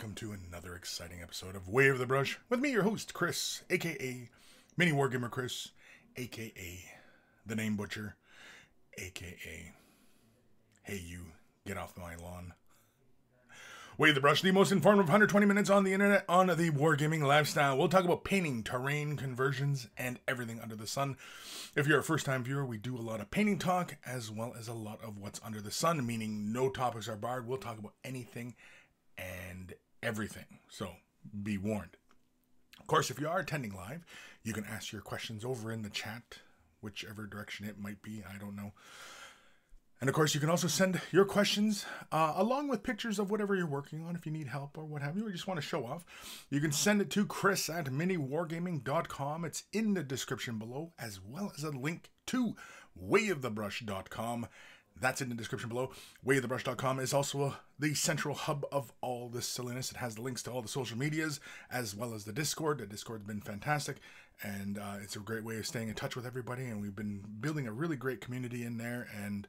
welcome to another exciting episode of Way of the Brush with me, your host, Kris, aka Mini Wargamer Kris, aka The Name Butcher, aka Hey You, Get Off My Lawn. Way of the Brush, the most informative 120 minutes on the internet on the wargaming lifestyle. We'll talk about painting, terrain, conversions, and everything under the sun. If you're a first-time viewer, we do a lot of painting talk as well as a lot of what's under the sun, meaning no topics are barred. We'll talk about anything and everything, so be warned. Of course, if you are attending live, you can ask your questions over in the chat, whichever direction it might be, I don't know. And of course, you can also send your questions along with pictures of whatever you're working on if you need help or what have you, or just want to show off. You can send it to Kris@miniwargaming.com. It's in the description below, as well as a link to wayofthebrush.com. That's in the description below. Wayofthebrush.com is also the central hub of all this silliness. It has the links to all the social medias, as well as the Discord. The Discord's been fantastic, and it's a great way of staying in touch with everybody, and we've been building a really great community in there, and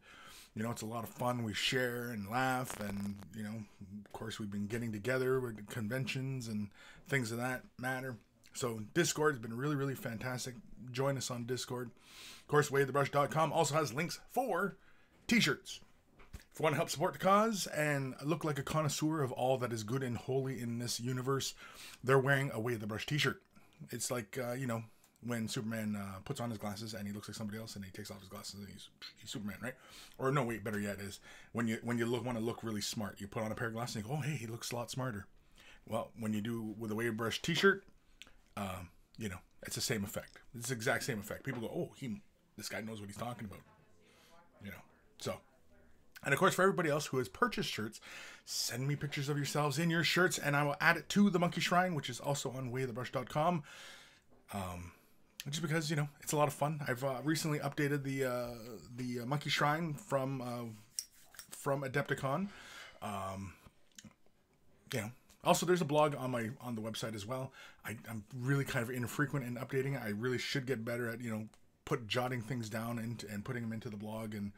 you know, it's a lot of fun. We share and laugh, and you know, of course, we've been getting together with conventions and things of that matter. So Discord has been really, really fantastic. Join us on Discord. Of course, wayofthebrush.com also has links for t-shirts. If you want to help support the cause and look like a connoisseur of all that is good and holy in this universe, they're wearing a Way of the Brush t-shirt. It's like, you know, when Superman puts on his glasses and he looks like somebody else, and he takes off his glasses and he's Superman, right? Or no, wait, better yet is when you want to look really smart, you put on a pair of glasses and you go, oh, hey, he looks a lot smarter. Well, when you do with a Way of Brush t-shirt, you know, it's the same effect. It's the exact same effect. People go, oh, this guy knows what he's talking about. You know, so. And of course, for everybody else who has purchased shirts, send me pictures of yourselves in your shirts, and I will add it to the Monkey Shrine, which is also on wayofthebrush.com. Just because, you know, it's a lot of fun. I've recently updated the Monkey Shrine from Adepticon. You know, also there's a blog on the website as well. I'm really kind of infrequent in updating it. I really should get better at, you know, jotting things down and putting them into the blog, and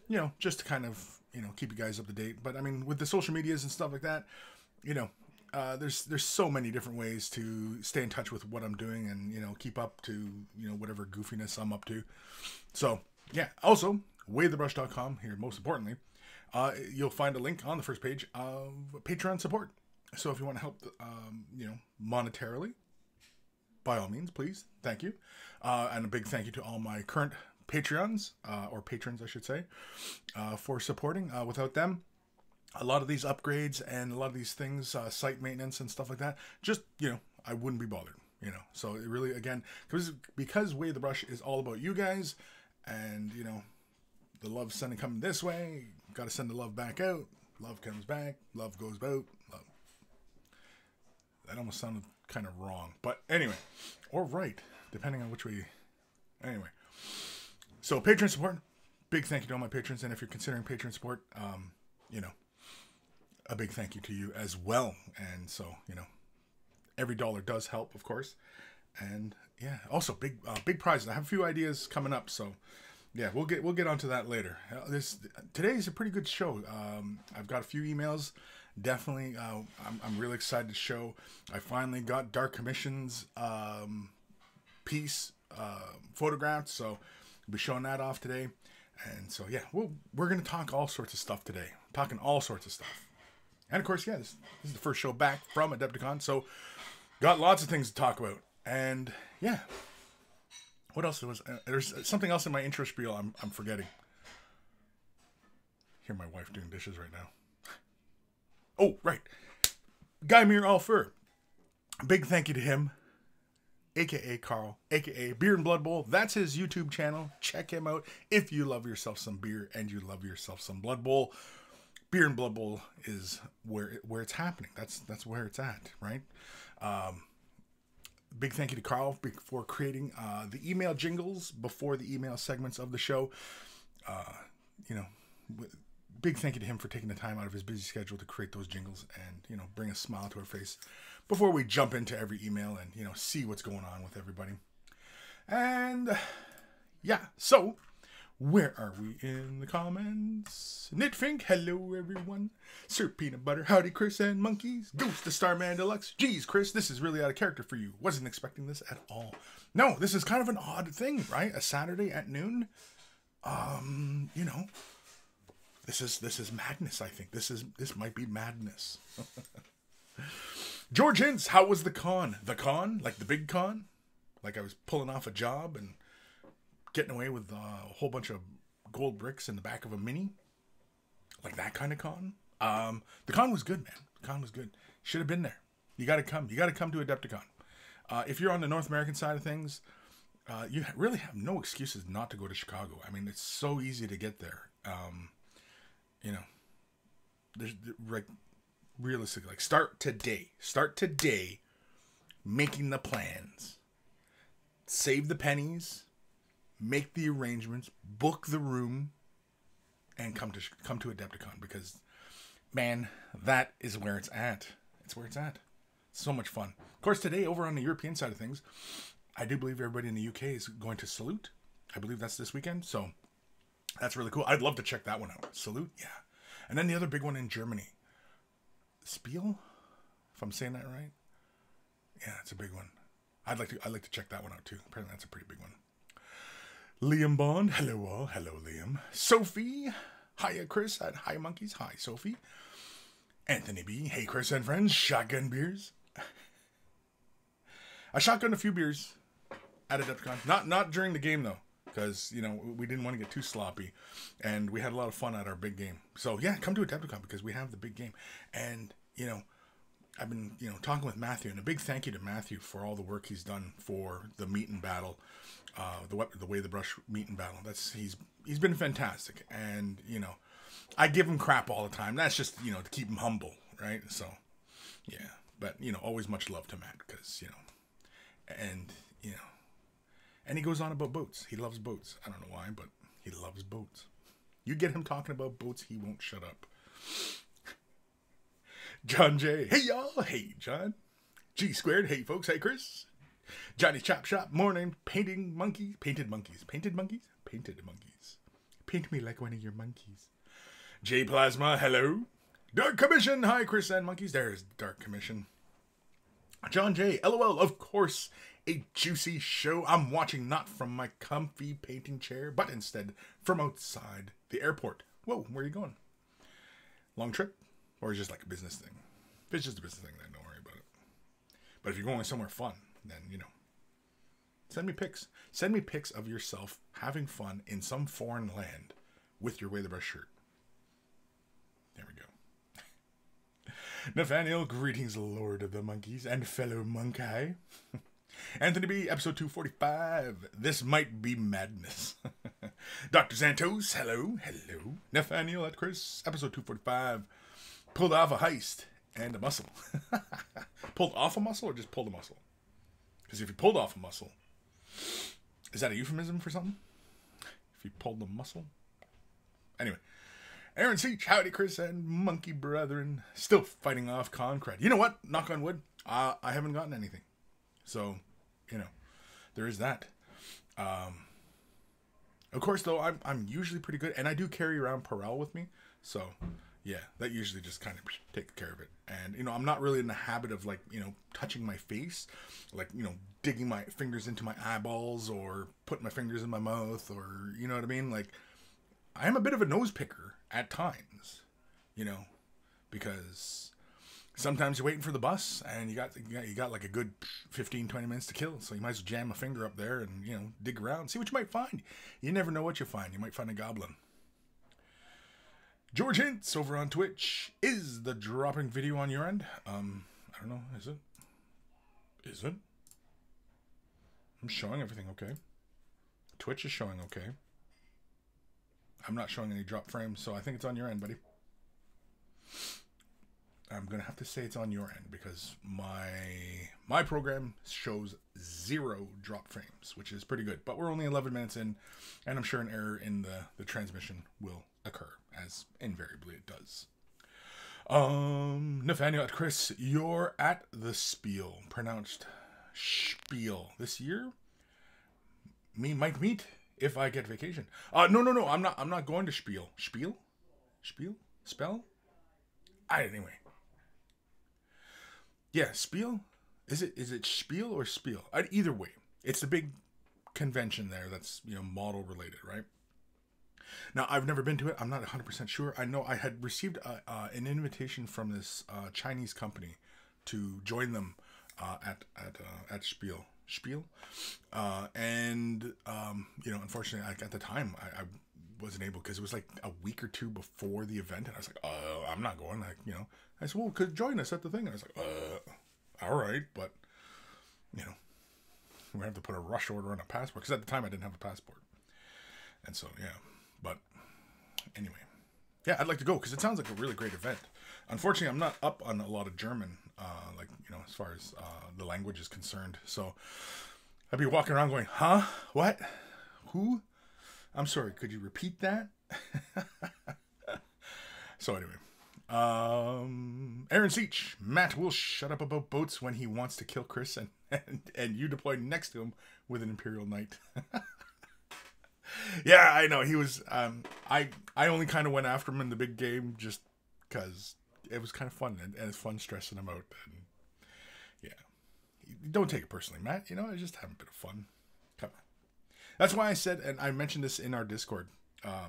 you know, just to kind of, you know, keep you guys up to date. But I mean, with the social medias and stuff like that, you know, there's so many different ways to stay in touch with what I'm doing and, you know, keep up to, you know, whatever goofiness I'm up to. So yeah, also wayofthebrush.com here, most importantly, you'll find a link on the first page of Patreon support. So if you want to help, you know, monetarily, by all means, please. Thank you. And a big thank you to all my current Patreons, or patrons, I should say, for supporting. Without them, a lot of these upgrades and a lot of these things, site maintenance and stuff like that, just, you know, I wouldn't be bothered, you know. So it really, again, because Way of the Brush is all about you guys, and, you know, the love coming this way, got to send the love back out. Love comes back, love goes out. Love. That almost sounded kind of wrong, but anyway, or right, depending on which way. Anyway, so patron support, big thank you to all my patrons, and if you're considering patron support, you know, a big thank you to you as well. And so, you know, every dollar does help, of course. And yeah, also big prizes. I have a few ideas coming up, so yeah, we'll get onto that later. Today is a pretty good show. I've got a few emails. Definitely, I'm really excited to show. I finally got Dark Commission's piece photographed, so we'll be showing that off today. And so yeah, we're gonna talk all sorts of stuff today. Talking all sorts of stuff. And of course, yeah, this is the first show back from Adepticon, so got lots of things to talk about. And yeah, what else was there's something else in my intro spiel I'm forgetting. Hear my wife doing dishes right now. Oh, right. Guy Mir Alfur. Big thank you to him, aka Carl, aka Beer and Blood Bowl. That's his YouTube channel. Check him out if you love yourself some beer and you love yourself some Blood Bowl. Beer and Blood Bowl is where it's happening. That's where it's at, right? Big thank you to Carl for creating the email jingles before the email segments of the show. You know, big thank you to him for taking the time out of his busy schedule to create those jingles and, you know, bring a smile to our face before we jump into every email and, you know, see what's going on with everybody. And yeah, so Where are we in the comments? Knitfink, hello everyone. Sir Peanut Butter, howdy Kris and Monkeys. Ghost the Starman Deluxe. Geez, Kris, this is really out of character for you. Wasn't expecting this at all. No, this is kind of an odd thing, right? A Saturday at noon. You know, this is madness, I think. This might be madness. George Hintz, how was the con? The con? Like the big con? Like I was pulling off a job and getting away with a whole bunch of gold bricks in the back of a Mini? Like that kind of con? The con was good, man. The con was good. Should have been there. You got to come. You got to come to Adepticon. If you're on the North American side of things, you really have no excuses not to go to Chicago. I mean, it's so easy to get there. You know, there's like realistically, like start today, making the plans, save the pennies, make the arrangements, book the room, and come to Adepticon, because, man, that is where it's at. It's where it's at. So much fun. Of course, today, over on the European side of things, I do believe everybody in the UK is going to Salute. I believe that's this weekend, so that's really cool. I'd love to check that one out. Salute, yeah. And then the other big one in Germany, Spiel, if I'm saying that right. Yeah, it's a big one. I'd like to check that one out too. Apparently, that's a pretty big one. Liam Bond, hello all, hello Liam. Sophie, hiya Kris, and hi Monkeys, hi Sophie. Anthony B, hey Kris and friends, shotgun beers. I shotgunned a few beers at Adepticon, not during the game though, because you know we didn't want to get too sloppy, and we had a lot of fun at our big game. So yeah, come to Adepticon because we have the big game, and you know I've been talking with Matthew, and a big thank you to Matthew for all the work he's done for the meet and battle. The way the brush meet and battle. He's been fantastic, and I give him crap all the time. That's just to keep him humble, right? So yeah, but always much love to Matt, because and he goes on about boats. He loves boats. I don't know why, but he loves boats. You get him talking about boats, he won't shut up. John J, hey y'all, hey John. G squared, hey folks, hey Kris. Johnny Chop Shop, morning, painted monkeys. Paint me like one of your monkeys. J Plasma, hello. Dark Commission, hi Kris and Monkeys. There's Dark Commission. John J, LOL, of course, a juicy show I'm watching, not from my comfy painting chair, but instead from outside the airport. Whoa, where are you going? Long trip? Or is it just like a business thing? If it's just a business thing, then don't worry about it. But if you're going somewhere fun, then, send me pics. Send me pics of yourself having fun in some foreign land with your Way the Brush shirt. There we go. Nathaniel, greetings, Lord of the Monkeys and fellow monkey. Anthony B, episode 245. This might be madness. Dr. Santos, hello. Nathaniel at Kris, episode 245. Pulled off a heist and a muscle. Pulled off a muscle or just pulled a muscle? Because if you pulled off a muscle, is that a euphemism for something? If you pulled the muscle? Anyway. Aaron Seach, howdy Kris and Monkey Brethren. Still fighting off Concrete. You know what? Knock on wood. I haven't gotten anything. So, there is that. Of course, though, I'm usually pretty good. And I do carry around Perel with me. So, yeah, that usually just kind of takes care of it. And, I'm not really in the habit of, like, touching my face. Like, digging my fingers into my eyeballs or putting my fingers in my mouth or, you know what I mean? Like, I am a bit of a nose picker at times, because sometimes you're waiting for the bus and you got like a good 15-20 minutes to kill. So you might as well jam a finger up there and, dig around, see what you might find. You never know what you'll find. You might find a goblin. George Hintz over on Twitch. Is the dropping video on your end? I don't know. Is it? Is it? I'm showing everything okay. Twitch is showing okay. I'm not showing any drop frames, so I think it's on your end, buddy. I'm going to have to say it's on your end because my program shows 0 drop frames, which is pretty good. But we're only 11 minutes in, and I'm sure an error in the transmission will occur, as invariably it does. Nathaniel at Kris, you're at the Spiel, pronounced Spiel. This year, me might meet if I get vacation. No. I'm not going to Spiel. Spell. Anyway. Yeah, Spiel. Is it Spiel or Spiel? Either way, it's the big convention there. That's model related, right? Now, I've never been to it. I'm not 100% sure. I know I had received an invitation from this Chinese company to join them at Spiel. Unfortunately, at the time, I wasn't able, because it was like a week or two before the event, and I was like, I'm not going. I said, well, could join us at the thing, and I was like, all right, but we're gonna have to put a rush order on a passport, because at the time I didn't have a passport, and so yeah. But anyway, yeah, I'd like to go because it sounds like a really great event. Unfortunately, I'm not up on a lot of German, as far as the language is concerned. So I'd be walking around going, huh? What? Who? I'm sorry, could you repeat that? So anyway, Aaron Seach, Matt will shut up about boats when he wants to kill Kris, and you deploy next to him with an Imperial Knight. Yeah, I know. He was, I only kind of went after him in the big game just because it was kind of fun, and it's fun stressing him out. And yeah, don't take it personally, Matt. I just having a bit of fun. Come on. That's why I said, and I mentioned this in our Discord. I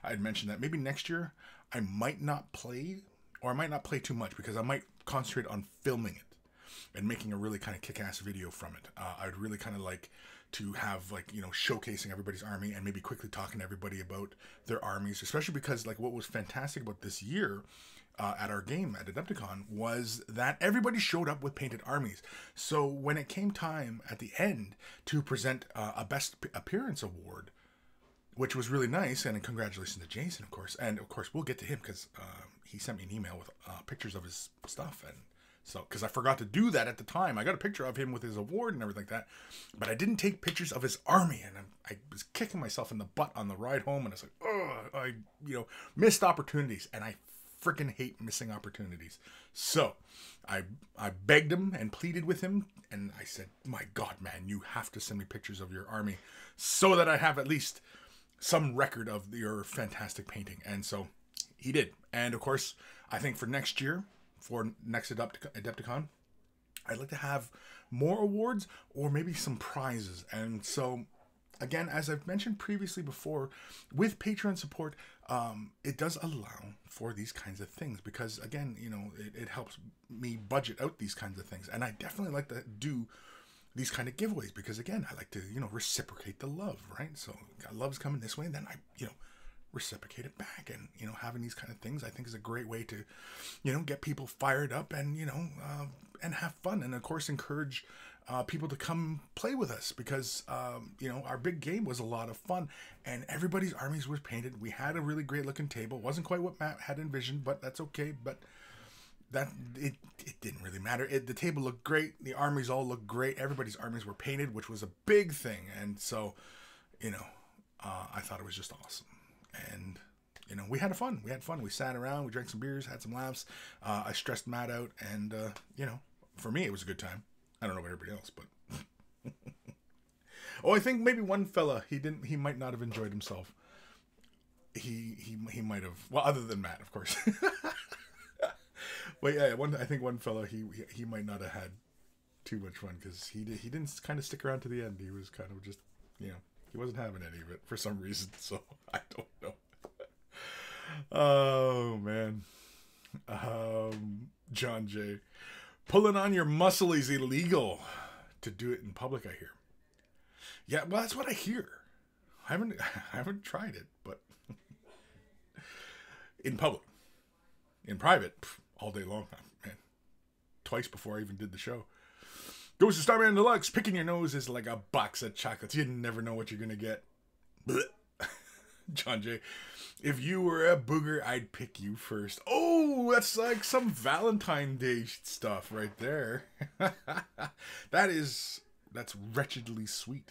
had mentioned that maybe next year I might not play, or I might not play too much, because I might concentrate on filming it and making a really kind of kick-ass video from it. I'd really kind of like to have, showcasing everybody's army and maybe quickly talking to everybody about their armies, especially because what was fantastic about this year at our game at Adepticon was that everybody showed up with painted armies. So when it came time at the end to present a best appearance award, which was really nice, and congratulations to Jason, of course, and of course we'll get to him because he sent me an email with pictures of his stuff, and so, because I forgot to do that at the time. I got a picture of him with his award and everything like that, but I didn't take pictures of his army, and I was kicking myself in the butt on the ride home, and I was like, oh, I missed opportunities, and I freaking hate missing opportunities. So, I begged him and pleaded with him, and I said, my God, man, you have to send me pictures of your army so that I have at least some record of your fantastic painting. And so, he did. And of course, I think for next year, for next Adepticon, I'd like to have more awards or maybe some prizes. And so, again, as I've mentioned previously before, with Patreon support, it does allow for these kinds of things because, again, it helps me budget out these kinds of things. And I definitely like to do these kind of giveaways because, again, I like to, reciprocate the love, right? So, love's coming this way, and then I, reciprocate it back. And having these kind of things I think is a great way to get people fired up and and have fun, and of course encourage people to come play with us because our big game was a lot of fun and everybody's armies was painted. We had a really great looking table. Wasn't quite what Matt had envisioned, but that's okay. But that it didn't really matter. The table looked great, the armies all looked great, everybody's armies were painted, which was a big thing. And so I thought it was just awesome. And we had fun. We sat around, we drank some beers, had some laughs. I stressed Matt out, and for me it was a good time. I don't know about everybody else, but oh, I think maybe one fella he might not have enjoyed himself. He might have, well, other than Matt, of course. But yeah, I think one fella he might not have had too much fun because he didn't kind of stick around to the end. He was kind of just he wasn't having any of it for some reason, so I don't know. Oh, man. John J. Pulling on your muscle is illegal to do it in public, I hear. Yeah, well, that's what I hear. I haven't tried it, but in public. In private, all day long, man. Twice before I even did the show. Goes to Starman Deluxe. Picking your nose is like a box of chocolates. You never know what you're going to get. John J. If you were a booger, I'd pick you first. Oh, that's like some Valentine Day stuff right there. That's wretchedly sweet.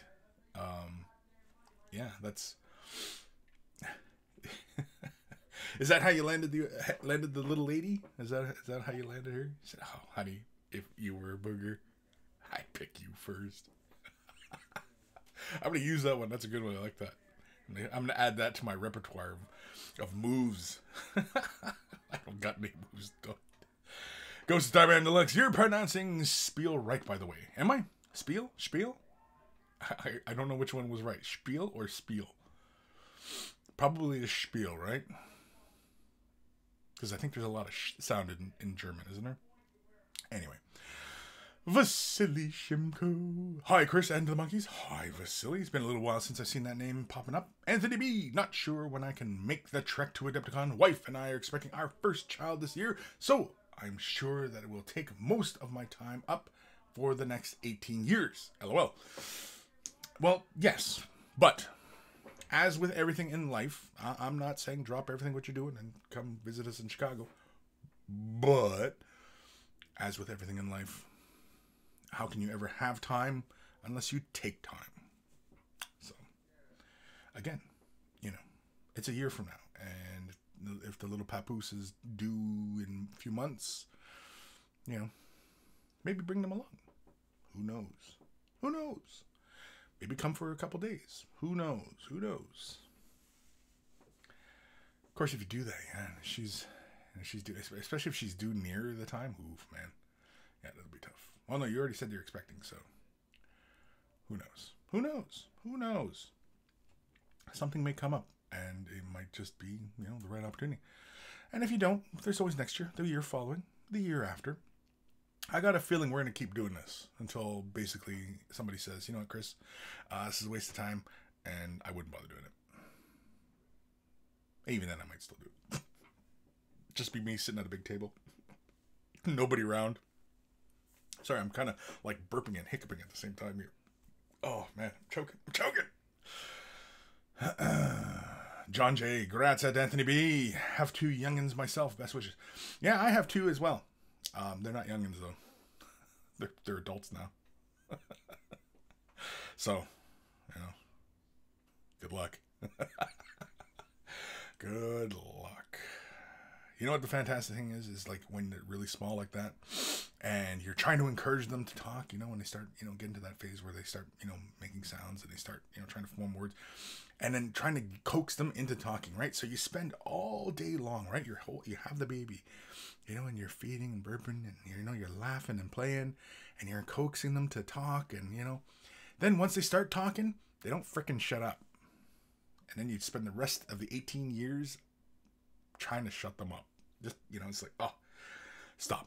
Yeah, that's... Is that how you landed the little lady? Is that how you landed her? You said, oh, honey, if you were a booger, I'd pick you first. I'm going to use that one. That's a good one. I like that. I'm going to add that to my repertoire of moves. I don't got any moves. Goes to Starman Deluxe. You're pronouncing Spiel right, by the way. Am I? Spiel? Spiel? I don't know which one was right. Spiel or Spiel? Probably the Spiel, right? Because I think there's a lot of sound in German, isn't there? Anyway. Vasily Shimko. Hi, Kris and the Monkeys. Hi, Vasily. It's been a little while since I've seen that name popping up. Anthony B. Not sure when I can make the trek to Adepticon. Wife and I are expecting our first child this year, so I'm sure that it will take most of my time up for the next 18 years. LOL. Well, yes, but as with everything in life, I'm not saying drop everything what you're doing and come visit us in Chicago. But as with everything in life, how can you ever have time unless you take time? So, again, it's a year from now. And if the little papoose is due in a few months, maybe bring them along. Who knows? Who knows? Maybe come for a couple days. Who knows? Who knows? Of course, if you do that, she's due, especially if she's due near the time. Oof, man. Yeah, that'll be tough. Well, no, you already said you're expecting, so who knows? Who knows? Who knows? Something may come up, and it might just be, the right opportunity. And if you don't, there's always next year, the year following, the year after. I got a feeling we're going to keep doing this until basically somebody says, you know what, Kris, this is a waste of time, and I wouldn't bother doing it. Even then, I might still do it. Just be me sitting at a big table. Nobody around. Sorry, I'm kind of like burping and hiccuping at the same time here. Oh, man, I'm choking. John J. Grats at Anthony B. Have 2 youngins myself. Best wishes. Yeah, I have 2 as well. They're not youngins, though. They're adults now. So, good luck. Good luck. You know what the fantastic thing is like when they're really small like that, and you're trying to encourage them to talk, when they start, getting to that phase where they start, making sounds and they start, trying to form words, and then trying to coax them into talking, right? So you spend all day long, right? You have the baby, and you're feeding and burping and, you're laughing and playing and you're coaxing them to talk and, then once they start talking, they don't frickin' shut up. And then you spend the rest of the 18 years trying to shut them up. Just, it's like, oh, stop.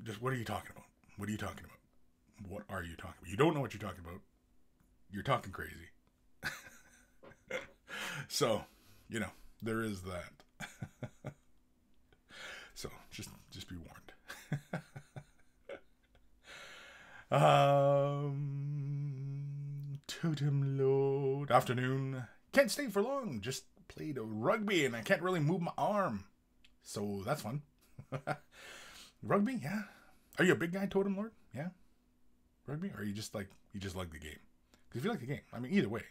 Just, what are you talking about? What are you talking about? What are you talking about? You don't know what you're talking about. You're talking crazy. So, there is that. So, just be warned. Totem load. Afternoon. Can't stay for long. Just played rugby and I can't really move my arm. So, that's fun. Rugby, yeah. Are you a big guy, Totem Lord? Yeah. Rugby? Or are you just like the game? Because if you like the game, either way.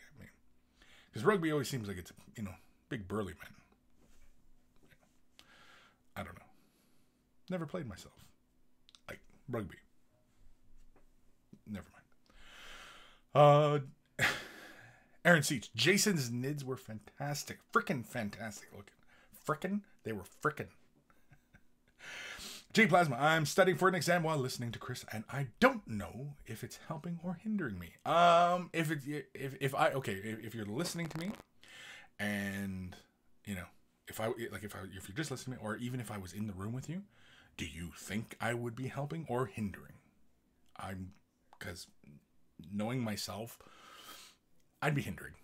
Because rugby always seems like it's, big burly men. I don't know. Never played myself. Like, rugby. Never mind. Aaron Seach. Jason's nids were fantastic. Frickin' fantastic looking. They were frickin'. J Plasma, I'm studying for an exam while listening to Kris, and I don't know if it's helping or hindering me. If you're listening to me, and if you're just listening to me, or even if I was in the room with you, do you think I would be helping or hindering? Because knowing myself, I'd be hindering.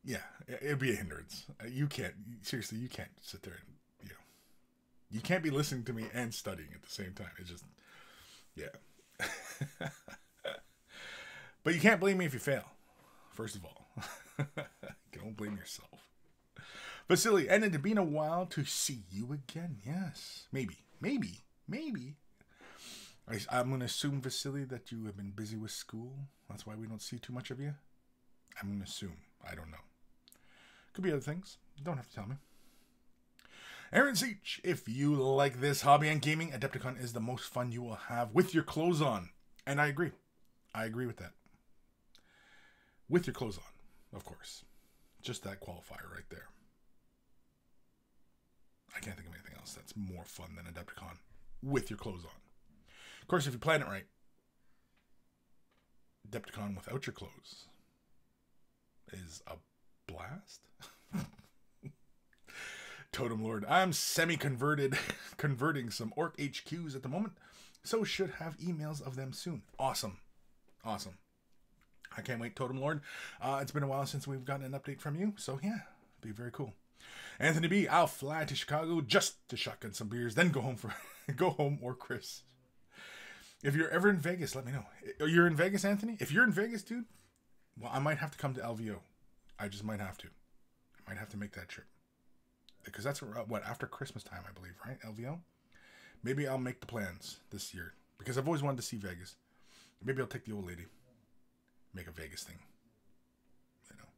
Yeah, it'd be a hindrance. You can't sit there and, you can't be listening to me and studying at the same time. It's just, yeah. But you can't blame me if you fail, first of all. Don't blame yourself. Vasily, and it'd been a while to see you again. Yes, maybe. I'm going to assume, Vasily, that you have been busy with school. That's why we don't see too much of you. I'm going to assume. I don't know. Could be other things. You don't have to tell me. Aaron Seach, if you like this hobby and gaming, Adepticon is the most fun you will have with your clothes on. And I agree. I agree with that. With your clothes on, of course. Just that qualifier right there. I can't think of anything else that's more fun than Adepticon with your clothes on. Of course, if you plan it right, Adepticon without your clothes is a blast. Totem Lord, I'm semi-converted, converting some Orc HQs at the moment, so should have emails of them soon. Awesome. Awesome. I can't wait, Totem Lord. It's been a while since we've gotten an update from you, so yeah, be very cool. Anthony B, I'll fly to Chicago just to shotgun some beers, then go home go home or Kris. If you're ever in Vegas, let me know. You're in Vegas, Anthony? If you're in Vegas, dude, well, I might have to come to LVO. I just might have to. I might have to make that trip. Because that's what, after Christmas time, I believe, right? LVO? Maybe I'll make the plans this year. Because I've always wanted to see Vegas. Maybe I'll take the old lady. Make a Vegas thing. You know.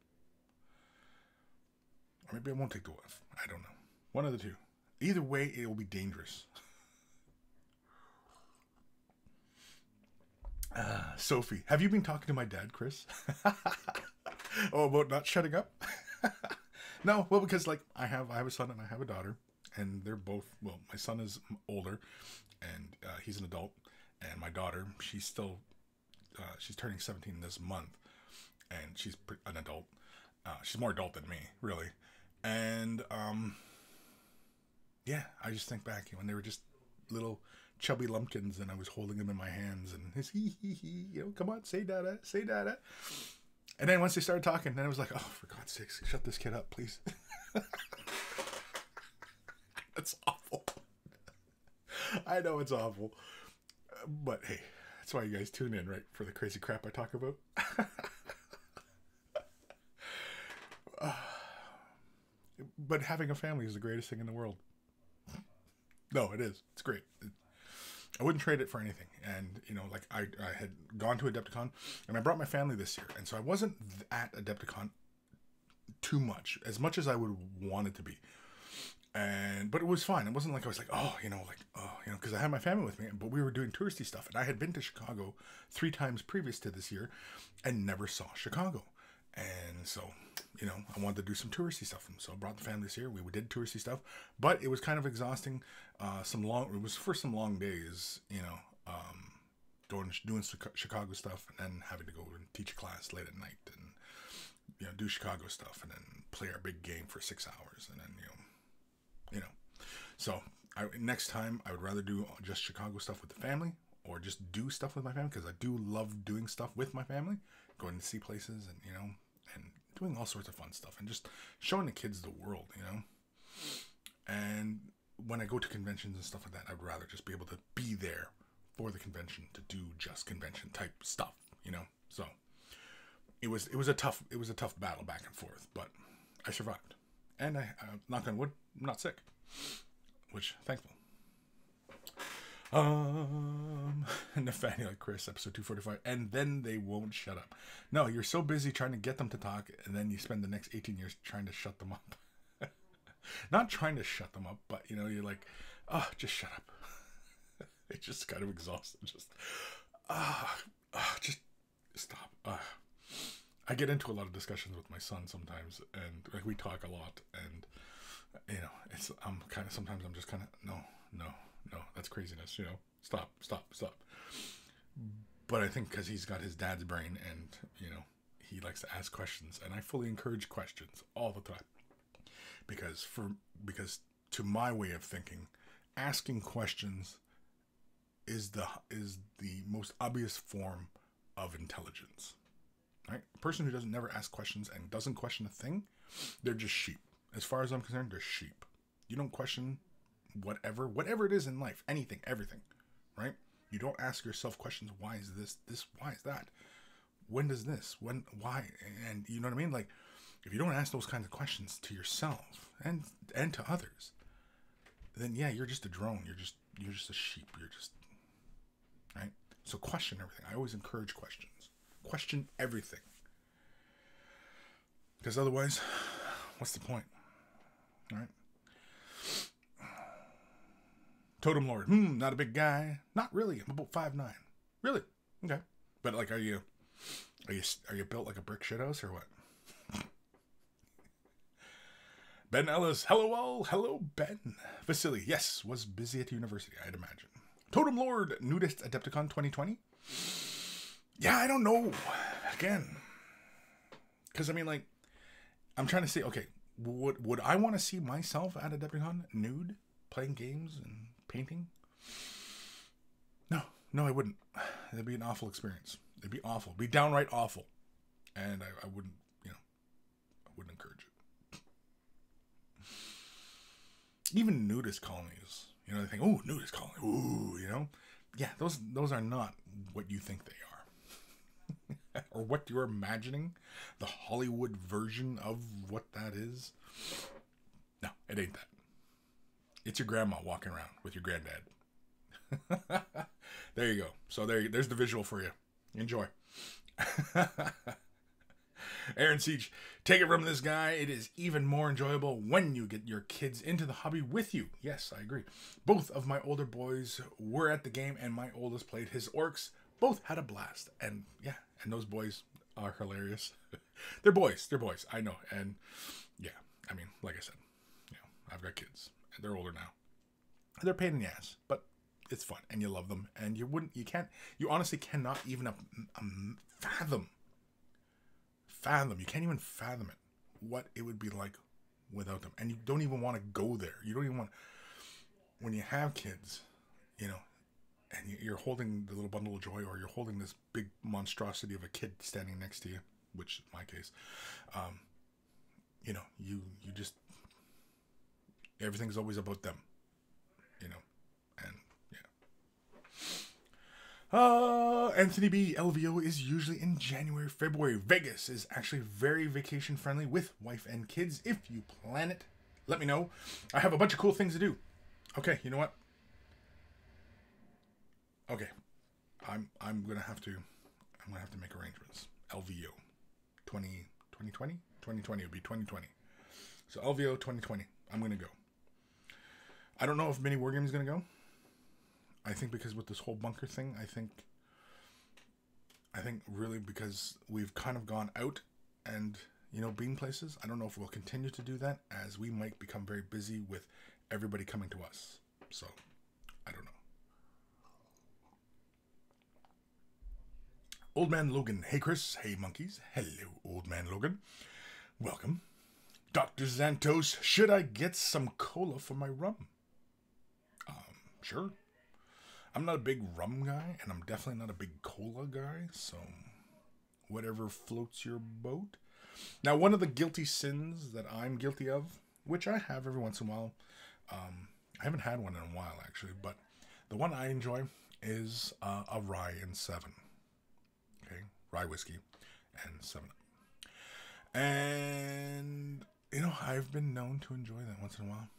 Or maybe I won't take the wife. I don't know. One of the two. Either way, it will be dangerous. Sophie, have you been talking to my dad, Kris? Oh, about not shutting up? No, well, because like I have a son and I have a daughter, and they're both, well, my son is older, and he's an adult, and my daughter, she's turning 17 this month, and she's an adult. She's more adult than me, really, and yeah, I just think back when they were just little chubby lumpkins, and I was holding them in my hands, and it's you know, come on, say dada, say dada. And then once they started talking, then I was like, oh, for God's sakes, shut this kid up, please. That's awful. I know it's awful. But hey, that's why you guys tune in, right? For the crazy crap I talk about. But having a family is the greatest thing in the world. No, it is. It's great. I wouldn't trade it for anything. And, you know, like I had gone to Adepticon and I brought my family this year. And so I wasn't at Adepticon too much as I would want it to be. But it was fine. It wasn't like I was like, because I had my family with me, but we were doing touristy stuff. And I had been to Chicago 3 times previous to this year and never saw Chicago. And so, you know, I wanted to do some touristy stuff. And so I brought the families here. We did touristy stuff, but it was kind of exhausting. It was for some long days, you know, doing Chicago stuff and then having to go and teach a class late at night and, you know, do Chicago stuff and then play our big game for 6 hours. And then, you know, so next time I would rather do just Chicago stuff with the family or just do stuff with my family. Cause I do love doing stuff with my family, going to see places and, you know, and doing all sorts of fun stuff and just showing the kids the world, you know. And when I go to conventions and stuff like that, I'd rather just be able to be there for the convention to do just convention type stuff, you know. So it was a tough battle back and forth, but I survived. And knock on wood, I'm not sick, which thankful. Nathaniel Kris, episode 245, and then they won't shut up. No, you're so busy trying to get them to talk, and then you spend the next 18 years trying to shut them up. Not trying to shut them up, but, you know, you're like, oh, just shut up. It's just kind of exhausted. Just stop. I get into a lot of discussions with my son sometimes, and like we talk a lot, and, you know, sometimes I'm just kind of, no, that's craziness, you know, stop. But I think because he's got his dad's brain and, you know, he likes to ask questions, and I fully encourage questions all the time because to my way of thinking, asking questions is the most obvious form of intelligence, right? A person who doesn't never ask questions and doesn't question a thing, they're just sheep. As far as I'm concerned, they're sheep. You don't question whatever it is in life, anything, everything, right? You don't ask yourself questions. Why is this, why is that? When does this, why? And you know what I mean? Like, if you don't ask those kinds of questions to yourself and to others, then yeah, you're just a drone. You're just a sheep. You're just, right? So question everything. I always encourage questions. Question everything. Because otherwise, what's the point? All right? Totem Lord. Not a big guy. Not really. I'm about 5'9". Really? Okay. But like, are you built like a brick shithouse or what? Ben Ellis, hello all, hello Ben. Vasily, yes, was busy at university, I'd imagine. Totem Lord, Nudist Adepticon 2020. Yeah, I don't know. Again, because I mean, like, I'm trying to say, okay, would I want to see myself at Adepticon nude, playing games and painting? No, I wouldn't. It'd be an awful experience. It'd be awful. It'd be downright awful, and I wouldn't, I wouldn't encourage it. Even nudist colonies, they think, oh, nudist colony, ooh, yeah, those are not what you think they are, or what you're imagining, the Hollywood version of what that is. No, it ain't that. It's your grandma walking around with your granddad. There you go. So there's the visual for you. Enjoy. Aaron Siege, take it from this guy. It is even more enjoyable when you get your kids into the hobby with you. Yes, I agree. Both of my older boys were at the game, and my oldest played his orcs. Both had a blast. And yeah, and those boys are hilarious. They're boys. I know. And yeah, I mean, like I said, I've got kids, and they're older now. They're a pain in the ass, but it's fun, and you love them, and you honestly cannot even fathom. You can't even fathom it, what it would be like without them. And you don't even want to go there. You don't even want, when you have kids, and you're holding the little bundle of joy, or you're holding this big monstrosity of a kid standing next to you, which is my case, you just, everything's always about them, and yeah. Anthony B. LVO is usually in January, February. Vegas is actually very vacation friendly with wife and kids. If you plan it, let me know. I have a bunch of cool things to do. Okay, you know what? Okay, I'm gonna have to make arrangements. LVO 2020 would be 2020. So LVO 2020, I'm gonna go. I don't know if Mini Wargaming is gonna go. I think because with this whole bunker thing, I think really because we've kind of gone out and, being places. I don't know if we'll continue to do that, as we might become very busy with everybody coming to us. So, I don't know. Old Man Logan. Hey, Kris. Hey, monkeys. Hello, Old Man Logan. Welcome. Dr. Xantos, should I get some cola for my rum? Sure. I'm not a big rum guy, and I'm definitely not a big cola guy, so whatever floats your boat. Now, one of the guilty sins that I'm guilty of, which I have every once in a while, I haven't had one in a while, actually, but the one I enjoy is a rye and 7. Okay, rye whiskey and 7. And, I've been known to enjoy that once in a while.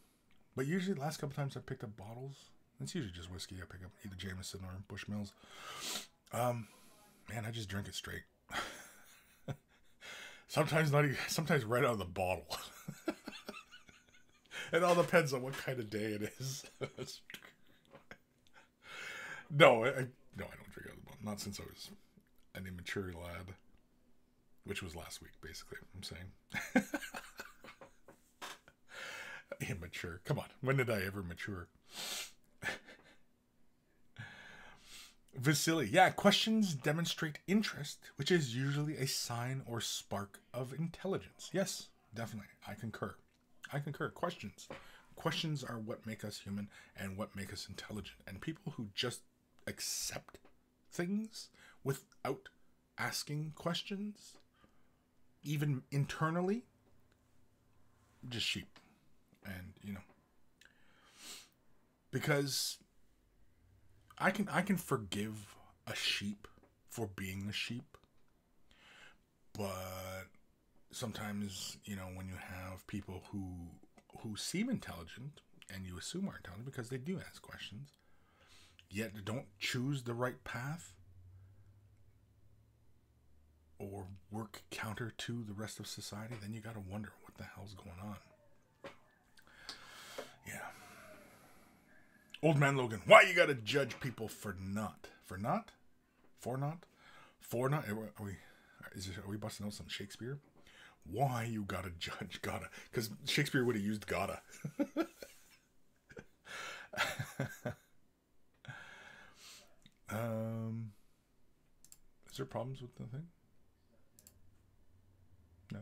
But usually, the last couple times I've picked up bottles, it's usually just whiskey. I pick up either Jameson or Bushmills. Man, I just drink it straight. Sometimes right out of the bottle. It all depends on what kind of day it is. No, I don't drink out of the bottle. Not since I was an immature lad, which was last week, basically. I'm saying immature. Come on, when did I ever mature? Vasily, yeah, questions demonstrate interest, which is usually a sign or spark of intelligence. Yes, definitely. I concur. Questions are what make us human and what make us intelligent. And people who just accept things without asking questions, even internally, just sheep. And, because I can forgive a sheep for being a sheep, but sometimes, when you have people who seem intelligent and you assume are intelligent because they do ask questions, yet don't choose the right path or work counter to the rest of society, then you got to wonder what the hell's going on. Yeah. Old Man Logan, why you gotta judge people for not? For not, are we busting out some Shakespeare? Why you gotta judge gotta? Because Shakespeare would have used gotta. Is there problems with the thing? No?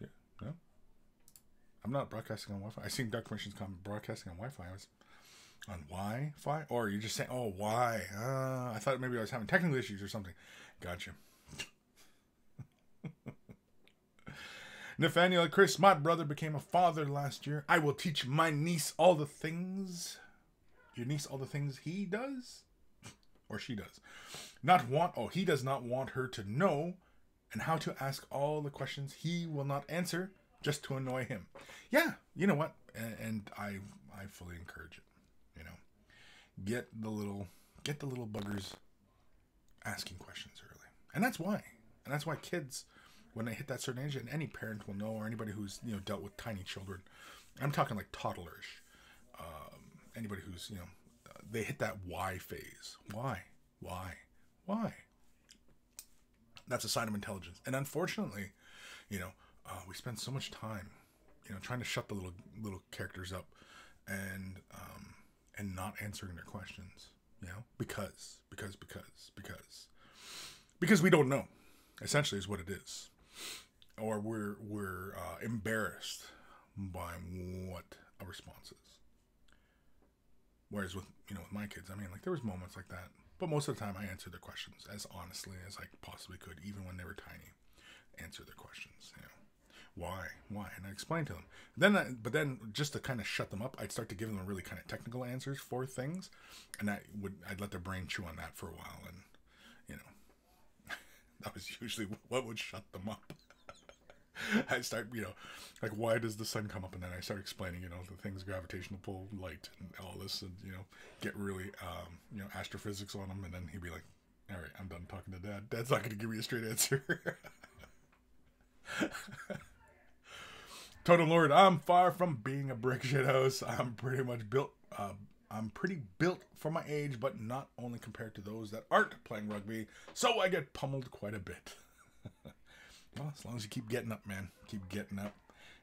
Yeah, no? I'm not broadcasting on Wi-Fi. I seen Dark Missions come broadcasting on Wi-Fi. I was on Wi-Fi? Or you're just saying, oh, why? I thought maybe I was having technical issues or something. Gotcha. Nathaniel and Kris, my brother became a father last year. I will teach my niece all the things. Your niece all the things he does? Or she does. He does not want her to know and how to ask all the questions he will not answer just to annoy him. Yeah, you know what? And I fully encourage it. You know, get the little buggers asking questions early. And that's why kids, when they hit that certain age, and any parent will know, or anybody who's, you know, dealt with tiny children, I'm talking like toddlerish, anybody who's, you know, they hit that why phase. Why? That's a sign of intelligence. And unfortunately, you know, we spend so much time, you know, trying to shut the little characters up, and not answering their questions, you know, because we don't know, essentially, is what it is. Or we're embarrassed by what a response is. Whereas with my kids, I mean, like, there was moments like that, but most of the time I answered their questions as honestly as I possibly could, even when they were tiny. Answer their questions, you know. Why? And I explained to them. But then just to kind of shut them up, I'd start to give them really kind of technical answers for things, and I'd let their brain chew on that for a while, and, you know, that was usually what would shut them up. I start, you know, like, why does the sun come up? And then I start explaining, you know, the things, gravitational pull, light, and all this, and, you know, get really, you know, astrophysics on him. And then he'd be like, all right, I'm done talking to Dad. Dad's not going to give me a straight answer. Totem Lord, I'm far from being a brick shit house. I'm pretty built for my age, but not only compared to those that aren't playing rugby. So I get pummeled quite a bit. Well, as long as you keep getting up, man. Keep getting up.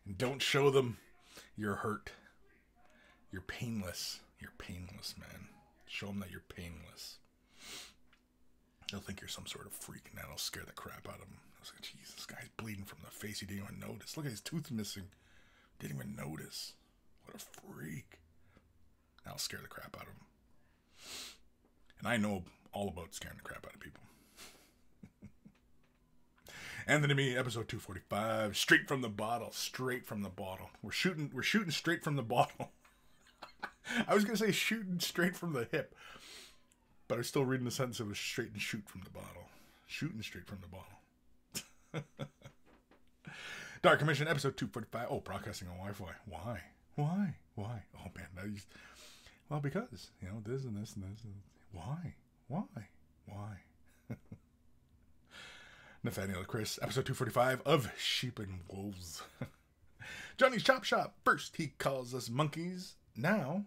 And don't show them you're hurt. You're painless. You're painless, man. Show them that you're painless. They'll think you're some sort of freak, and that'll scare the crap out of them. I was like, Jesus, this guy's bleeding from the face. He didn't even notice. Look at his tooth missing. Didn't even notice. What a freak. That'll scare the crap out of him. And I know all about scaring the crap out of people. Anthony Me, episode 245, straight from the bottle. We're shooting straight from the bottle. I was gonna say shooting straight from the hip, but I was still reading the sentence. It was straight and shoot from the bottle. Shooting straight from the bottle. Dark Commission, episode 245. Oh, broadcasting on Wi-Fi. Why? Oh man, well, because, you know, this and this and this. Why? Nathaniel and Kris, episode 245 of Sheep and Wolves. Johnny's Chop Shop. First, he calls us monkeys. Now,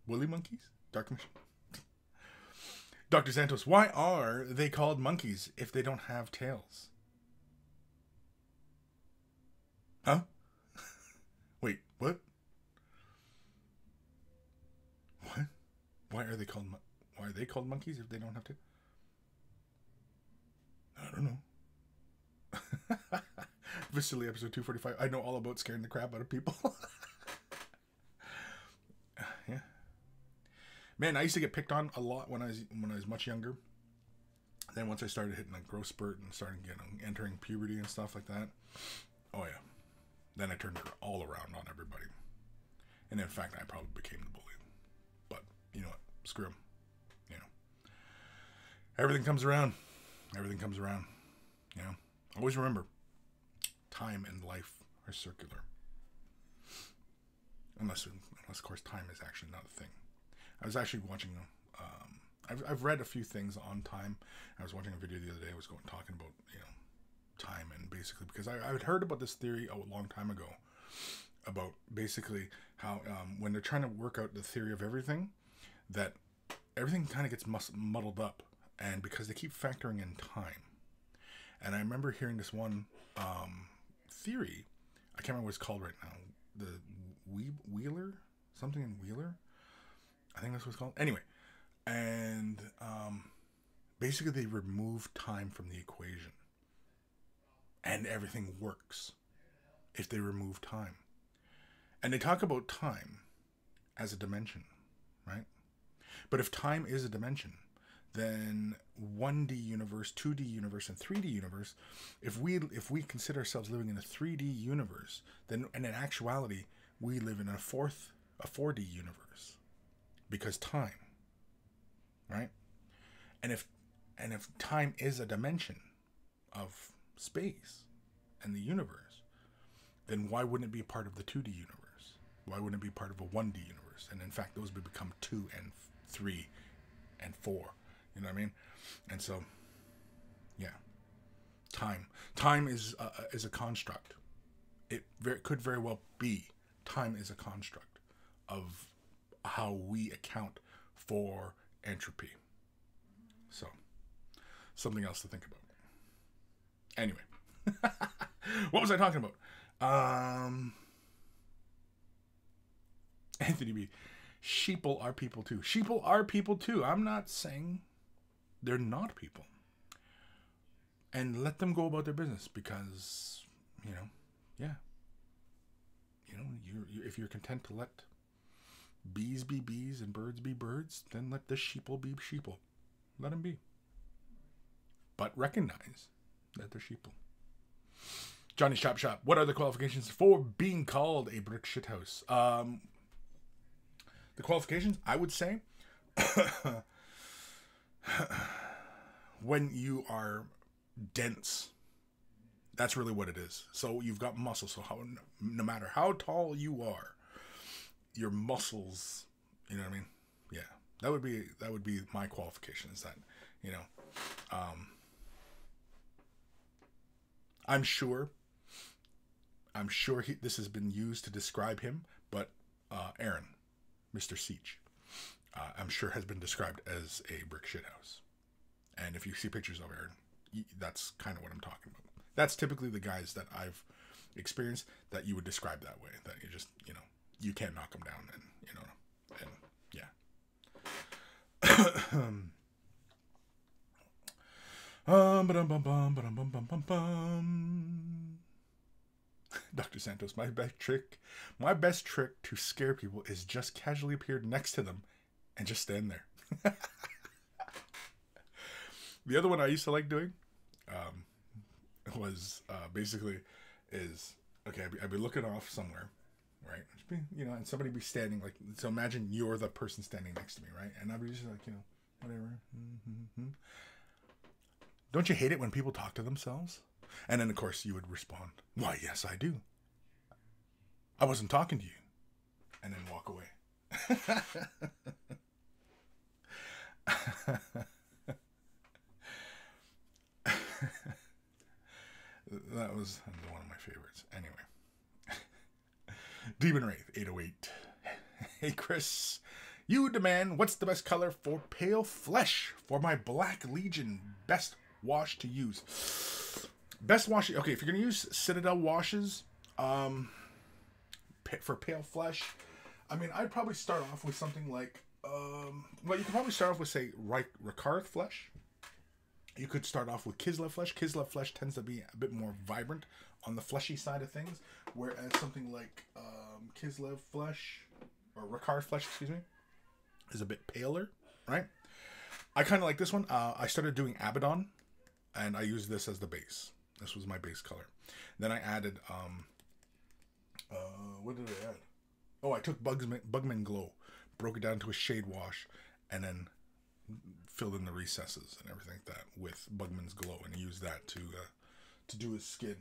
woolly monkeys? Dark Commission. Dr. Santos, why are they called monkeys if they don't have tails? Huh? Wait, what? What? Why are they called monkeys if they don't have tails? I don't know. Vasily, episode 245. I know all about scaring the crap out of people. Yeah. Man, I used to get picked on a lot when I was much younger. Then once I started hitting a growth spurt and started entering puberty and stuff like that, oh yeah, then I turned it all around on everybody. And in fact, I probably became the bully. But you know what? Screw them. You know, everything comes around. You know, always remember, time and life are circular. Unless of course time is actually not a thing. I was actually watching, I've read a few things on time. I was watching a video the other day. I was talking about, you know, time, and basically because I had heard about this theory a long time ago, about basically how when they're trying to work out the theory of everything, that everything kind of gets muddled up, and because they keep factoring in time. And I remember hearing this one theory. I can't remember what it's called right now. The Wheeler? Something in Wheeler? I think that's what it's called. Anyway. And basically they remove time from the equation. And everything works if they remove time. And they talk about time as a dimension, right? But if time is a dimension, then 1D universe, 2D universe, and 3D universe, if we consider ourselves living in a 3D universe, then in actuality, we live in a 4D universe. Because time, right? And if time is a dimension of space and the universe, then why wouldn't it be a part of the 2D universe? Why wouldn't it be part of a 1D universe? And in fact, those would become 2 and 3 and 4. You know what I mean? And so, yeah, time is a construct. It could very well be time is a construct of how we account for entropy. So, something else to think about. Anyway, what was I talking about? Anthony B. Sheeple are people too. Sheeple are people too. I'm not saying they're not people. And let them go about their business because, yeah. If you're content to let bees be bees and birds be birds, then let the sheeple be sheeple. Let them be. But recognize that they're sheeple. Johnny's Chop Shop. What are the qualifications for being called a brick shithouse? The qualifications, I would say, when you are dense, that's really what it is. So you've got muscle. So no matter how tall you are, your muscles, you know what I mean? Yeah, that would be my qualification. Is that, I'm sure this has been used to describe him, but Aaron, Mr. Siege, I'm sure has been described as a brick shithouse. And if you see pictures of Aaron, that's kind of what I'm talking about. That's typically the guys that I've experienced that you would describe that way. That you just, you can't knock them down, and Dr. Santos, my best trick to scare people is just casually appear next to them and just stand there. The other one I used to like doing was basically is, okay, I'd be looking off somewhere, right? And somebody be standing, like, so imagine you're the person standing next to me, right? And I'd be just like, whatever. Mm-hmm. Don't you hate it when people talk to themselves? And then, of course, you would respond, why, yes, I do. I wasn't talking to you. And then walk away. That was one of my favorites. Anyway. Demon Wraith, 808. Hey, Kris. You demand what's the best color for pale flesh for my Black Legion best wash to use. Best wash. Okay, if you're going to use Citadel washes for pale flesh, I mean, I'd probably start off with something like, you could probably start off with, say, Ricard flesh. You could start off with Kislev flesh. Kislev flesh tends to be a bit more vibrant on the fleshy side of things, whereas something like Kislev flesh, or Ricard flesh, excuse me, is a bit paler, right? I kind of like this one. I started doing Abaddon, and I used this as the base. This was my base color. Then I added, what did I add? Oh, I took Bugman Glow, broke it down to a shade wash, and then filled in the recesses and everything like that with Bugman's Glow, and used that to do his skin.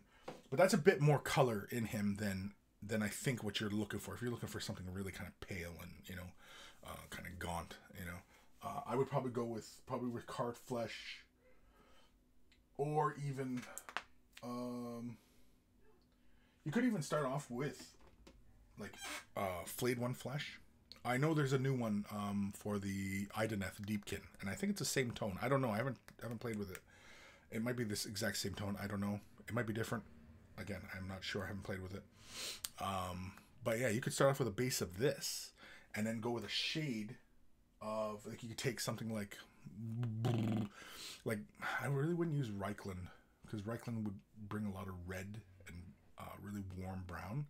But that's a bit more color in him than I think what you're looking for. If you're looking for something really kind of pale and, kind of gaunt, I would probably go with Ricard flesh, or even, you could even start off with like flayed one flesh. I know there's a new one for the Ideneth Deepkin, and I think it's the same tone. I don't know. I haven't played with it. It might be this exact same tone. I don't know. It might be different. Again, I'm not sure. I haven't played with it. But yeah, you could start off with a base of this, and then go with a shade of, like, you could take something like I really wouldn't use Reichland, because Reichland would bring a lot of red and really warm brown.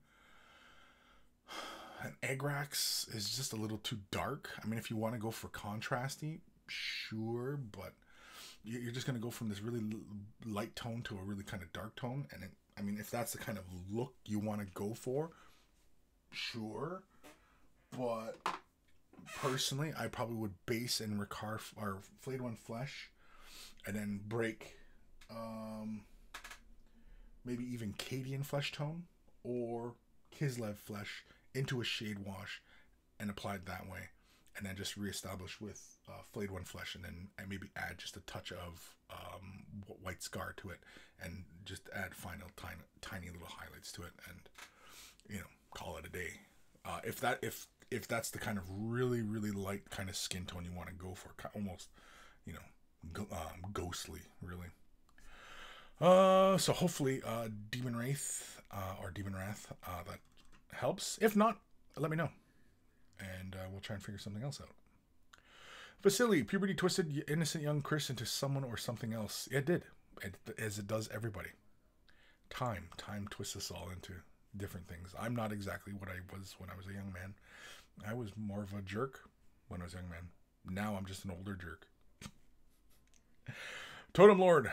And Agrax is just a little too dark. I mean, if you want to go for contrasty, sure, but you're just going to go from this really light tone to a really kind of dark tone. And I mean, if that's the kind of look you want to go for, sure. But personally, I probably would base in Ricard or Flayed One Flesh, and then break maybe even Cadian Flesh Tone or Kislev Flesh into a shade wash and apply it that way, and then just reestablish with Flayed One Flesh, and then maybe add just a touch of White Scar to it, and just add final tiny little highlights to it, and, you know, call it a day. If that's the kind of really light kind of skin tone you want to go for, almost, you know, ghostly, really. So hopefully Demon Wraith or Demon Wrath that helps. If not, let me know, and we'll try and figure something else out. Vasily, puberty twisted innocent young Kris into someone or something else. It did, as it does everybody. Time twists us all into different things. I'm not exactly what I was when I was a young man. I was more of a jerk when I was a young man. Now I'm just an older jerk. Totem Lord,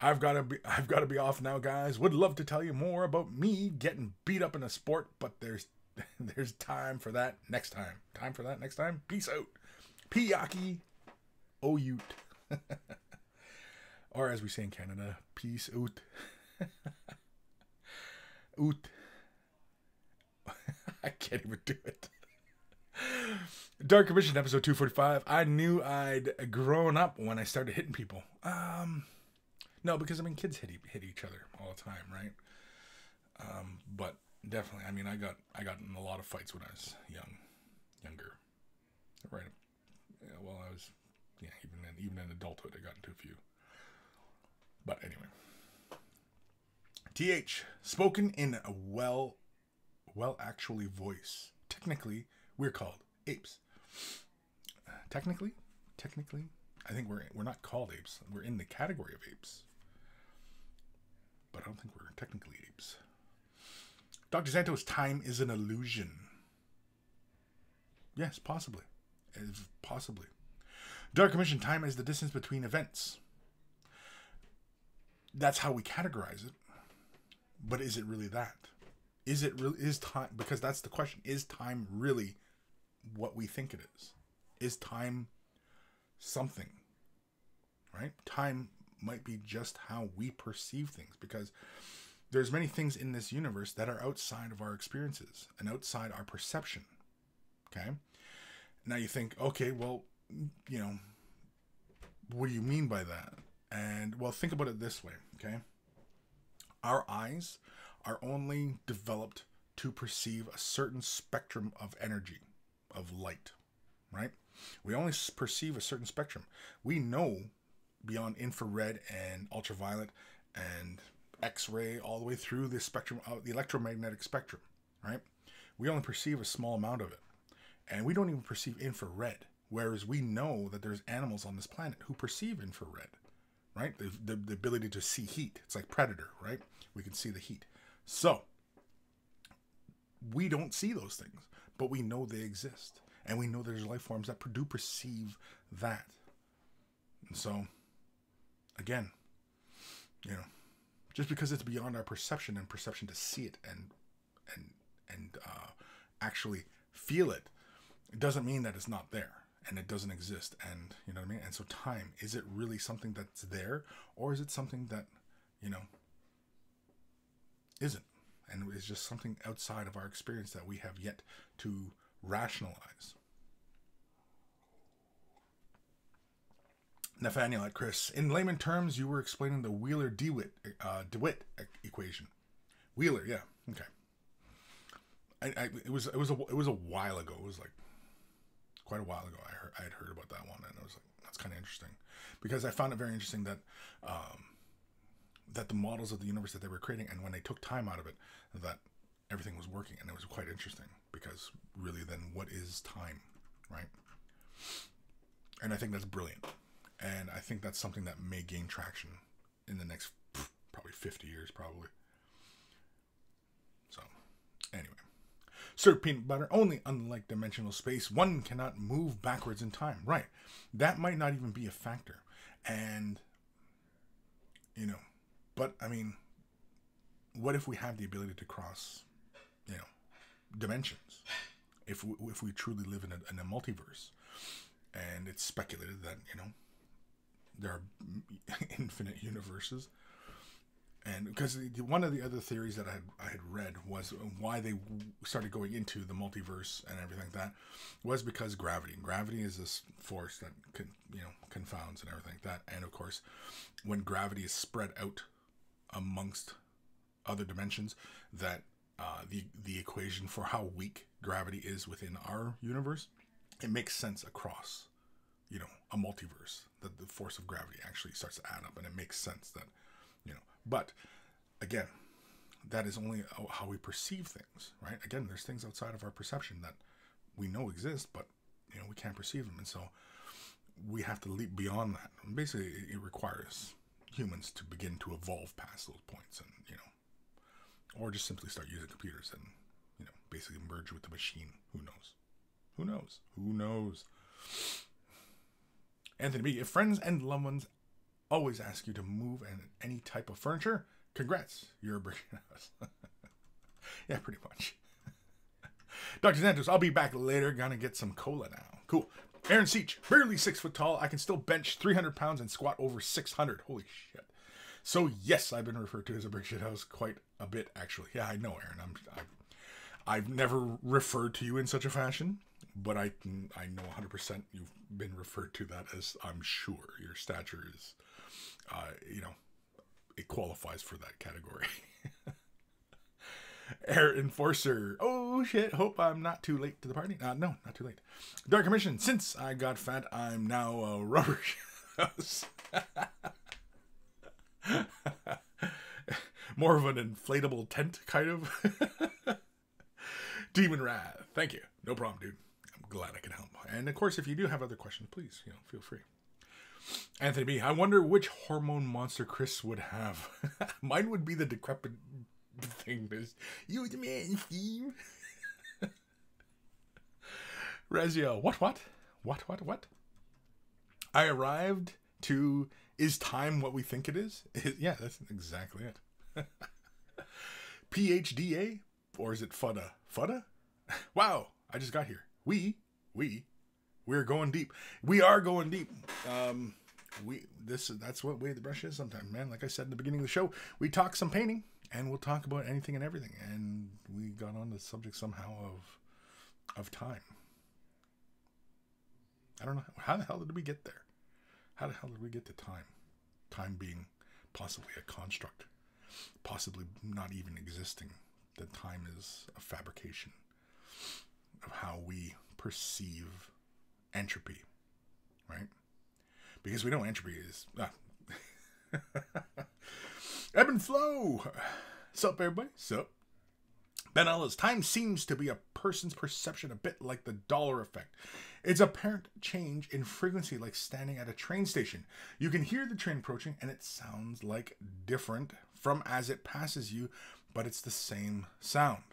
I've got to be off now, guys. Would love to tell you more about me getting beat up in a sport, but there's time for that next time. Time for that next time. Peace out. Piyaki Oyut. Or as we say in Canada, peace out. Oot. I can't even do it. Dark Commission episode 245. I knew I'd grown up when I started hitting people. No, because I mean, kids hit each other all the time, right? But definitely, I mean, I got in a lot of fights when I was younger. Right. Yeah, well, I was, yeah, even in adulthood, I got into a few. But anyway, TH spoken in a well actually voice. Technically, we're called apes. Technically, I think we're not called apes. We're in the category of apes, but I don't think we're technically apes. Dr. Santos, time is an illusion. Yes, possibly. Possibly. Dark Commission, time is the distance between events. That's how we categorize it. But is it really that? Is time, because that's the question, is time really what we think it is? Is time something? Right? Time might be just how we perceive things, because there's many things in this universe that are outside of our experiences and outside our perception. Okay? Now you think, okay, well, you know, what do you mean by that? And, well, think about it this way, okay? Our eyes are only developed to perceive a certain spectrum of energy, of light, right? We only perceive a certain spectrum. We know beyond infrared and ultraviolet and X-ray all the way through the spectrum of the electromagnetic spectrum, right? We only perceive a small amount of it. And we don't even perceive infrared, whereas we know that there's animals on this planet who perceive infrared, right? The ability to see heat. It's like Predator, right? We can see the heat. So, we don't see those things, but we know they exist. And we know there's life forms that do perceive that. And so, again, you know, just because it's beyond our perception and perception to see it and actually feel it, it doesn't mean that it's not there and it doesn't exist. And you know what I mean? And so time, is it really something that's there, or is it something that, you know, isn't? And it's just something outside of our experience that we have yet to rationalize. Nathaniel at Kris. In layman terms, you were explaining the Wheeler-DeWitt equation. Wheeler, yeah. Okay. it was a while ago. It was like quite a while ago. I had heard about that one, and I was like, that's kind of interesting, because I found it very interesting that that the models of the universe that they were creating, and when they took time out of it, that everything was working, and it was quite interesting, because really, then what is time, right? And I think that's brilliant, and I think that's something that may gain traction in the next probably 50 years, probably. So, anyway. Sir Peanut Butter, only unlike dimensional space, one cannot move backwards in time. Right. That might not even be a factor. And, you know, but, I mean, what if we have the ability to cross, you know, dimensions? If we truly live in a multiverse. And it's speculated that, you know, there are infinite universes. And because one of the other theories that I had read was why they started going into the multiverse and everything like that was because gravity. Gravity is this force that confounds and everything like that. And of course, when gravity is spread out amongst other dimensions, that the equation for how weak gravity is within our universe, it makes sense across, you know, a multiverse, that the force of gravity actually starts to add up, and it makes sense that, you know, but again, that is only how we perceive things, right? Again, there's things outside of our perception that we know exist, but, you know, we can't perceive them. And so we have to leap beyond that. And basically, it requires humans to begin to evolve past those points, and, you know, or just simply start using computers and, you know, basically merge with the machine. Who knows? Who knows? Who knows? Anthony B, if friends and loved ones always ask you to move any type of furniture, congrats, you're a brick house. Yeah, pretty much. Dr. Santos, I'll be back later. Gonna get some cola now. Cool. Aaron Seach, barely 6 foot tall. I can still bench 300 pounds and squat over 600. Holy shit. So yes, I've been referred to as a brick shit house quite a bit, actually. Yeah, I know, Aaron. I've never referred to you in such a fashion, but I know 100% you've been referred to that, as I'm sure your stature is, you know, it qualifies for that category. Air Enforcer. Oh shit, hope I'm not too late to the party. No, not too late. Dark Commission. Since I got fat, I'm now a rubber house. More of an inflatable tent, kind of. Demon Wrath. Thank you. No problem, dude. I'm glad I can help. And of course, if you do have other questions, please, you know, feel free. Anthony B, I wonder which hormone monster Kris would have. Mine would be the decrepit thing. Is you the man, Steve? Razio, what? I arrived to. Is time what we think it is? Yeah, that's exactly it. PHDA, or is it Fudda? Fudda? Wow, I just got here. We're going deep. We are going deep. That's what Way the Brush is sometimes, man. Like I said in the beginning of the show, we talk some painting, and we'll talk about anything and everything. And we got on the subject somehow of time. I don't know. How the hell did we get there? How the hell did we get to time? Time being possibly a construct. Possibly not even existing. That time is a fabrication of how we perceive entropy, right? Because we know entropy is ebb and flow. Sup, everybody? Sup? Ben Ellis, time seems to be a person's perception a bit like the dollar effect. It's apparent change in frequency, like standing at a train station. You can hear the train approaching, and it sounds like different from as it passes you, but it's the same sound.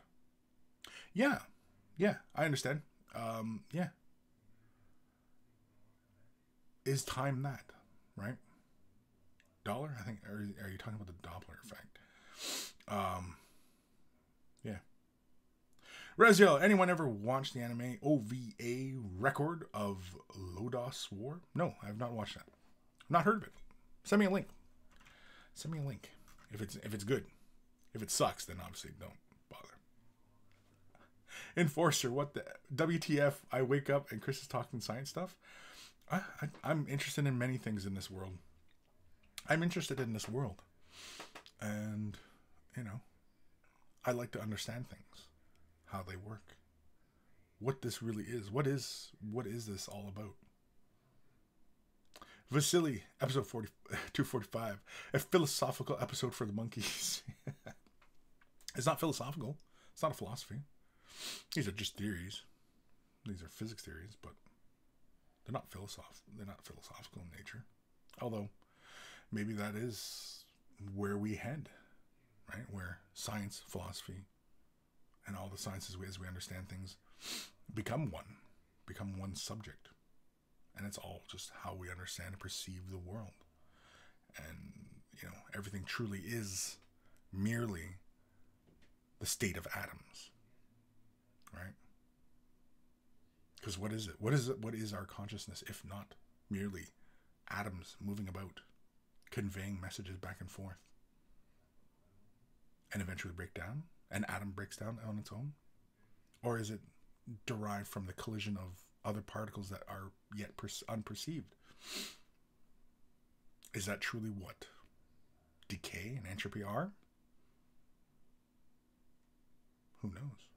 Yeah, I understand. Yeah. Is time that, right? Dollar, I think, are you talking about the Doppler effect? Yeah. Rezio, anyone ever watched the anime OVA record of Lodos War? No, I have not watched that. Not heard of it. Send me a link. Send me a link. If it's good. If it sucks, then obviously don't bother. Enforcer, what the WTF? I wake up and Kris is talking science stuff. I'm interested in many things in this world. I'm interested in this world. And, you know, I like to understand things. how they work, what this really is. What is this all about? Vasily, episode 245, a philosophical episode for the monkeys. It's not philosophical. It's not a philosophy. These are just theories. These are physics theories, but they're not philosophical in nature. Although, maybe that is where we head, right? Where science, philosophy, and all the sciences as we understand things become one subject. And it's all just how we understand and perceive the world. And, you know, everything truly is merely the state of atoms, right? Because what is it? What is our consciousness if not merely atoms moving about, conveying messages back and forth, and eventually break down? An atom breaks down on its own? Or is it derived from the collision of other particles that are yet unperceived? Is that truly what decay and entropy are? Who knows?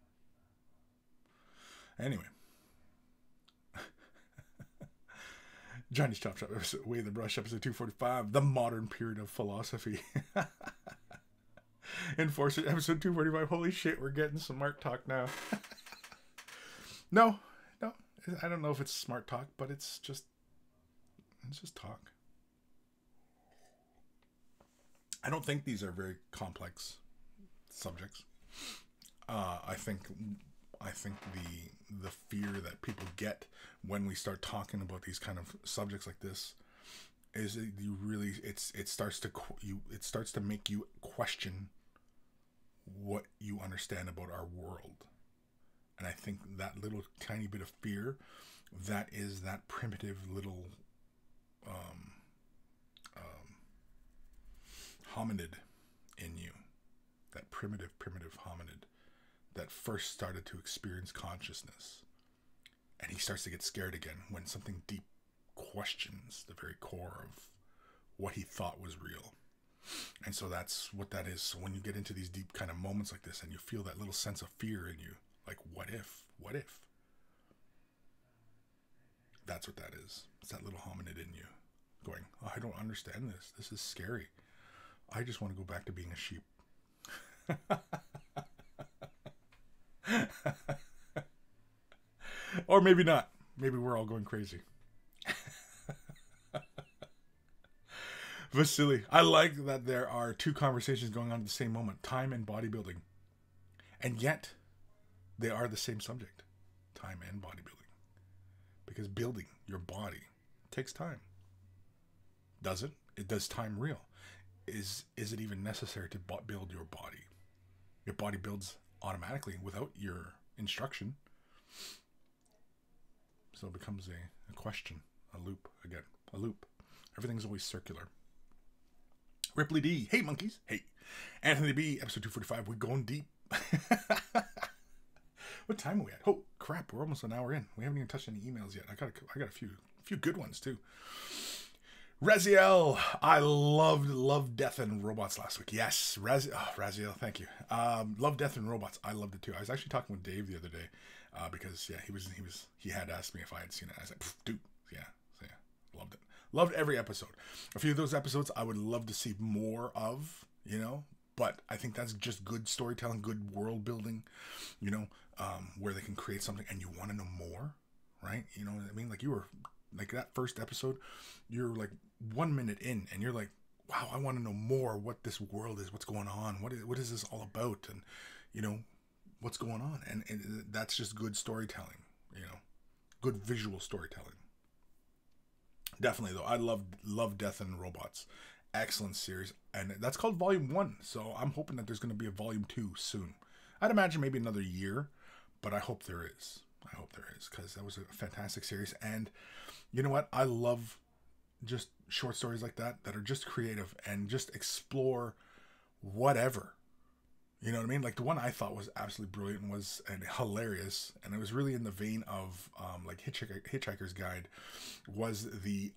Anyway. Johnny's Chop Shop, Way the Brush, episode 245, the modern period of philosophy. Enforcer, episode 245, holy shit, we're getting smart talk now. No, I don't know if it's smart talk, but it's just talk. I don't think these are very complex subjects. I think the fear that people get when we start talking about these kind of subjects like this is it starts to make you question what you understand about our world. And I think that little tiny bit of fear, that is that primitive little hominid in you, that primitive hominid that first started to experience consciousness. And he starts to get scared again when something deep questions the very core of what he thought was real. And so that's what that is. So when you get into these deep kind of moments like this and you feel that little sense of fear in you, like, what if? That's what that is. It's that little hominid in you going, oh, I don't understand this. This is scary. I just want to go back to being a sheep. Or maybe not. Maybe we're all going crazy. Vasily, I like that there are two conversations going on at the same moment, time and bodybuilding. And yet, they are the same subject, time and bodybuilding. Because building your body takes time. Does it? Does time real? Is it even necessary to build your body? Your body builds automatically without your instruction. So it becomes a question, a loop again, a loop. Everything's always circular. Ripley D, hey monkeys, hey. Anthony B, episode 245, we're going deep. What time are we at? Oh crap, we're almost an hour in. We haven't even touched any emails yet. I got a few good ones too. Raziel, I loved Death and Robots last week. Yes, Raziel, thank you. Love Death and Robots. I loved it too. I was actually talking with Dave the other day because yeah, he had asked me if I had seen it. I was like, dude, yeah, so yeah, loved it. Loved every episode. A few of those episodes I would love to see more of, but I think that's just good storytelling, good world building, where they can create something and you want to know more, right? You know what I mean? Like you were, like that first episode, you're like 1 minute in and you're like, wow, I want to know more what this world is, what's going on, what is this all about, and what's going on, and that's just good storytelling, good visual storytelling. Definitely though, I love Death and Robots. Excellent series, and that's called Volume 1, so I'm hoping that there's going to be a Volume 2 soon. I'd imagine maybe another year, but I hope there is. Because that was a fantastic series. And you know what? I love just short stories like that are just creative and just explore whatever. You know what I mean? Like the one I thought was absolutely brilliant and hilarious, and it was really in the vein of like Hitchhiker's Guide, was the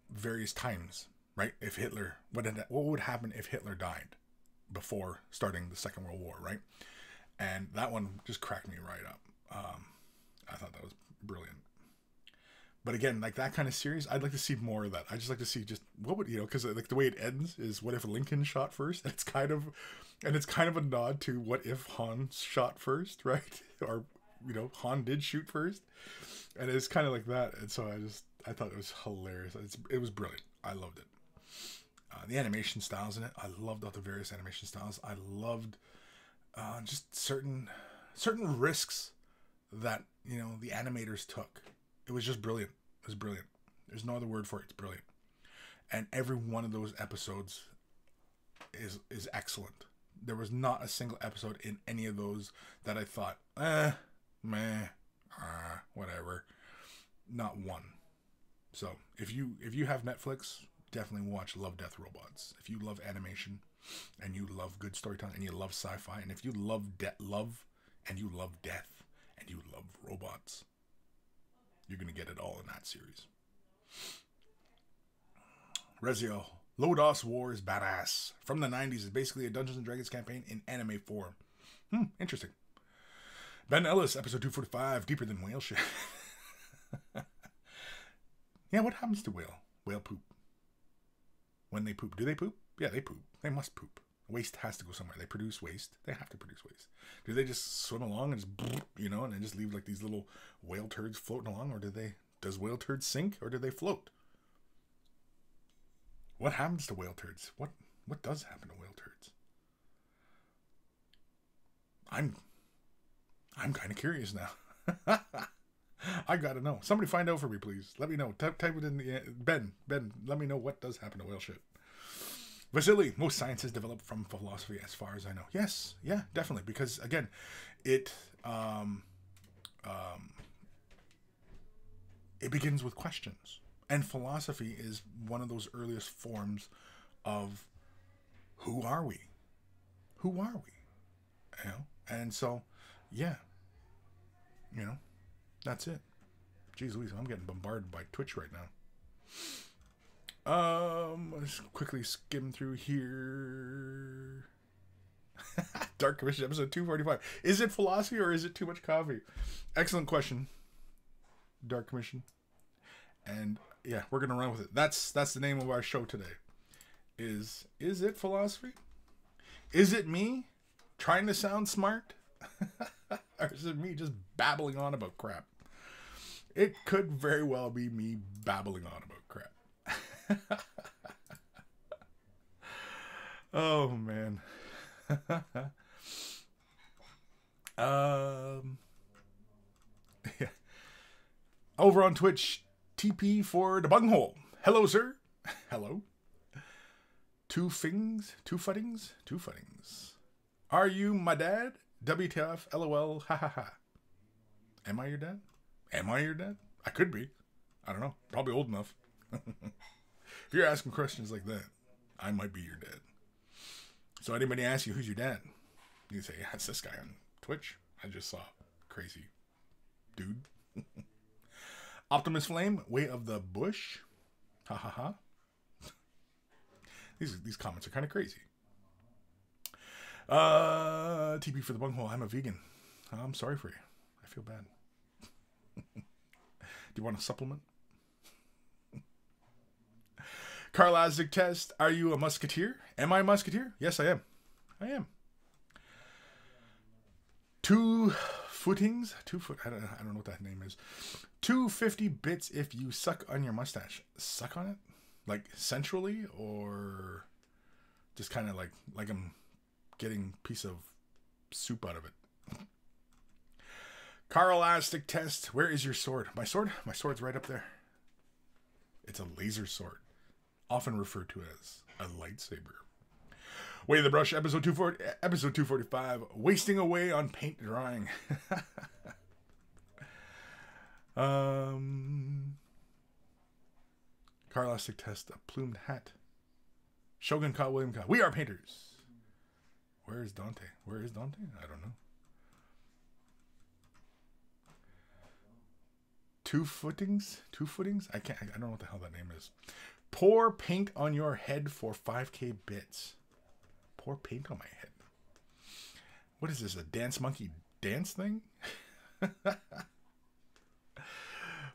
various times, right? If Hitler, what would happen if Hitler died before starting the Second World War, right? And that one just cracked me right up. I thought that was brilliant. But again, like that kind of series, I'd like to see more of that. I just like to see just what would, you know, because like the way it ends is what if Lincoln shot first? And it's kind of a nod to what if Han shot first, right? Or, you know, Han did shoot first, and it's kind of like that. And so I thought it was hilarious. It was brilliant. I loved it. The animation styles in it, I loved all the various animation styles. I loved just certain risks that, you know, the animators took. It was just brilliant. It was brilliant. There's no other word for it. It's brilliant. And every one of those episodes is excellent. There was not a single episode in any of those that I thought, whatever. Not one. So if you have Netflix, definitely watch Love, Death, Robots. If you love animation and you love good storytelling and you love sci-fi, and if you love love and you love death and you love robots, you're going to get it all in that series. Rezio, Lodos War is badass. From the 90s, is basically a Dungeons & Dragons campaign in anime form. Interesting. Ben Ellis, episode 245, Deeper Than Whale Shit. Yeah, what happens to whale? Whale poop. When they poop. Do they poop? Yeah, they poop. They must poop. Waste has to go somewhere. They produce waste. They have to produce waste. Do they just swim along and just, you know, and then just leave like these little whale turds floating along? Or does whale turds sink, or do they float? What happens to whale turds? What does happen to whale turds? I'm kind of curious now. I gotta know. Somebody find out for me, please. Let me know. Type it in the Ben. Let me know what does happen to whale shit. Vasily, most science is developed from philosophy, as far as I know. Yes, yeah, definitely. Because again, it begins with questions, and philosophy is one of those earliest forms of who are we? Who are we? You know, and so yeah, you know, that's it. Jeez Louise, I'm getting bombarded by Twitch right now. Let's quickly skim through here. Dark Commission, episode 245. Is it philosophy or is it too much coffee? Excellent question, Dark Commission. And yeah, we're gonna run with it. That's the name of our show today. Is it philosophy? Is it me trying to sound smart? Or is it me just babbling on about crap? It could very well be me babbling on about crap. Oh man. Yeah. Over on Twitch, TP for the bunghole. Hello, sir. Hello. Two footings. Are you my dad? WTF, LOL, ha ha ha. Am I your dad? Am I your dad? I could be. I don't know. Probably old enough. If you're asking questions like that, I might be your dad. So anybody asks you, who's your dad? You can say, yeah, it's this guy on Twitch. I just saw. Crazy dude. Optimus Flame, Way of the Bush. Ha ha ha. These comments are kind of crazy. TP for the bunghole. I'm a vegan. I'm sorry for you. I feel bad. Do you want a supplement? Carl Azdic test. Are you a musketeer? Am I a musketeer? Yes, I am. I am. Two footings. I don't know what that name is. 250 bits if you suck on your mustache. Suck on it? Like sensually, or just kind of like I'm getting a piece of soup out of it. Carl Azdic test. Where is your sword? My sword? My sword's right up there. It's a laser sword, often referred to as a lightsaber. Way of the Brush, episode 245. Wasting away on paint drying. Carl Azdic test. A plumed hat. Shogun Ka William Ka. We are painters. Where is Dante? Where is Dante? I don't know. Two footings? I don't know what the hell that name is. Pour paint on your head for 5k bits. Pour paint on my head. What is this, a dance monkey dance thing?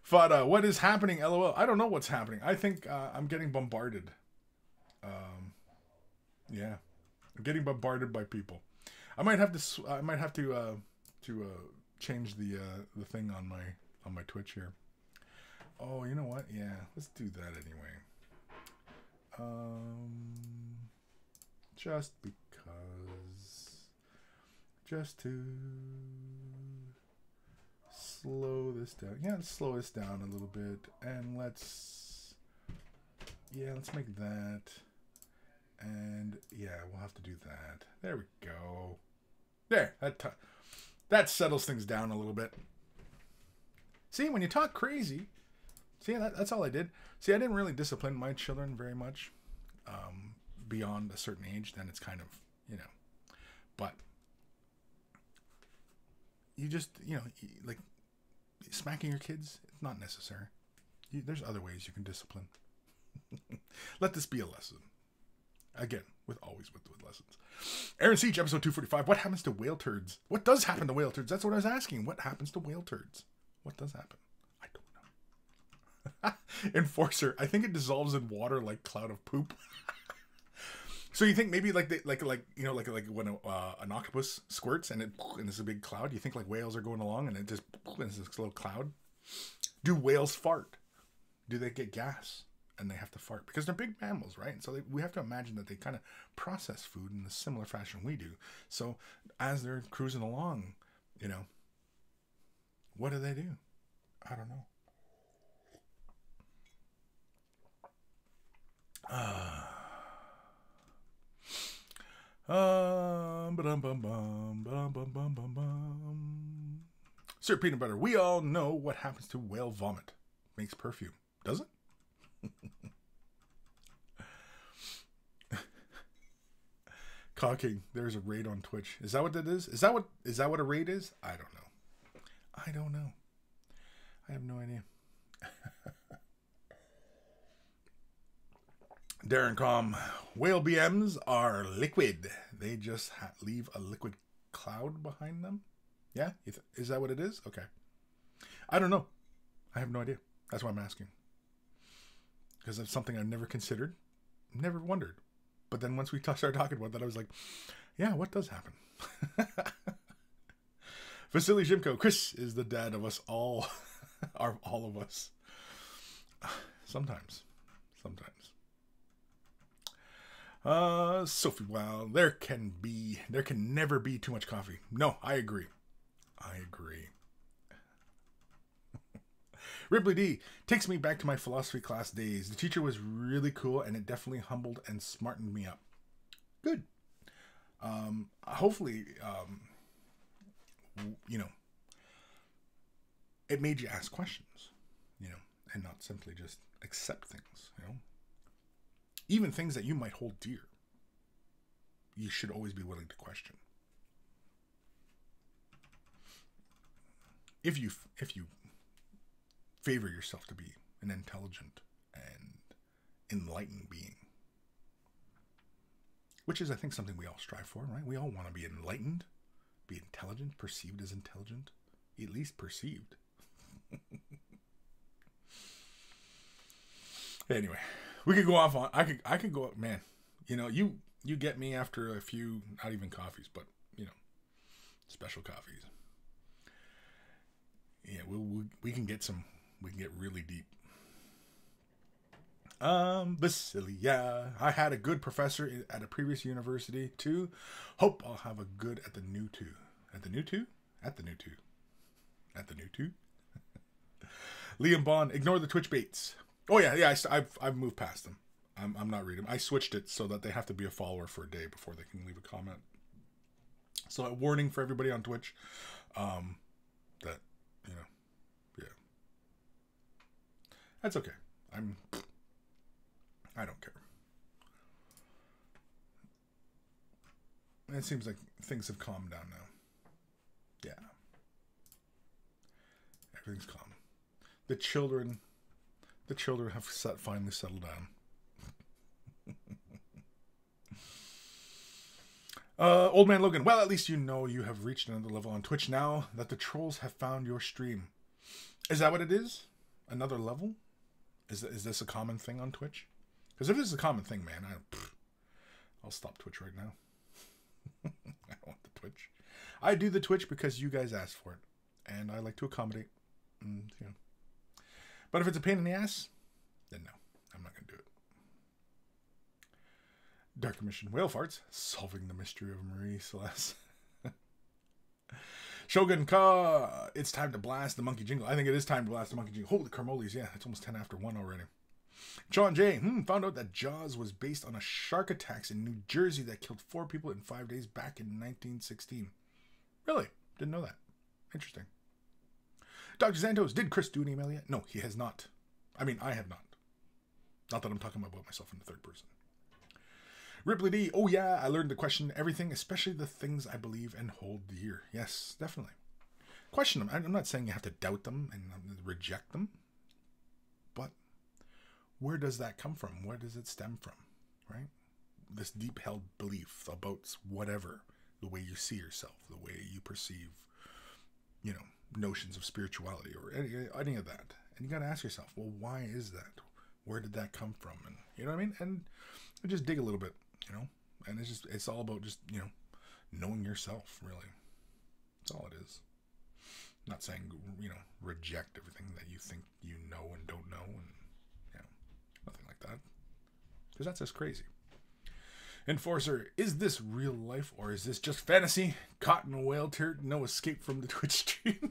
Fada, what is happening? LOL. I don't know what's happening. I think I'm getting bombarded. Yeah, I'm getting bombarded by people. I might have to. Change the thing on my Twitch here. Oh, you know what? Yeah, let's do that anyway. Just because. Just to slow this down. Yeah, let's slow this down a little bit. And let's make that. And yeah, we'll have to do that. There we go. There, that settles things down a little bit. See, when you talk crazy, see, that's all I did. See, I didn't really discipline my children very much beyond a certain age. Then it's kind of, but you just, like smacking your kids, it's not necessary. There's other ways you can discipline. Let this be a lesson. Again, with lessons. Aaron Siege, episode 245. What happens to whale turds? What does happen to whale turds? That's what I was asking. What happens to whale turds? What does happen? I don't know. Enforcer. I think it dissolves in water like cloud of poop. So you think maybe like when an octopus squirts and it's a big cloud. You think like whales are going along and it just is this little cloud. Do whales fart? Do they get gas? And they have to fart because they're big mammals, right? So we have to imagine that they kind of process food in a similar fashion we do. So as they're cruising along, what do they do? I don't know. Sir Peanut Butter, we all know what happens to whale vomit. Makes perfume. Does it? Cocking, there's a raid on Twitch. Is that what that is? Is that what a raid is? I don't know. I have no idea. Darren Com, whale BMs are liquid. They just leave a liquid cloud behind them. Yeah, is that what it is? Okay. I don't know. I have no idea. That's why I'm asking. Because it's something I've never considered, never wondered. But then once we started talking about that, I was like, yeah, what does happen? Vasily Shimko, Kris is the dad of us all, all of us. Sometimes. Sophie Wow, there can never be too much coffee. No, I agree. Ripley D takes me back to my philosophy class days. The teacher was really cool, and it definitely humbled and smartened me up. Good. Hopefully, it made you ask questions, and not simply just accept things, Even things that you might hold dear, you should always be willing to question. If you favor yourself to be an intelligent and enlightened being, which is, I think, something we all strive for, right? We all want to be enlightened, be intelligent, perceived as intelligent, at least perceived. Anyway, we could go off on. I could go. Man, you get me after a few, not even coffees, but special coffees. Yeah, we can get some. We can get really deep. Vasily, yeah. I had a good professor at a previous university too. Hope I'll have a good at the new two. At the new two? At the new two. At the new two? Liam Bond, ignore the Twitch baits. Oh yeah. I've moved past them. I'm not reading them. I switched it so that they have to be a follower for a day before they can leave a comment. So a warning for everybody on Twitch, that yeah, that's okay. I don't care. It seems like things have calmed down now. Yeah, everything's calm. The children have finally settled down. Old Man Logan. Well, at least you know you have reached another level on Twitch now that the trolls have found your stream. Is that what it is? Another level? Is this a common thing on Twitch? Because if this is a common thing, man, I'll stop Twitch right now. I don't want the Twitch. I do the Twitch because you guys asked for it. And I like to accommodate. You know. But if it's a pain in the ass, then no. I'm not going to do it. Dark Mission Whale Farts. Solving the mystery of Marie Celeste. Shogun Ka. It's time to blast the monkey jingle. I think it is time to blast the monkey jingle. Holy carmoles. Yeah, it's almost 10 after 1 already. John J. Found out that Jaws was based on a shark attacks in New Jersey that killed 4 people in 5 days back in 1916. Really? Didn't know that. Interesting. Dr. Santos, did Kris do an email yet? No, he has not. I mean, I have not. Not that I'm talking about myself in the third person. Ripley D. Oh yeah, I learned to question everything, especially the things I believe and hold dear. Yes, definitely. Question them. I'm not saying you have to doubt them and reject them. But where does that come from? Where does it stem from? Right? This deep-held belief about whatever. The way you see yourself. The way you perceive, you know, notions of spirituality or any of that. And you got to ask yourself, well, why is that? Where did that come from? And you know what I mean? And just dig a little bit, you know? And it's all about just, you know, knowing yourself, really. That's all it is. I'm not saying, you know, reject everything that you think you know and don't know and, you know, nothing like that. Because that's just crazy. Enforcer, is this real life or is this just fantasy? Caught in a whale turd, no escape from the Twitch stream.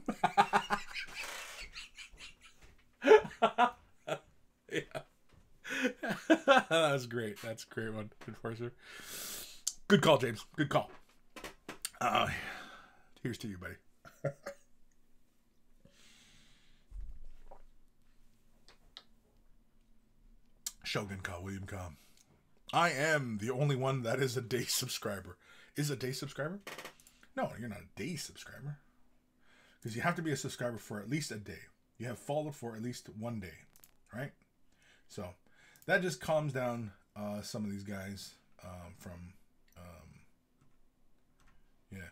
Yeah. That's great. That's a great one, Enforcer. Good call, James. Good call. Here's to you, buddy. Shogun Ka, William Ka. I am the only one that is a day subscriber. Is a day subscriber? No, you're not a day subscriber. Because you have to be a subscriber for at least a day. You have followed for at least 1 day. Right? So, that just calms down some of these guys from... yeah.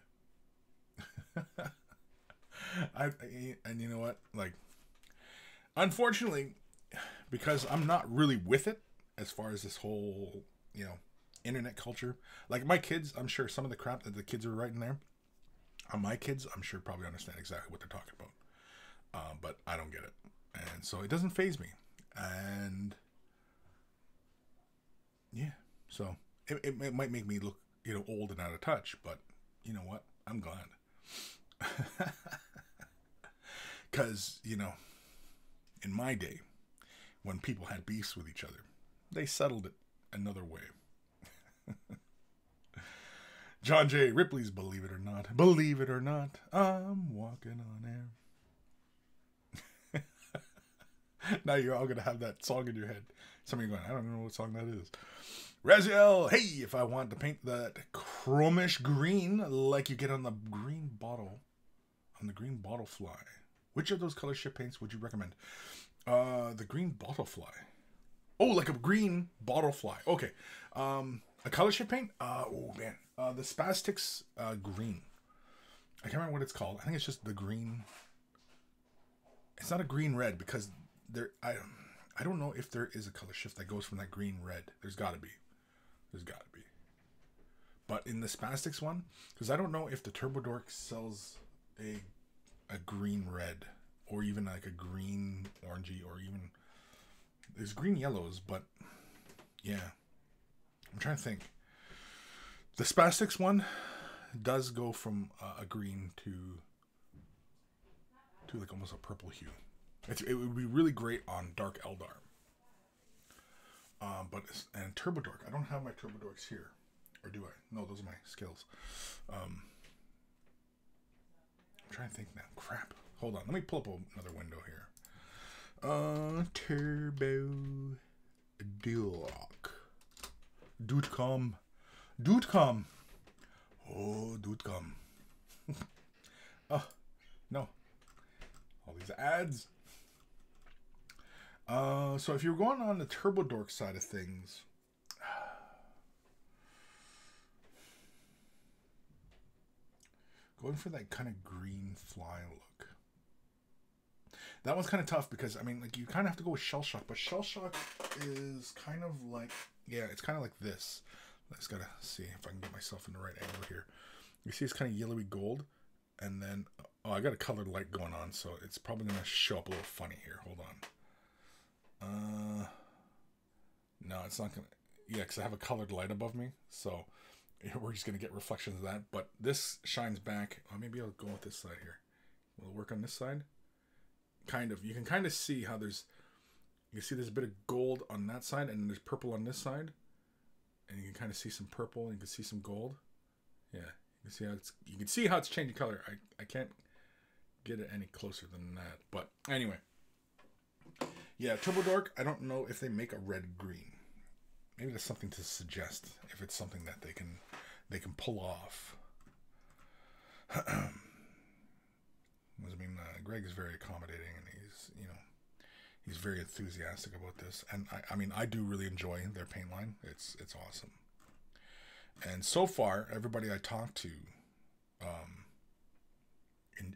And you know what? Like, unfortunately, because I'm not really with it, as far as this whole, you know, internet culture. Like my kids, I'm sure some of the crap that the kids are writing there, my kids, I'm sure probably understand exactly what they're talking about. But I don't get it. And so it doesn't faze me. And yeah, so it might make me look, you know, old and out of touch, but you know what? I'm glad. Because, you know, in my day, when people had beefs with each other, they settled it another way. John J. Ripley's Believe It or Not. Believe it or not, I'm walking on air. Now you're all going to have that song in your head. Some of you going, I don't know what song that is. Raziel, hey, if I want to paint that chromish green like you get on the green bottle, fly. Which of those color ship paints would you recommend? The green bottle fly. Oh, like a green bottle fly. Okay. A color ship paint? Oh, man. The Spastics green. I can't remember what it's called. I think it's just the green. It's not a green red because there. I don't know if there is a color shift that goes from that green red. There's got to be. But in the Spastics one, because I don't know if the Turbo Dork sells a green red or even like a green orangey or even. There's green yellows, but yeah. I'm trying to think. The Spastics one does go from a green to like almost a purple hue. It would be really great on Dark Eldar. And Turbo Dork. I don't have my Turbo Dorks here. Or do I? No, those are my skills. I'm trying to think now. Crap. Hold on. Let me pull up another window here. Turbo Dork. Dudecom. Oh, Dudecom. Oh, no. All these ads. So if you're going on the Turbo Dork side of things, Going for that kind of green fly look. That one's kind of tough because, I mean, like, you kind of have to go with Shell Shock, but Shell Shock is kind of like, yeah, it's kind of like this. I just gotta see if I can get myself in the right angle here. You see it's kind of yellowy gold, and then, oh, I got a colored light going on, so it's probably gonna show up a little funny here. Hold on. No, it's not gonna, yeah, because I have a colored light above me, so we're just gonna get reflections of that, but this shines back. Oh, maybe I'll go with this side here. Will it work on this side? Kind of. You can kind of see how there's, you see there's a bit of gold on that side, and there's purple on this side, and you can kind of see some purple, and you can see some gold. Yeah, you can see how it's changing color. I can't get it any closer than that, but anyway, yeah, Turbo Dork. I don't know if they make a red green. Maybe that's something to suggest if it's something that they can pull off. I mean, Greg is very accommodating, and he's very enthusiastic about this. And I mean, I do really enjoy their paint line. It's awesome. And so far, everybody I talk to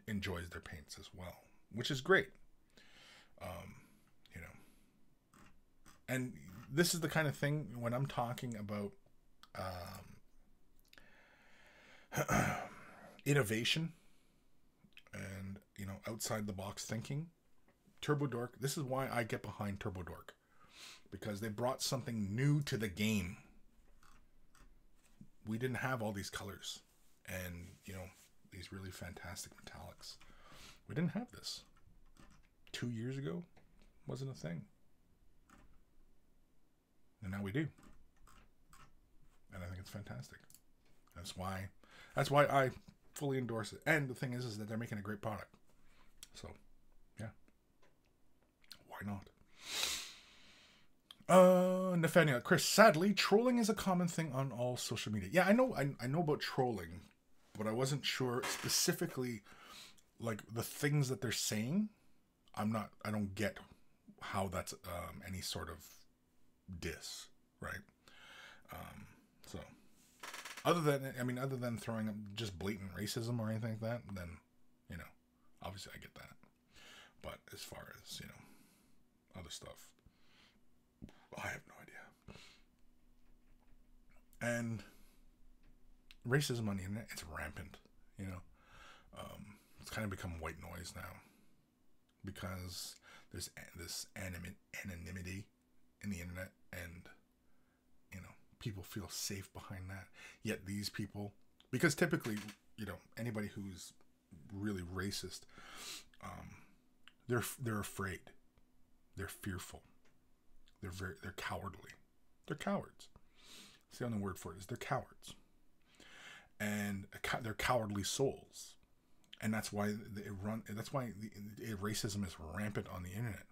enjoys their paints as well, which is great. You know, and this is the kind of thing when I'm talking about innovation and, you know, outside the box thinking. Turbo Dork, this is why I get behind Turbo Dork, because they brought something new to the game. We didn't have all these colors and, you know, these really fantastic metallics. We didn't have this 2 years ago. Wasn't a thing, and now we do, and I think it's fantastic. That's why I fully endorse it. And the thing is that they're making a great product. So, yeah. Why not? Nathaniel, Kris, sadly, trolling is a common thing on all social media. Yeah, I know about trolling, but I wasn't sure specifically, like, the things that they're saying. I don't get how that's any sort of diss, right? So, other than throwing up just blatant racism or anything like that, then, you know, obviously I get that. But as far as, you know, other stuff, I have no idea. And racism on the internet, it's rampant, you know. It's kind of become white noise now, because there's this anonymity in the internet, and, you know, people feel safe behind that. Yet these people, because typically, you know, anybody who's really racist, they're afraid, they're fearful, they're cowardly, they're cowards. It's the only word for it, is they're cowards, and they're cowardly souls. And that's why racism is rampant on the internet,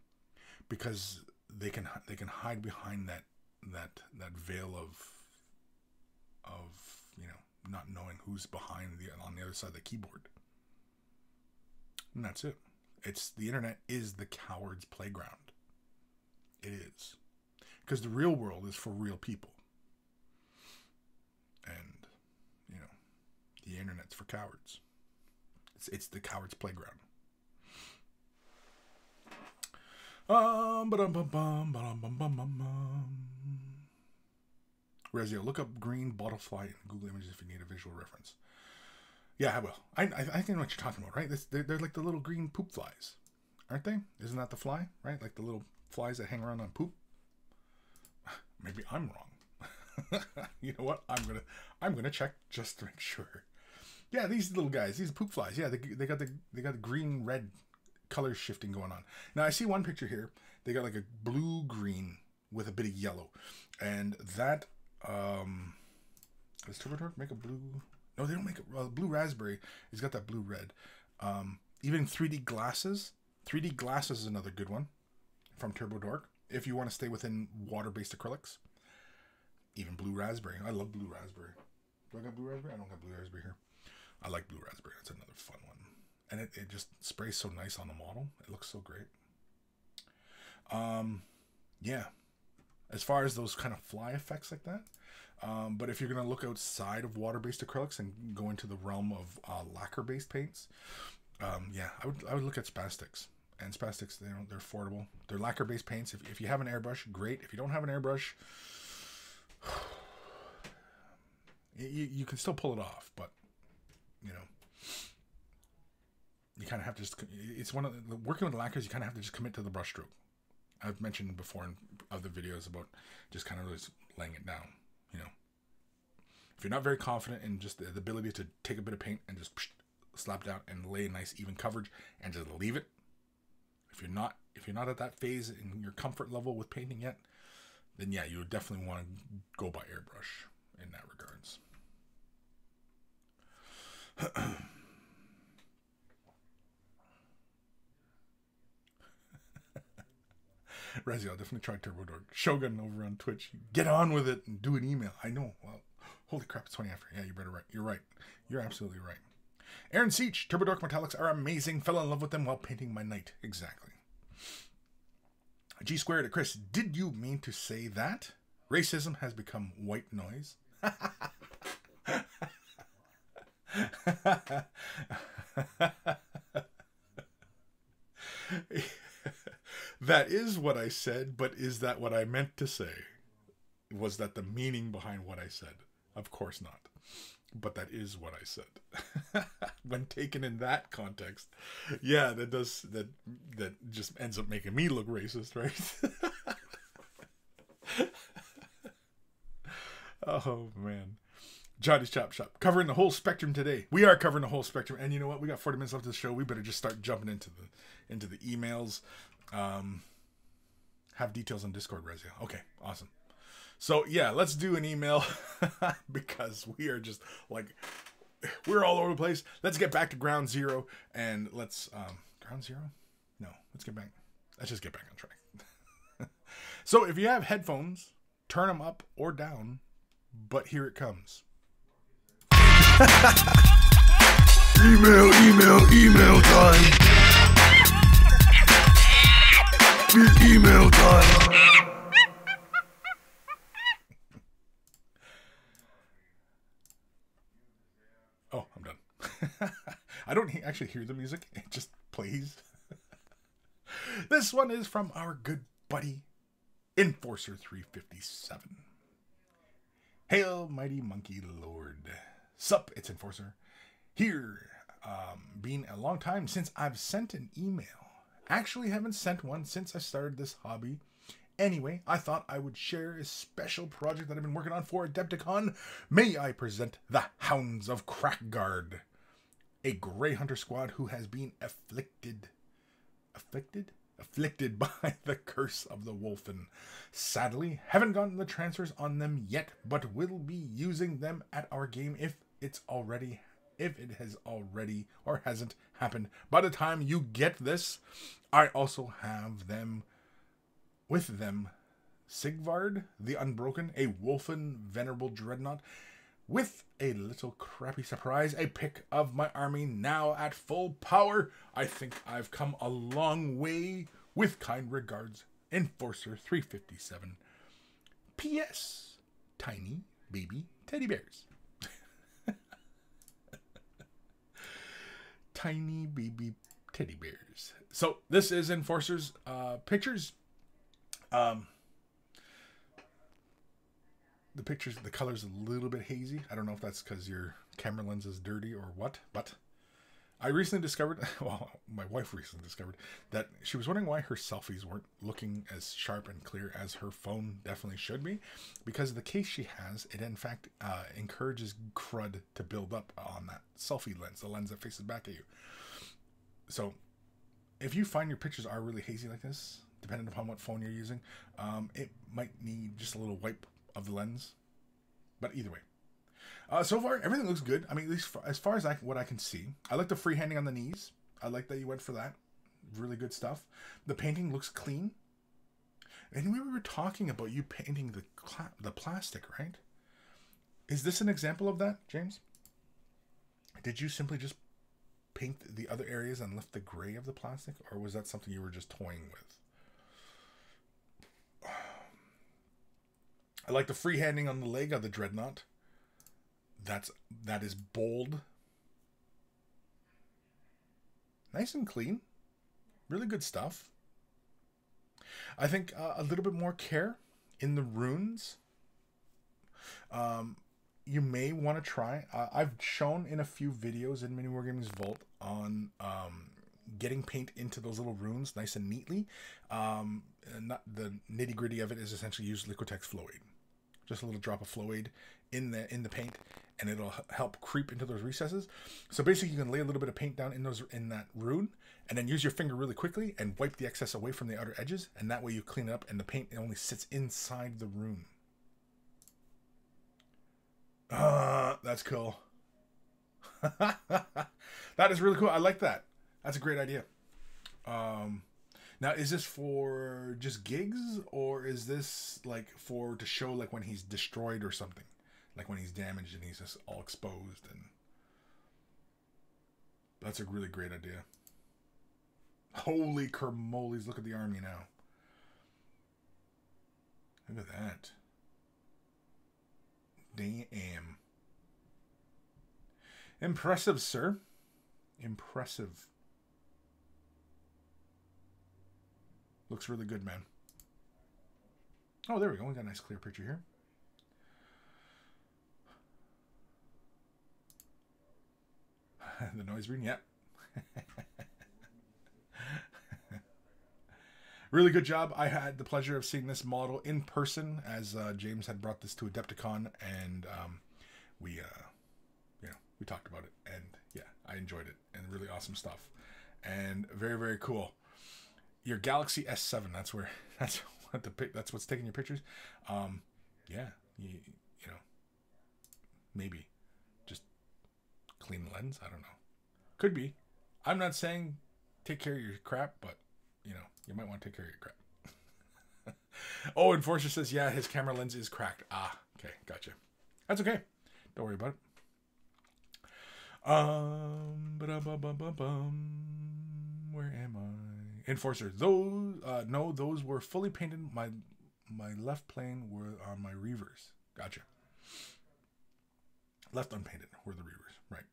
because they can hide behind that veil of, you know, not knowing who's on the other side of the keyboard. And that's it. The internet is the coward's playground. It is. Because the real world is for real people. And, you know, the internet's for cowards. It's the coward's playground. Rezio, look up green bottlefly in Google Images if you need a visual reference. Yeah, I will. I think I know what you're talking about, right? They're like the little green poop flies, aren't they? Isn't that the fly, right? Like the little flies that hang around on poop. Maybe I'm wrong. You know what? I'm gonna check just to make sure. Yeah, these little guys, these poop flies. Yeah, they got the green red color shifting going on. Now I see one picture here. They got like a blue green with a bit of yellow, and that does Turbo Dork make a blue? No, they don't make a blue raspberry. It's got that blue red. Even 3D glasses. 3D glasses is another good one from Turbo Dork, if you want to stay within water-based acrylics. Even blue raspberry. I love blue raspberry. Do I got blue raspberry? I don't got blue raspberry here. I like blue raspberry. It's another fun one. And it just sprays so nice on the model. It looks so great. Yeah. as far as those kind of fly effects like that. But if you're going to look outside of water-based acrylics and go into the realm of lacquer-based paints, yeah, I would look at Spastics. And Spastics, they're affordable. They're lacquer-based paints. If you have an airbrush, great. If you don't have an airbrush, you can still pull it off, but you kind of have to just. It's one of the, working with lacquers. You kind of have to just commit to the brush stroke. I've mentioned before in other videos about just kind of just laying it down. If you're not very confident in just the ability to take a bit of paint and just slap down and lay a nice even coverage and just leave it. If you're not at that phase in your comfort level with painting yet, then yeah, you would definitely want to go by airbrush in that regards. Resi, I'll definitely try Turbo Dork. Shogun over on Twitch. Get on with it and do an email. I know. Well, holy crap, it's 20 after. Yeah, you better right. You're right. You're absolutely right. Aaron Seach, Turbo Dork metallics are amazing. Fell in love with them while painting my knight. Exactly. G squared at Kris. Did you mean to say that? Racism has become white noise. That is what I said, but is that what I meant to say? Was that the meaning behind what I said? Of course not. But that is what I said. When taken in that context, yeah, that just ends up making me look racist, right? Oh man. Johnny's Chop Shop, covering the whole spectrum today. We are covering the whole spectrum, and you know what? We got 40 minutes left of the show. We better just start jumping into the emails. Have details on Discord, Rezia. Okay, awesome. So yeah, let's do an email because we are just like we're all over the place. Let's get back to ground zero and let's ground zero. No, let's just get back on track. So if you have headphones, turn them up or down. But here it comes. Email time. Email time. Oh, I'm done. I don't actually hear the music. It just plays. This one is from our good buddy, Enforcer 357. Hail, mighty monkey lord. Sup, it's Enforcer. Here, been a long time since I've sent an email. Actually haven't sent one since I started this hobby. Anyway, I thought I would share a special project that I've been working on for Adepticon. May I present the Hounds of Crackguard, a Grey Hunter squad who has been afflicted by the curse of the Wolfen. Sadly, haven't gotten the transfers on them yet, but will be using them at our game if it has already or hasn't happened by the time you get this. I also have them with them Sigvard the Unbroken, a Wolfen venerable dreadnought, with a little crappy surprise, a pick of my army now at full power. I think I've come a long way. With kind regards, Enforcer 357. P.S. Tiny baby teddy bears. Tiny baby teddy bears. So this is Enforcer's pictures. The pictures, the color's a little bit hazy. I don't know if that's because your camera lens is dirty or what, but I recently discovered, well, my wife recently discovered that she was wondering why her selfies weren't looking as sharp and clear as her phone definitely should be. Because of the case she has, it in fact encourages crud to build up on that selfie lens, the lens that faces back at you. So if you find your pictures are really hazy like this, depending upon what phone you're using, it might need just a little wipe of the lens. But either way. So far, everything looks good. I mean, at least as far as what I can see. I like the freehanding on the knees. I like that you went for that. Really good stuff. The painting looks clean. And we were talking about you painting the plastic, right? Is this an example of that, James? Did you simply just paint the other areas and lift the gray of the plastic? Or was that something you were just toying with? I like the freehanding on the leg of the dreadnought. That is bold. Nice and clean. Really good stuff. I think a little bit more care in the runes. You may want to try. I've shown in a few videos in Mini Wargaming's Vault on getting paint into those little runes nice and neatly. And not the nitty gritty of it is essentially use Liquitex Flow-Aid. Just a little drop of Flow-Aid in the paint, and it'll help creep into those recesses. So basically, you can lay a little bit of paint down in that rune, and then use your finger really quickly and wipe the excess away from the outer edges, and that way you clean it up, and the paint only sits inside the rune. That's cool. That is really cool. I like that. That's a great idea. Now, is this for just gigs, or is this like to show like when he's destroyed or something, like when he's damaged and he's just all exposed? And that's a really great idea. Holy kermolies! Look at the army now. Look at that. Damn. Impressive, sir. Impressive. Looks really good, man. Oh, there we go. We got a nice clear picture here. The noise reading, yep. Really good job. I had the pleasure of seeing this model in person, as James had brought this to Adepticon, and we talked about it, and yeah, I enjoyed it, and really awesome stuff, and very, very cool. Your Galaxy S7, that's what's taking your pictures. Yeah, you know, maybe just clean the lens. I don't know. Could be. I'm not saying take care of your crap, but you know, you might want to take care of your crap. Oh, Enforcer says, yeah, his camera lens is cracked. Ah, okay, gotcha. That's okay. Don't worry about it. Where am I? Enforcer. Those no, those were fully painted. My left plane were on my Reavers. Gotcha. Left unpainted were the Reavers, right?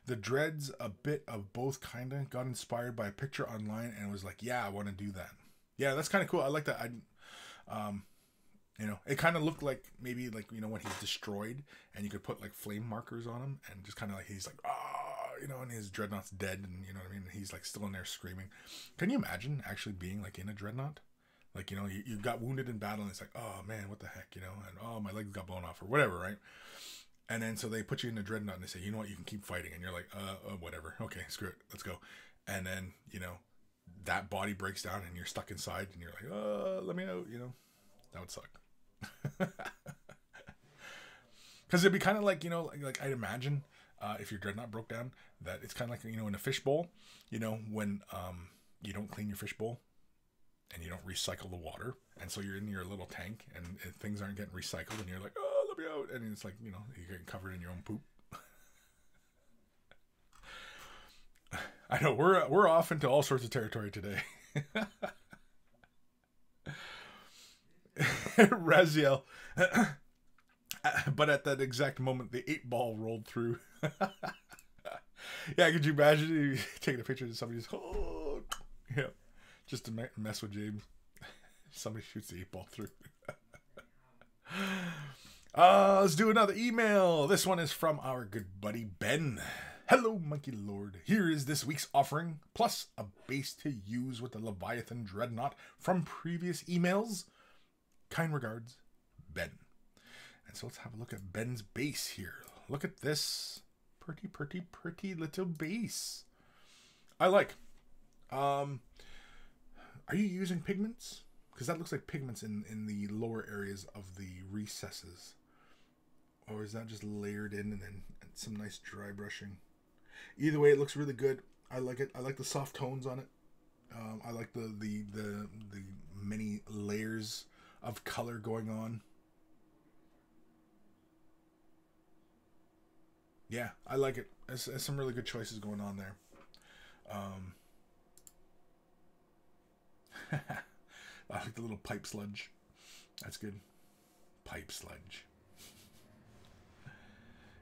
The Dreads, a bit of both, kinda got inspired by a picture online and was like, yeah, I want to do that. Yeah, that's kind of cool. I like that. You know, it kind of looked like maybe like, you know, when he's destroyed and you could put like flame markers on him and just kind of like he's like, you know, and his dreadnought's dead, and you know what I mean, he's like still in there screaming. Can you imagine actually being like in a dreadnought? Like, you know, you got wounded in battle and it's like, oh man, what the heck, you know, and oh, my legs got blown off or whatever, right? And then so they put you in a dreadnought and they say, you know what, you can keep fighting, and you're like, whatever, okay, screw it, let's go. And then, you know, that body breaks down and you're stuck inside and you're like, let me out, you know. That would suck. Because it'd be kind of like, you know, like I'd imagine if your dreadnought broke down, that it's kind of like, you know, in a fishbowl, you know, when you don't clean your fishbowl and you don't recycle the water, and so you're in your little tank and things aren't getting recycled and you're like, oh, let me out, and it's like, you know, you're getting covered in your own poop. I know we're off into all sorts of territory today. Raziel. But at that exact moment, the 8-ball rolled through. Yeah, could you imagine you taking a picture of somebody just, oh, yeah, just to mess with James? Somebody shoots the 8-ball through. Let's do another email. This one is from our good buddy Ben. Hello, Monkey Lord. Here is this week's offering, plus a base to use with the Leviathan Dreadnought from previous emails. Kind regards, Ben. And so let's have a look at Ben's base here. Look at this pretty, pretty, pretty little base. I like. Are you using pigments? Because that looks like pigments in the lower areas of the recesses. Or is that just layered in and then some nice dry brushing? Either way, it looks really good. I like it. I like the soft tones on it. I like the many layers of color going on. Yeah, I like it. There's some really good choices going on there. I like the little pipe sludge. That's good. Pipe sludge.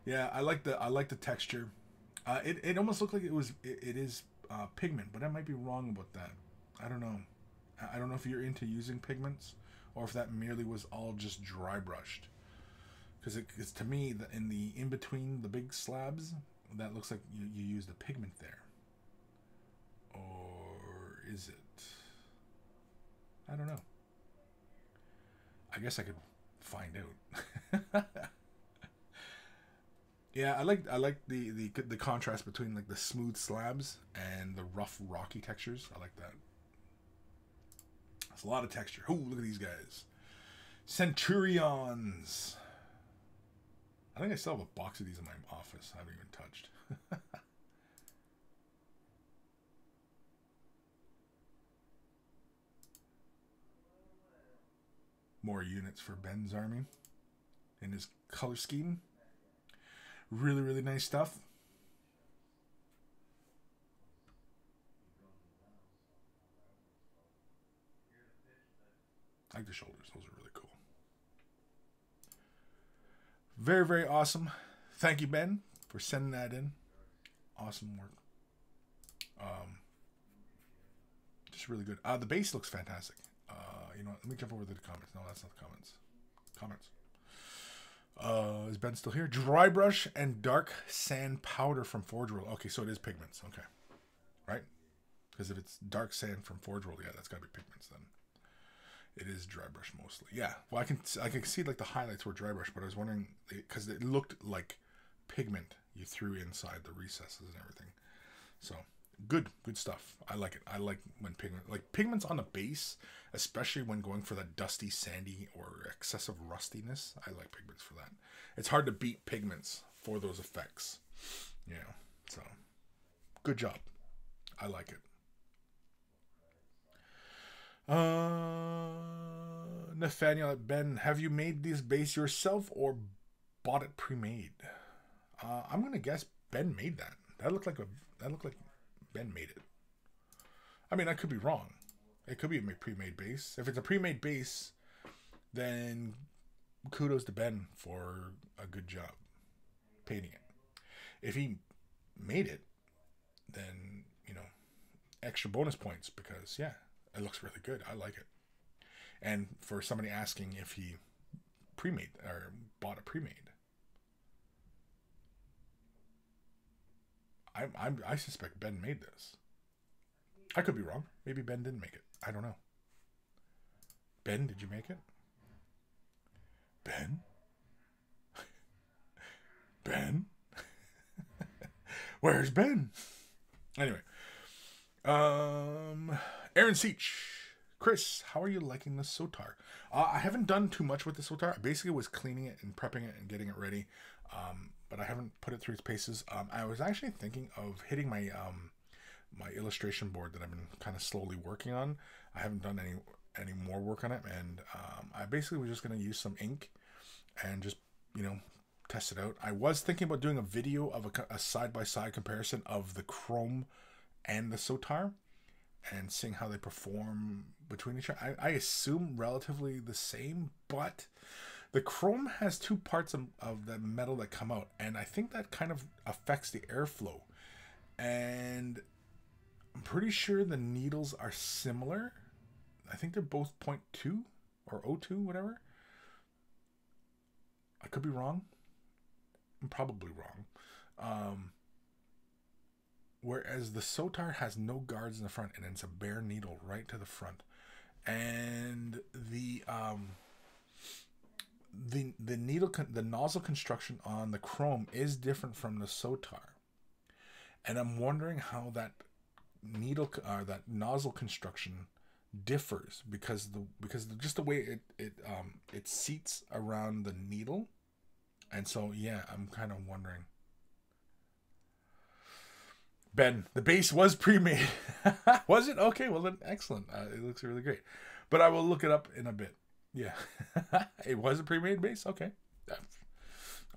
Yeah, I like the texture. It almost looked like it is pigment, but I might be wrong about that. I don't know. I don't know if you're into using pigments or if that merely was all just dry brushed. Because it's to me in the in between the big slabs, that looks like you used a pigment there. Or is it? I don't know. I guess I could find out. Yeah, I like the contrast between like the smooth slabs and the rough rocky textures. I like that. It's a lot of texture. Oh, look at these guys. Centurions. I think I still have a box of these in my office. I haven't even touched. More units for Ben's army in his color scheme. Really, really nice stuff. I like the shoulders. Those are really cool. Very, very awesome. Thank you, Ben, for sending that in. Awesome work. Just really good. The base looks fantastic. You know what? Let me jump over to the comments. No, that's not the comments. Is Ben still here? Dry brush and dark sand powder from Forge World. Okay, so it is pigments. Okay. Right? Because if it's dark sand from Forge World, yeah, that's got to be pigments then. It is dry brush mostly. Yeah. Well, I can see like the highlights were dry brush, but I was wondering because it looked like pigment you threw inside the recesses and everything. So good stuff. I like it. I like when pigments on the base, especially when going for that dusty, sandy, or excessive rustiness. I like pigments for that. It's hard to beat pigments for those effects. Yeah. So good job. I like it. Nathaniel at Ben, have you made this base yourself or bought it pre-made? I'm gonna guess Ben made that. That looked like Ben made it. I mean, I could be wrong. It could be a pre-made base. If it's a pre-made base, then kudos to Ben for a good job painting it. If he made it, then, you know, extra bonus points because, yeah, it looks really good. I like it. And for somebody asking if he pre-made or bought a pre-made, I suspect Ben made this. I could be wrong. Maybe Ben didn't make it. I don't know. Ben, did you make it? Ben? Ben? Where's Ben? Anyway. Aaron Seach. Kris, how are you liking the Sotar? I haven't done too much with the Sotar. I basically was cleaning it and prepping it and getting it ready. But I haven't put it through its paces. I was actually thinking of hitting my my illustration board that I've been kind of slowly working on. I haven't done any more work on it, and I basically was just going to use some ink and just, you know, test it out. I was thinking about doing a video of a side-by-side comparison of the Chrome and the Sotar and seeing how they perform between each other. I assume relatively the same, but the Chrome has two parts of the metal that come out, and I think that kind of affects the airflow. And I'm pretty sure the needles are similar. I think they're both 0.2 or 0.2, whatever. I could be wrong. I'm probably wrong. Whereas the Sotar has no guards in the front, and it's a bare needle right to the front. And the needle, the nozzle construction on the Chrome is different from the Sotar, and I'm wondering how that that nozzle construction differs because just the way it seats around the needle, and so yeah, I'm kind of wondering. Ben, the base was pre-made. Was it? Okay, well then, excellent. It looks really great, but I will look it up in a bit. Yeah, it was a pre-made base. Okay,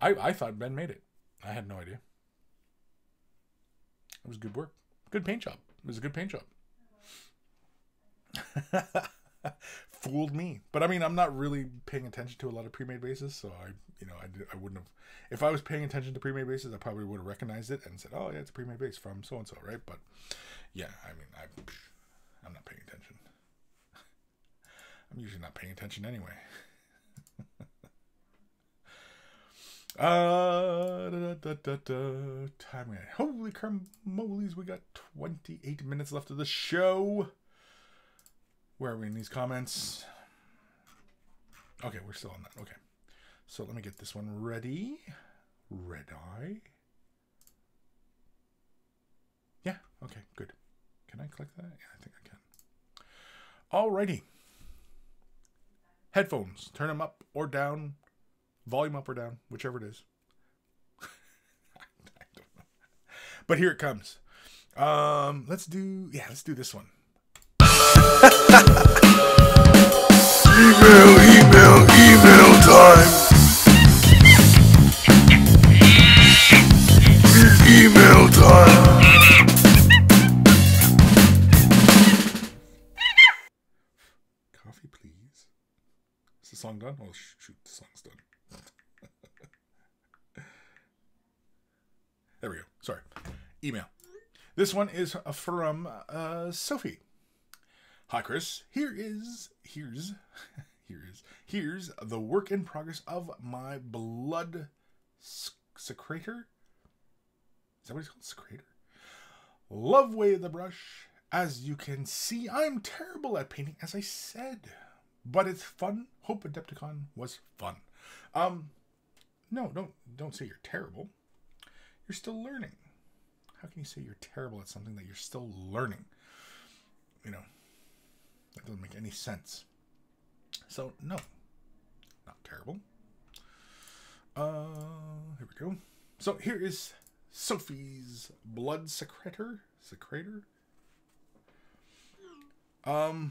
I thought Ben made it. I had no idea. It was good work. Good paint job. It was a good paint job. fooled me. But I mean, I'm not really paying attention to a lot of pre-made bases, so I wouldn't have. If I was paying attention to pre-made bases, I probably would have recognized it and said, "Oh yeah, it's a pre-made base from so and so," right? But yeah, I mean, I'm not paying attention. I'm usually not paying attention anyway. Time. Holy caramoles, we got 28 minutes left of the show. Where are we in these comments? Okay, we're still on that. Okay. So let me get this one ready. Red eye. Yeah, okay, good. Can I click that? Yeah, I think I can. Alrighty. Headphones. Turn them up or down. Volume up or down, whichever it is. I don't know. But here it comes. Let's do this one. Email time. Email time. Coffee, please. Is the song done? Oh, shoot, the song's done. There we go. Sorry. Email. This one is from Sophie. Hi, Kris. Here's the work in progress of my blood secretor. Is that what it's called? Secretor? Love way of the brush. As you can see, I'm terrible at painting, as I said. But it's fun. Hope Adepticon was fun. No, don't say you're terrible. You're still learning. How can you say you're terrible at something that you're still learning? You know, that doesn't make any sense. So, no. Not terrible. Here we go. So, here is Sophie's blood secretor. Secretor? I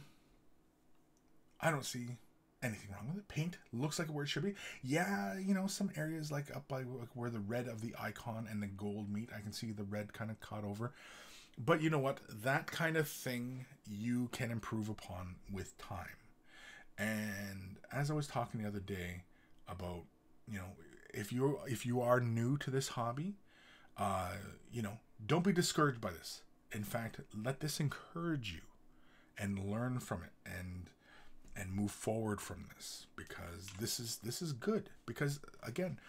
don't see anything wrong with it. Paint looks like where it should be. Yeah, you know, some areas like up by like where the red of the icon and the gold meet, I can see the red kind of caught over. But you know what? That kind of thing you can improve upon with time. And as I was talking the other day about, you know, if you are new to this hobby, you know, don't be discouraged by this. In fact, let this encourage you and learn from it and move forward from this, because this is good. Because again,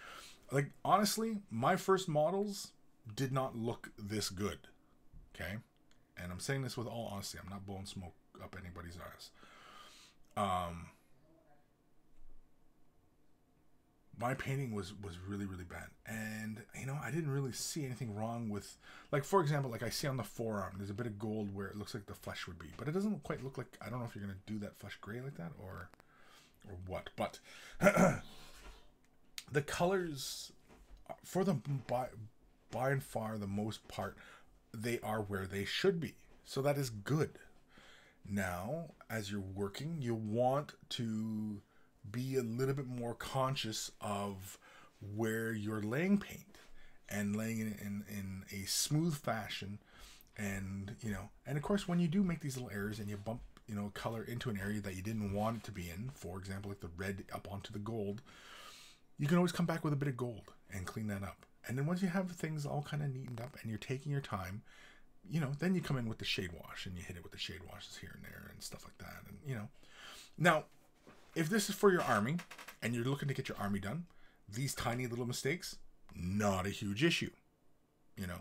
like honestly, my first models did not look this good. Okay? And I'm saying this with all honesty. I'm not blowing smoke up anybody's ass. My painting was really, really bad. And, you know, I didn't really see anything wrong with, like, for example, like I see on the forearm, there's a bit of gold where it looks like the flesh would be. But it doesn't quite look like, I don't know if you're going to do that flesh gray like that or what. But the colors, for the by and far the most part, they are where they should be. So that is good. Now, as you're working, you want to be a little bit more conscious of where you're laying paint and laying it in a smooth fashion. And, you know, and of course, when you do make these little errors and you bump, you know, color into an area that you didn't want it to be in, for example, like the red up onto the gold, you can always come back with a bit of gold and clean that up. And then once you have things all kind of neatened up and you're taking your time, you know, then you come in with the shade wash and you hit it with the shade washes here and there and stuff like that. And, you know, now, if this is for your army and you're looking to get your army done, these tiny little mistakes, not a huge issue, you know.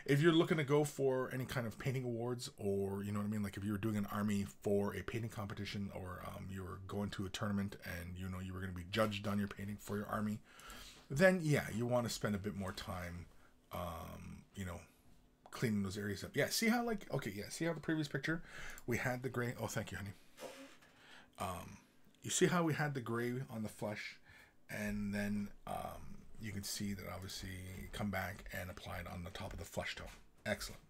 If you're looking to go for any kind of painting awards, or, you know what I mean, like if you were doing an army for a painting competition, or you were going to a tournament and, you know, you were going to be judged on your painting for your army, then, yeah, you want to spend a bit more time, you know, cleaning those areas up. Yeah, see how, like, okay, yeah, see how the previous picture, we had the gray, oh, thank you, honey. You see how we had the gray on the flesh, and then you can see that obviously come back and apply it on the top of the flesh tone. Excellent.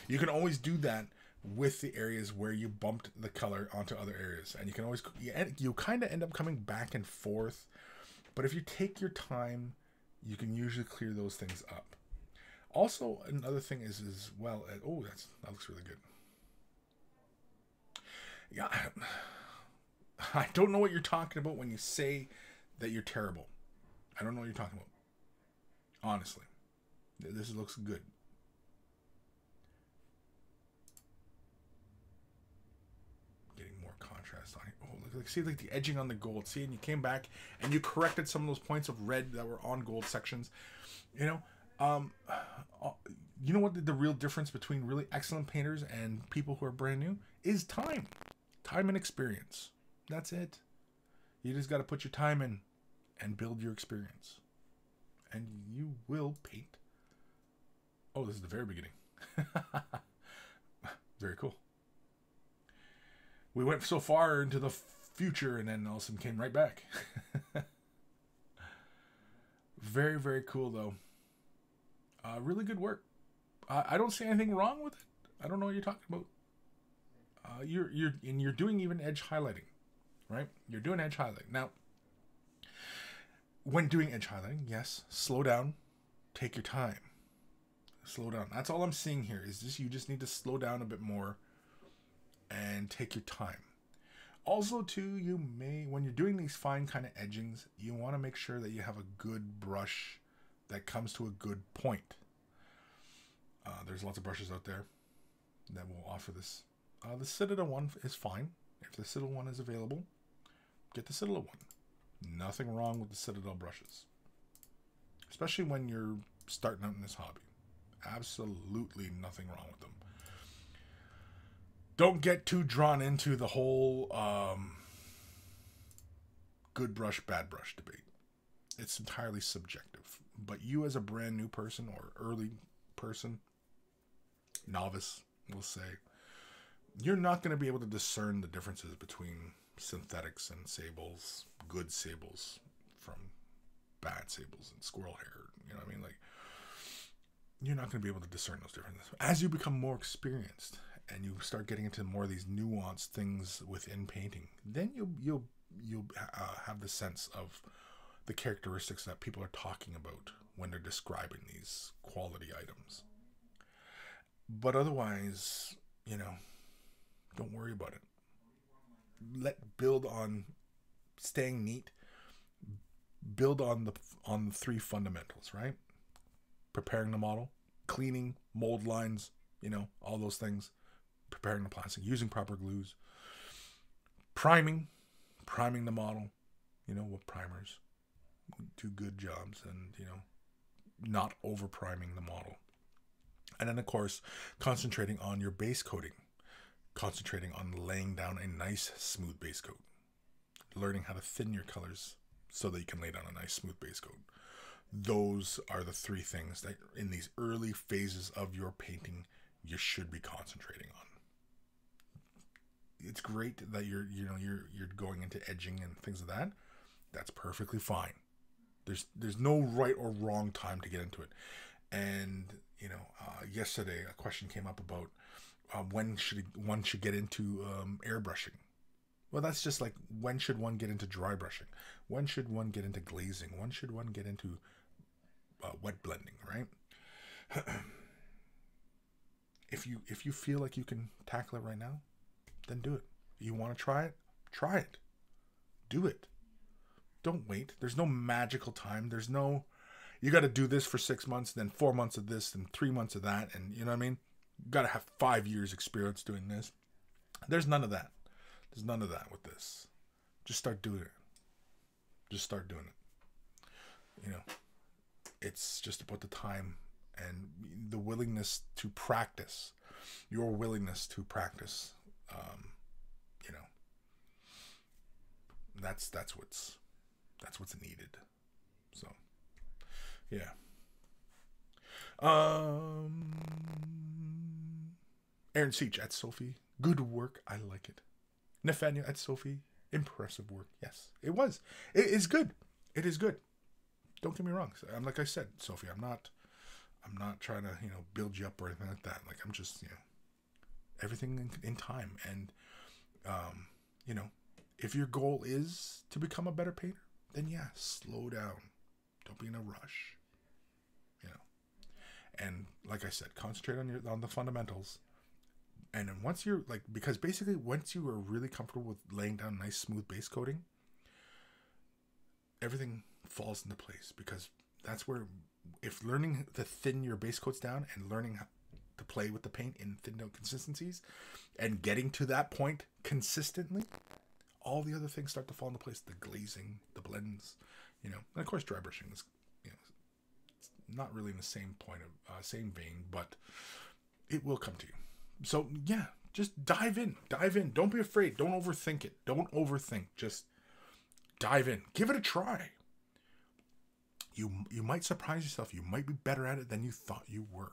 You can always do that with the areas where you bumped the color onto other areas, and you can always, you kind of end up coming back and forth, but if you take your time, you can usually clear those things up. Also, another thing is well, oh, that looks really good. Yeah, I don't know what you're talking about when you say that you're terrible. I don't know what you're talking about. Honestly. This looks good. Getting more contrast on it. Oh, look, see, like the edging on the gold. See, and you came back and you corrected some of those points of red that were on gold sections. You know, you know what the real difference between really excellent painters and people who are brand new is time. Time and experience. That's it. You just got to put your time in and build your experience. And you will paint. Oh, this is the very beginning. Very cool. We went so far into the future and then all of a sudden came right back. Very, very cool though. Really good work. I don't see anything wrong with it. I don't know what you're talking about. You're doing even edge highlighting, right? You're doing edge highlighting. Now, when doing edge highlighting, yes, slow down, take your time. Slow down. That's all I'm seeing here is this. You just need to slow down a bit more and take your time. Also, too, you may, when you're doing these fine kind of edgings, you want to make sure that you have a good brush that comes to a good point. There's lots of brushes out there that will offer this. The Citadel one is fine. If the Citadel one is available, get the Citadel one. Nothing wrong with the Citadel brushes. Especially when you're starting out in this hobby. Absolutely nothing wrong with them. Don't get too drawn into the whole good brush, bad brush debate. It's entirely subjective. But you as a brand new person or early person, novice, we'll say, you're not going to be able to discern the differences between synthetics and sables, good sables from bad sables and squirrel hair. You know what I mean? Like, you're not going to be able to discern those differences. As you become more experienced and you start getting into more of these nuanced things within painting, then you'll have the sense of the characteristics that people are talking about when they're describing these quality items. But otherwise, you know, don't worry about it. Build on staying neat. Build on the three fundamentals, right? Preparing the model, cleaning, mold lines, you know, all those things. Preparing the plastic, using proper glues. Priming the model, you know, with primers. Do good jobs and, you know, not over priming the model. And then, of course, concentrating on your base coating. Concentrating on laying down a nice, smooth base coat. Learning how to thin your colors so that you can lay down a nice, smooth base coat. Those are the three things that in these early phases of your painting you should be concentrating on. It's great that you're going into edging and things like that. That's perfectly fine. There's no right or wrong time to get into it. And you know, yesterday a question came up about when one should get into airbrushing. Well, that's just like, when should one get into dry brushing? When should one get into glazing? When should one get into wet blending, right? If you feel like you can tackle it right now, then do it. You want to try it? Try it. Do it. Don't wait. There's no magical time. There's no, you got to do this for 6 months, then 4 months of this, and 3 months of that, and you know what I mean? You got to have 5 years experience doing this. There's none of that. There's none of that with this. Just start doing it. Just start doing it. You know, it's just about the time and the willingness to practice. Your willingness to practice. You know, that's what's needed. So, yeah. Aaron Seach at Sophie. Good work. I like it. Nathaniel at Sophie. Impressive work. Yes, it was. It is good. It is good. Don't get me wrong. I'm like I said, Sophie. I'm not trying to build you up or anything like that. Like, I'm just everything in time. And if your goal is to become a better painter, then yeah, slow down. Don't be in a rush. And like I said, concentrate on the fundamentals. And then once you're like, because basically once you are really comfortable with laying down nice smooth base coating, everything falls into place, because that's where, if learning to thin your base coats down and learning how to play with the paint in thinned out consistencies and getting to that point consistently, all the other things start to fall into place. The glazing, the blends, you know, and of course dry brushing is, you know, it's not really in the same point of same vein, but it will come to you. So yeah, just dive in. Don't be afraid. Don't overthink it. Don't overthink. Just dive in. Give it a try. You might surprise yourself. You might be better at it than you thought you were.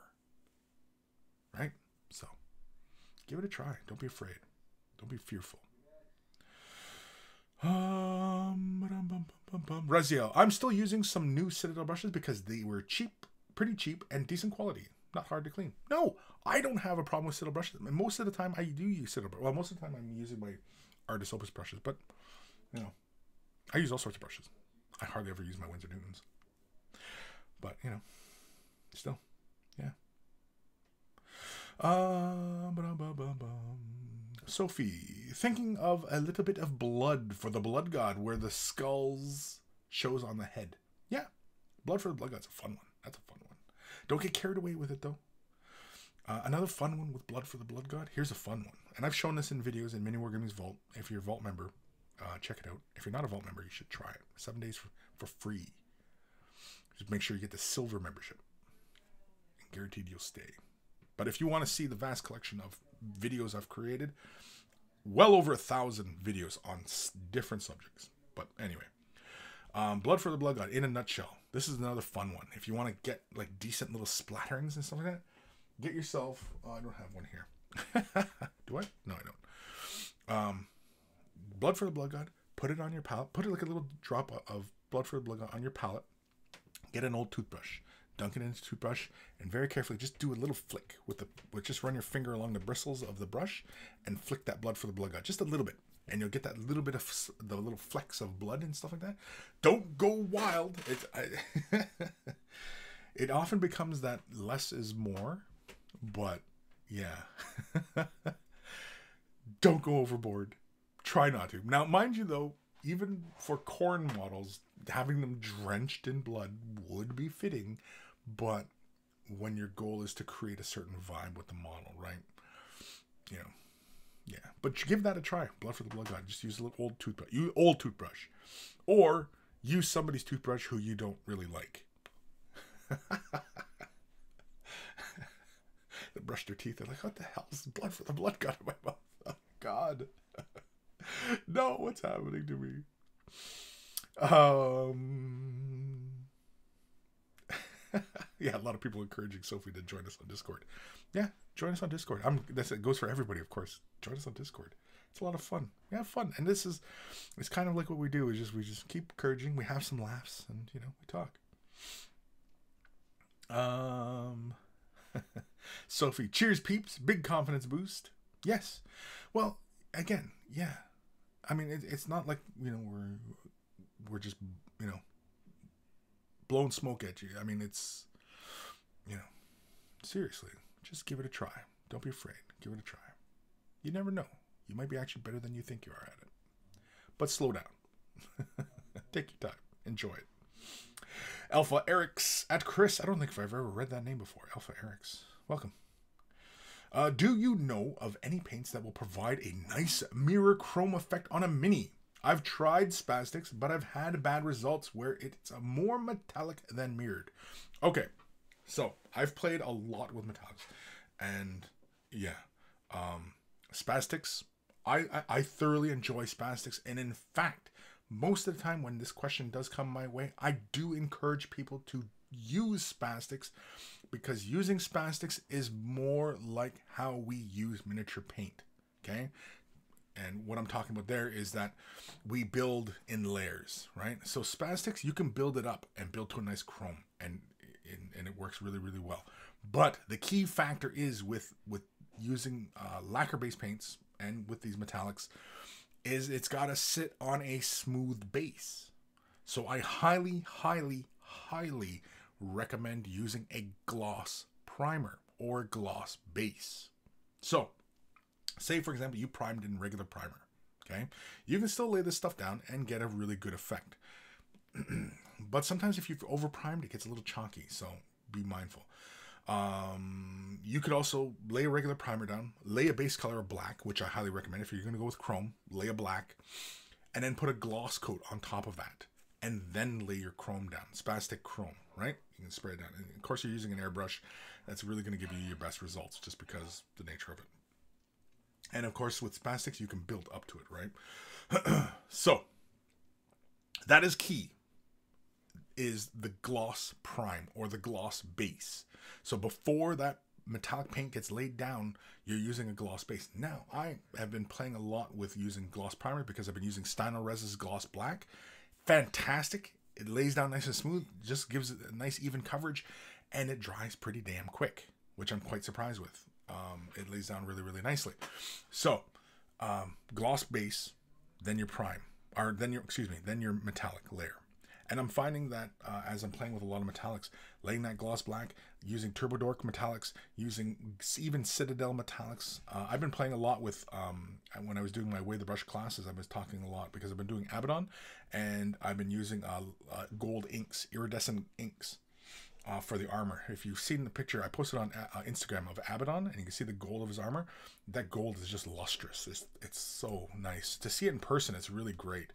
Right? So give it a try. Don't be afraid. Don't be fearful. Raziel, I'm still using some new Citadel brushes because they were cheap, pretty cheap, and decent quality. Not hard to clean. No, I don't have a problem with Citadel brushes. And most of the time I do use Citadel brushes. Well, most of the time I'm using my Artist Opus brushes, but you know, I use all sorts of brushes. I hardly ever use my Winsor Newtons. But, you know, still, yeah. Sophie, thinking of a little bit of blood for the Blood God where the skulls shows on the head. Yeah, Blood for the Blood God's a fun one. That's a fun one. Don't get carried away with it, though. Another fun one with Blood for the Blood God. Here's a fun one. And I've shown this in videos in Mini Wargaming's Vault. If you're a Vault member, check it out. If you're not a Vault member, you should try it. 7 days for free. Just make sure you get the silver membership. And guaranteed you'll stay. But if you want to see the vast collection of videos I've created, well over 1,000 videos on different subjects. But anyway, Blood for the Blood God in a nutshell. This is another fun one. If you want to get like decent little splatterings and stuff like that, get yourself. I don't have one here. Do I? No, I don't. Blood for the Blood God. Put it on your palette. Put it like a little drop of Blood for the Blood God on your palette. Get an old toothbrush, dunk it into the toothbrush, and very carefully just do a little flick just run your finger along the bristles of the brush and flick that Blood for the Blood God just a little bit, and you'll get that little bit of the little flecks of blood and stuff like that. Don't go wild. It often becomes that less is more, but yeah, don't go overboard. Try not to. Now, mind you, though, even for corn models, having them drenched in blood would be fitting, but when your goal is to create a certain vibe with the model, right? You know, yeah. But give that a try. Blood for the Blood God. Just use a little old toothbrush. Or use somebody's toothbrush who you don't really like. They brush their teeth. They're like, what the hell is Blood for the Blood God in my mouth? Oh, God. No, what's happening to me? Yeah, a lot of people encouraging Sophie to join us on Discord. Yeah, join us on Discord. It goes for everybody, of course. Join us on Discord. It's a lot of fun. We have fun, and it's kind of like what we do. Is we just keep encouraging. We have some laughs, and we talk. Sophie, cheers, peeps. Big confidence boost. Yes. Well, again, yeah. I mean, it's not like we're just blowing smoke at you. I mean, it's seriously, just give it a try. Don't be afraid. Give it a try. You never know. You might be actually better than you think you are at it. But slow down. Take your time. Enjoy it. Alpha Eric's at Kris. I don't think I've ever read that name before. Alpha Eric's. Welcome. Do you know of any paints that will provide a nice mirror chrome effect on a mini? I've tried Spastics, but I've had bad results where it's more metallic than mirrored. Okay, so I've played a lot with metallics, and yeah, Spastics, I thoroughly enjoy Spastics, and in fact, most of the time when this question does come my way, I do encourage people to use Spastics, because using Spastics is more like how we use miniature paint, okay? And what I'm talking about there is that we build in layers, right? So Spastics, you can build it up and build to a nice chrome, and it works really, really well. But the key factor is with using lacquer-based paints and with these metallics is it's got to sit on a smooth base. So I highly, highly, highly recommend using a gloss primer or gloss base. So Say, for example, you primed in regular primer. Okay, you can still lay this stuff down and get a really good effect. But sometimes if you've over primed, it gets a little chalky, so be mindful. You could also lay a regular primer down, lay a base color of black, which I highly recommend. If you're going to go with chrome, lay a black, and then put a gloss coat on top of that, and then lay your chrome down, spastic chrome, right? You can spray it down. And of course, you're using an airbrush. That's really going to give you your best results, just because the nature of it. And of course, with spastics, you can build up to it, right? So, that is key, is the gloss prime or the gloss base. So before that metallic paint gets laid down, you're using a gloss base. Now, I have been playing a lot with using gloss primer because I've been using Stynylres's Gloss Black. Fantastic. It lays down nice and smooth, just gives it a nice even coverage, and it dries pretty damn quick, which I'm quite surprised with. It lays down really, really nicely. So, gloss base, then your prime, or then your metallic layer. And I'm finding that as I'm playing with a lot of metallics, laying that gloss black, using Turbo Dork metallics, using even Citadel metallics. I've been playing a lot with, when I was doing my Way the Brush classes, I was talking a lot because I've been doing Abaddon, and I've been using gold inks, iridescent inks. For the armor. If you've seen the picture I posted on Instagram of Abaddon, and you can see the gold of his armor, that gold is just lustrous. It's so nice. To see it in person, it's really great.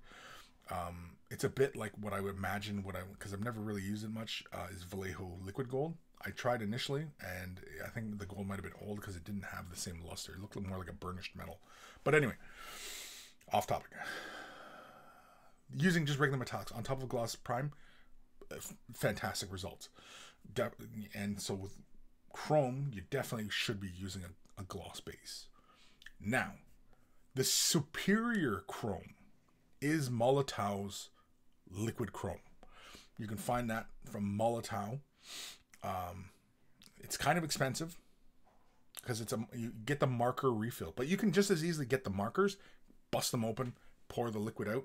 It's a bit like what I would imagine, because I've never really used it much, is Vallejo liquid gold. I tried initially, and I think the gold might have been old because it didn't have the same luster. It looked more like a burnished metal. But anyway, off topic. Using just regular metallics on top of gloss prime, fantastic results. And so with chrome, you definitely should be using a gloss base. Now, the superior chrome is Molotov's liquid chrome. You can find that from Molotov. It's kind of expensive because you get the marker refill, but you can just as easily get the markers, bust them open, pour the liquid out.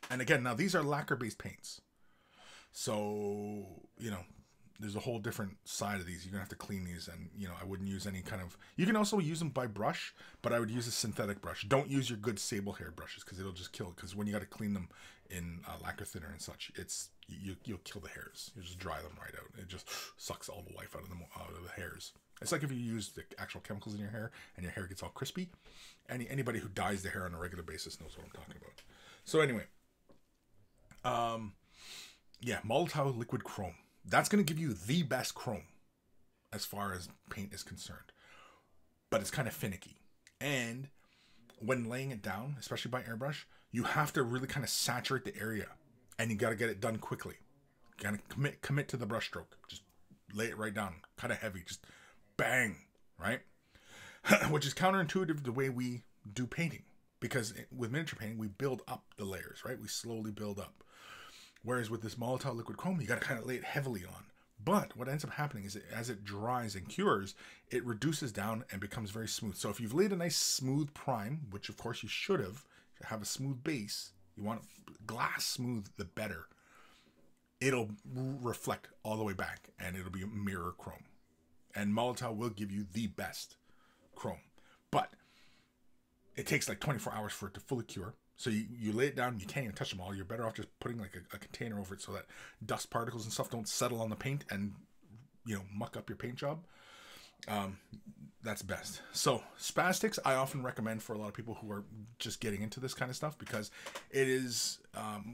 And again, now these are lacquer-based paints. So, there's a whole different side of these. You're going to have to clean these, and, I wouldn't use any kind of... You can also use them by brush, but I would use a synthetic brush. Don't use your good sable hair brushes, because it'll just kill it. Because when you got to clean them in lacquer thinner and such, you'll kill the hairs. You just dry them right out. It just sucks all the life out of the hairs. It's like if you use the actual chemicals in your hair, and your hair gets all crispy. Anybody who dyes their hair on a regular basis knows what I'm talking about. So anyway... yeah, Molotov liquid chrome. That's going to give you the best chrome as far as paint is concerned. But it's kind of finicky. And when laying it down, especially by airbrush, you have to really kind of saturate the area. And you got to get it done quickly. You got to commit to the brush stroke. Just lay it right down. Kind of heavy. Just bang. Right? Which is counterintuitive to the way we do painting. Because with miniature painting, we build up the layers. Right? We slowly build up. Whereas with this Molotov liquid chrome, you got to kind of lay it heavily on. But what ends up happening is as it dries and cures, it reduces down and becomes very smooth. So if you've laid a nice smooth prime, which of course you should have a smooth base, you want glass smooth, the better. It'll reflect all the way back, and it'll be a mirror chrome. And Molotov will give you the best chrome. But it takes like 24 hours for it to fully cure. So you lay it down, you can't even touch them all. You're better off just putting like a container over it so that dust particles and stuff don't settle on the paint and, muck up your paint job. That's best. So spastics, I often recommend for a lot of people who are just getting into this kind of stuff because it is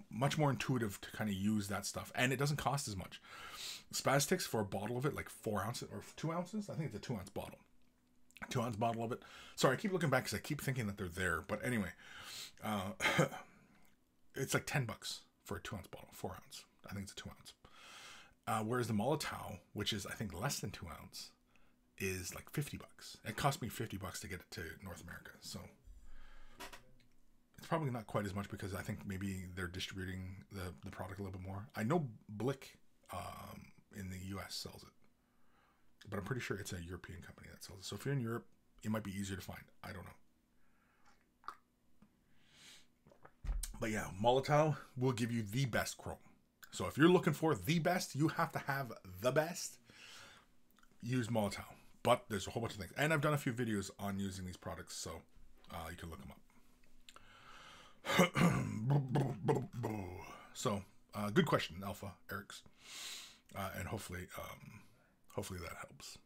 much more intuitive to kind of use that stuff. And it doesn't cost as much. Spastics for a bottle of it, like 4 ounces or 2 ounces. I think it's a 2 ounce bottle. 2 ounce bottle of it. Sorry, I keep looking back because I keep thinking that they're there. But anyway... it's like $10 for a 2 ounce bottle, 4 ounce. I think it's a 2 ounce. Whereas the Molotov, which is I think less than 2 ounce, is like $50. It cost me $50 to get it to North America. So it's probably not quite as much because I think maybe they're distributing the product a little bit more. I know Blick in the US sells it, but I'm pretty sure it's a European company that sells it. So if you're in Europe, it might be easier to find. I don't know. But yeah, Molotov will give you the best chrome. So if you're looking for the best, you have to have the best. Use Molotov. But there's a whole bunch of things. And I've done a few videos on using these products, so you can look them up. So, good question, Alpha Eric's. And hopefully that helps.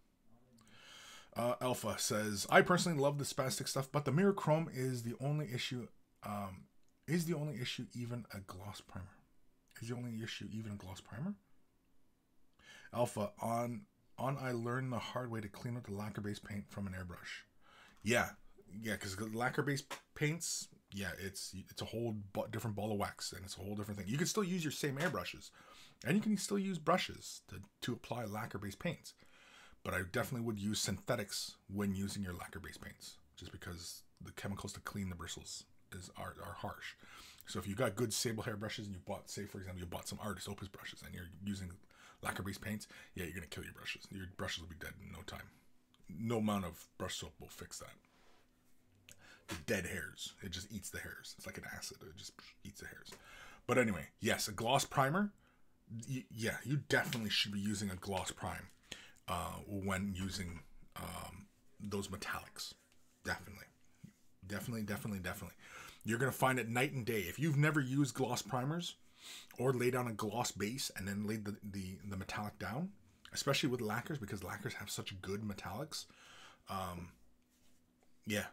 Alpha says, I personally love the spastic stuff, but the mirror chrome is the only issue. Is the only issue even a gloss primer? Is the only issue even a gloss primer? Alpha, on I learned the hard way to clean up the lacquer-based paint from an airbrush. Yeah, because lacquer-based paints, yeah, it's a whole different ball of wax, and it's a whole different thing. You can still use your same airbrushes, and you can still use brushes to apply lacquer-based paints. But I definitely would use synthetics when using your lacquer-based paints, just because the chemicals to clean the bristles are harsh. So if you got good sable hair brushes and you bought, say for example, you bought some Artist Opus brushes and you're using lacquer-based paints, yeah, you're gonna kill your brushes. Your brushes will be dead in no time. No amount of brush soap will fix that. The dead hairs, it just eats the hairs. It's like an acid. It just eats the hairs. But anyway, yes, a gloss primer. Yeah, you definitely should be using a gloss prime when using those metallics. Definitely. You're going to find it night and day. If you've never used gloss primers or laid down a gloss base and then laid the metallic down, especially with lacquers, because lacquers have such good metallics, yeah,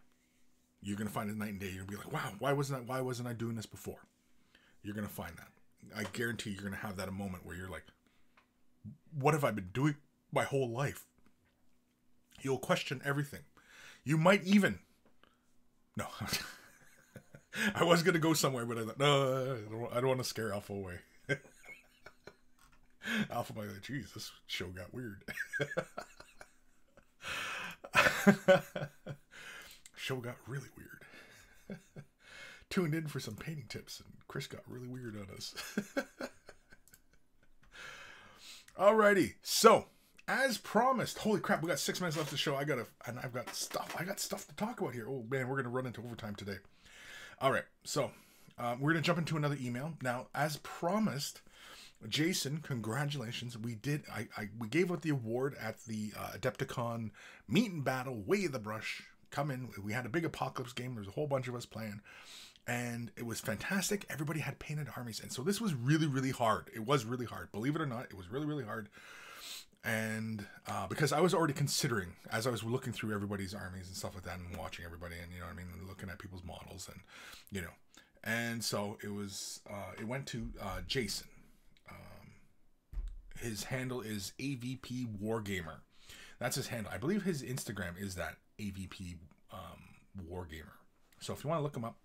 you're going to find it night and day. You're going to be like, wow, why wasn't I doing this before? You're going to find that. I guarantee you're going to have that a moment where you're like, what have I been doing my whole life? You'll question everything. You might even... No. I was going to go somewhere, but I thought, no, I don't want to scare Alpha away. Alpha might be like, geez, this show got weird. Show got really weird. Tuned in for some painting tips, and Kris got really weird on us. Alrighty, so as promised, holy crap, we got 6 minutes left of the show. I've got stuff to talk about here. Oh man, we're gonna run into overtime today. All right, so we're gonna jump into another email now. As promised, Jason, congratulations. We gave out the award at the Adepticon Meet and Battle Way of the Brush. Come in. We had a big apocalypse game. There was a whole bunch of us playing, and it was fantastic. Everybody had painted armies, and so this was really, really hard. It was really hard. Believe it or not, it was really, really hard. And because I was already considering, as I was looking through everybody's armies and stuff like that, and watching everybody, and you know what I mean, and looking at people's models, and you know, and so it was. It went to Jason. His handle is AVP Wargamer. That's his handle. I believe his Instagram is that AVP Wargamer. So if you want to look him up,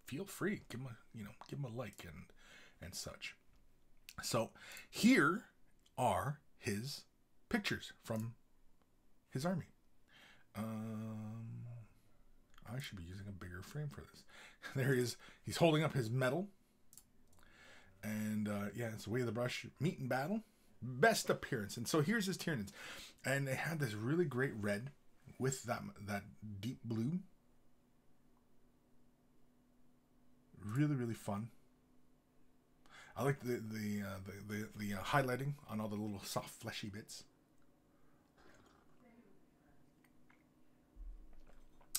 feel free. Give him a like and such. So here are his pictures from his army. I should be using a bigger frame for this. There he is. He's holding up his medal. And yeah, it's Way of the Brush Meet and Battle. Best appearance. And so here's his Tyranids. And they had this really great red with that deep blue. Really, really fun. I like the highlighting on all the little soft fleshy bits.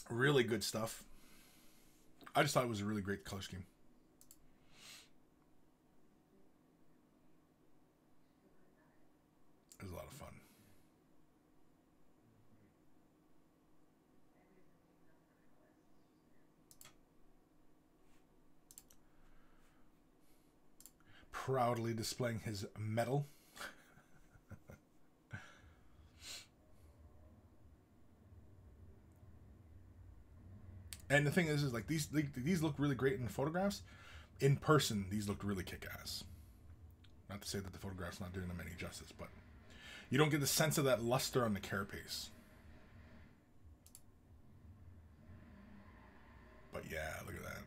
Really good stuff. I just thought it was a really great color scheme. It was a lot of fun. Proudly displaying his medal. And the thing is like these look really great in the photographs. In person, these looked really kick-ass. Not to say that the photograph's not doing them any justice, but you don't get the sense of that luster on the carapace. But yeah, look at that.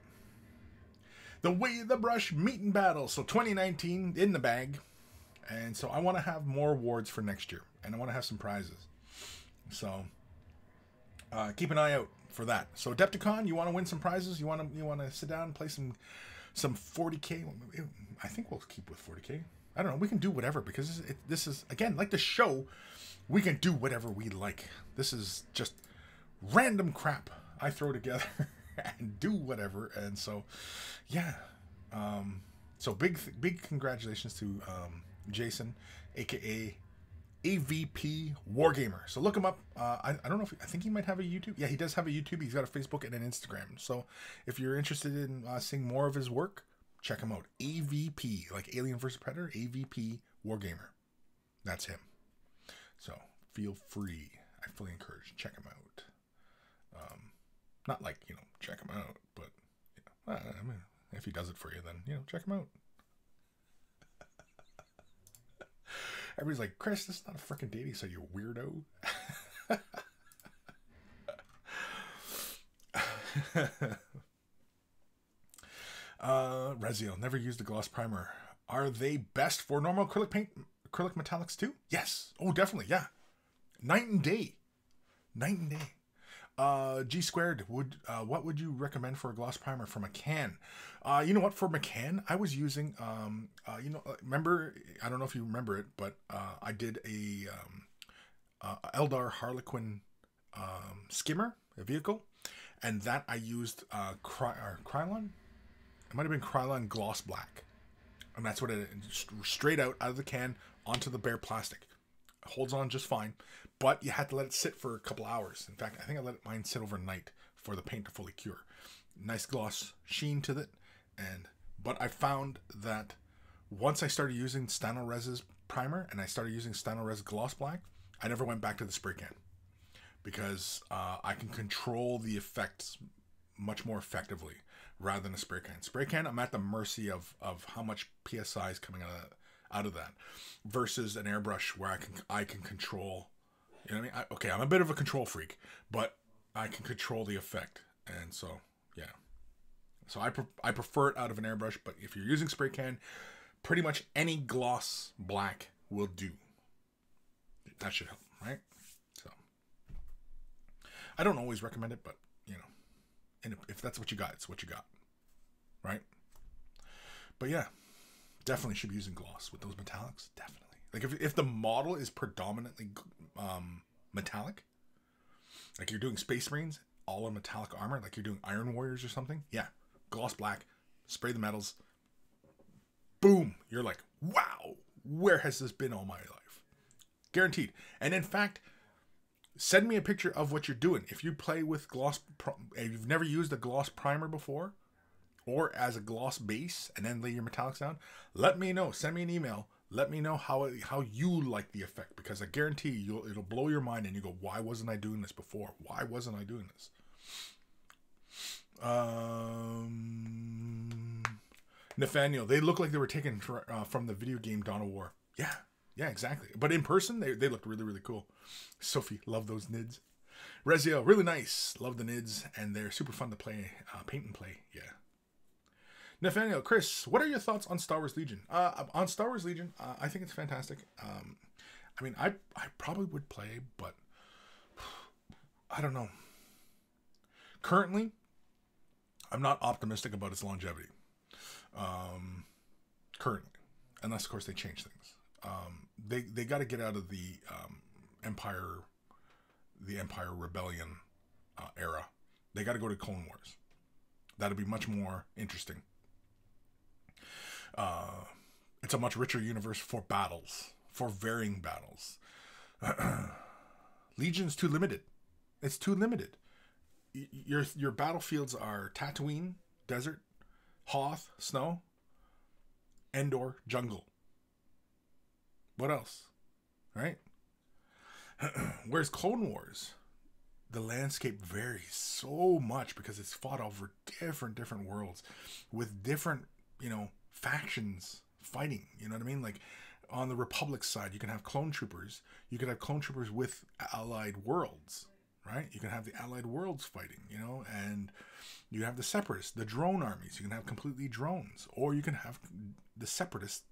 The Way of the Brush Meet and Battle. So 2019 in the bag. And so I want to have more awards for next year. And I want to have some prizes. So keep an eye out for that. So Adepticon, you want to win some prizes? You want to sit down and play some 40K? I think we'll keep with 40K. I don't know. We can do whatever because this is, again, like the show, we can do whatever we like. This is just random crap I throw together and do whatever. And so, yeah. So big congratulations to Jason, aka AVP Wargamer. So look him up. I don't know if I think he might have a YouTube. Yeah, he does have a YouTube. He's got a Facebook and an Instagram. So if you're interested in seeing more of his work, check him out. AVP, like Alien vs Predator. AVP Wargamer. That's him. So feel free. I fully encourage. Check him out. Not like, check him out, but I mean, if he does it for you, then check him out. Everybody's like, Kris, this is not a freaking dating site, you weirdo. Reziel, never used a gloss primer. Are they best for normal acrylic paint, acrylic metallics too? Yes. Oh, definitely. Yeah. Night and day. Night and day. G squared, what would you recommend for a gloss primer from a can? You know what, for McCann, I was using, remember, I don't know if you remember it, but I did a Eldar Harlequin skimmer, a vehicle, and that I used Krylon. It might have been Krylon Gloss Black, and that's what it straight out of the can onto the bare plastic. It holds on just fine, but you had to let it sit for a couple hours. In fact, I think I let mine sit overnight for the paint to fully cure. Nice gloss sheen to it. But I found that once I started using Stano-Res's primer and I started using Stano-Res Gloss Black, I never went back to the spray can because I can control the effects much more effectively rather than a spray can. Spray can, I'm at the mercy of how much PSI is coming out of that versus an airbrush where I can control. You know what I mean? I'm a bit of a control freak, but I can control the effect, and so yeah. So I prefer it out of an airbrush, but if you're using spray can, pretty much any gloss black will do. That should help, right? So I don't always recommend it, but and if that's what you got, it's what you got, right? But yeah, definitely should be using gloss with those metallics. Definitely. Like if the model is predominantly metallic, like you're doing Space Marines, all in metallic armor, like you're doing Iron Warriors or something, yeah, gloss black, spray the metals, boom, you're like, wow, where has this been all my life? Guaranteed. And in fact, send me a picture of what you're doing. If you play with gloss, if you've never used a gloss primer before, or as a gloss base, and then lay your metallics down, let me know. Send me an email. Let me know how you like the effect, because I guarantee you it'll blow your mind and you go, why wasn't I doing this before? Why wasn't I doing this? Nathaniel, they look like they were taken from the video game Dawn of War. Yeah, exactly. But in person, they looked really, really cool. Sophie, love those nids. Reziel, really nice. Love the nids, and they're super fun to play, paint and play. Yeah. Nathaniel, Kris, what are your thoughts on Star Wars Legion? On Star Wars Legion, I think it's fantastic. I mean, I probably would play, but I don't know. Currently, I'm not optimistic about its longevity. Currently, unless of course they change things. They got to get out of the Empire Rebellion era. They got to go to Clone Wars. That'd be much more interesting. It's a much richer universe for battles, for varying battles. Legion's too limited. It's too limited. Your battlefields are Tatooine, desert, Hoth, snow, Endor, jungle. What else? Right? Whereas Clone Wars, the landscape varies so much because it's fought over different worlds with different, factions fighting. You know what I mean? Like on the Republic side, you can have clone troopers. You can have clone troopers with allied worlds, right? You can have the allied worlds fighting, and you have the separatists, the drone armies. You can have completely drones, or you can have the separatist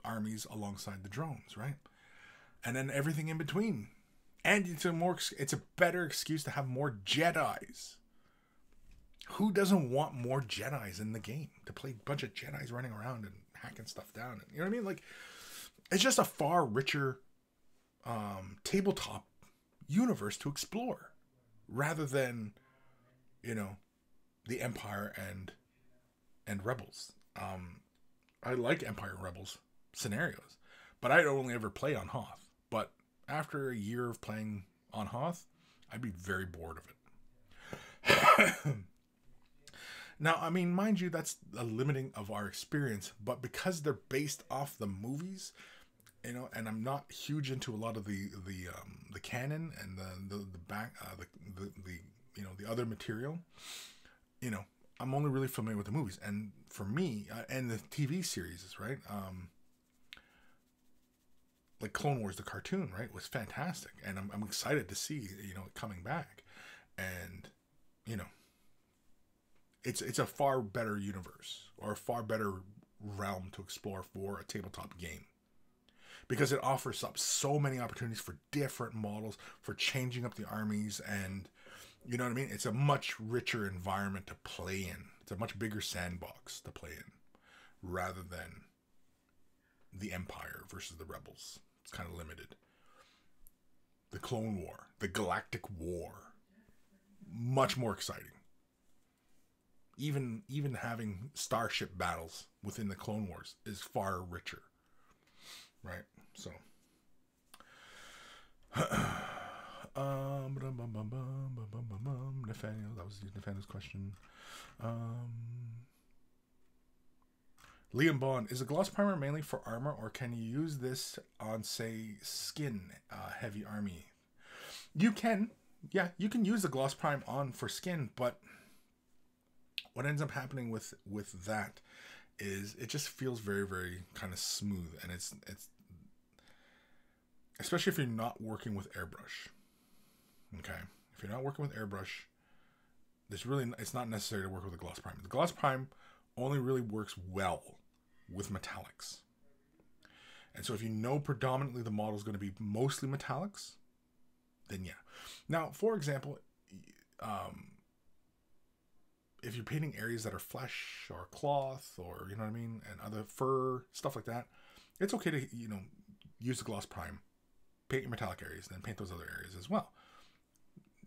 armies alongside the drones, right? And then everything in between. And it's a better excuse to have more Jedis. Who doesn't want more Jedis in the game? To play a bunch of Jedis running around and hacking stuff down. You know what I mean? Like, it's just a far richer tabletop universe to explore, rather than, you know, the Empire and Rebels. I like Empire and Rebels scenarios, but I'd only ever play on Hoth. But after a year of playing on Hoth, I'd be very bored of it. Now, I mean, mind you, that's a limiting of our experience, but because they're based off the movies, you know, and I'm not huge into a lot of the canon and the back the you know, the other material, you know, I'm only really familiar with the movies, and for me, and the TV series, right? Like Clone Wars, the cartoon, right, was fantastic, and I'm excited to see, you know, it coming back, and, you know, it's a far better universe, or a far better realm to explore for a tabletop game, because it offers up so many opportunities for different models, for changing up the armies, and, you know what I mean? It's a much richer environment to play in. It's a much bigger sandbox to play in, rather than the Empire versus the Rebels. It's kind of limited. The Clone War, the Galactic War, much more exciting. Even having starship battles within the Clone Wars is far richer, right? So, Nathaniel, that was Nathaniel's question. Liam Bond, is a gloss primer mainly for armor, or can you use this on, say, skin heavy army? You can, yeah, you can use the gloss prime on for skin, but what ends up happening with that is it just feels very, very kind of smooth, and it's especially if you're not working with airbrush. Okay, if you're not working with airbrush, it's not necessary to work with a gloss prime. The gloss prime only really works well with metallics, and so if you know predominantly the model is going to be mostly metallics, then yeah. Now, for example, if you're painting areas that are flesh or cloth, or, you know what I mean, and other fur, stuff like that, it's okay to, you know, use the gloss prime, paint your metallic areas, then paint those other areas as well.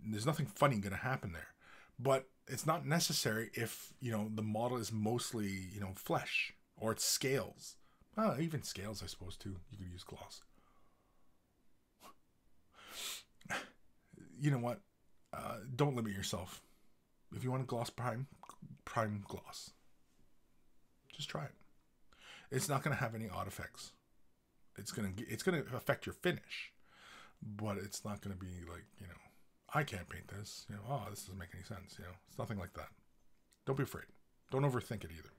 There's nothing funny going to happen there, but it's not necessary if, you know, the model is mostly, you know, flesh, or it's scales. Well, even scales, I suppose, too. You could use gloss. You know what? Don't limit yourself. If you want a gloss prime gloss. Just try it. It's not going to have any odd effects. It's going to affect your finish, but it's not going to be like, you know, I can't paint this. You know, oh, this doesn't make any sense. You know, it's nothing like that. Don't be afraid. Don't overthink it either.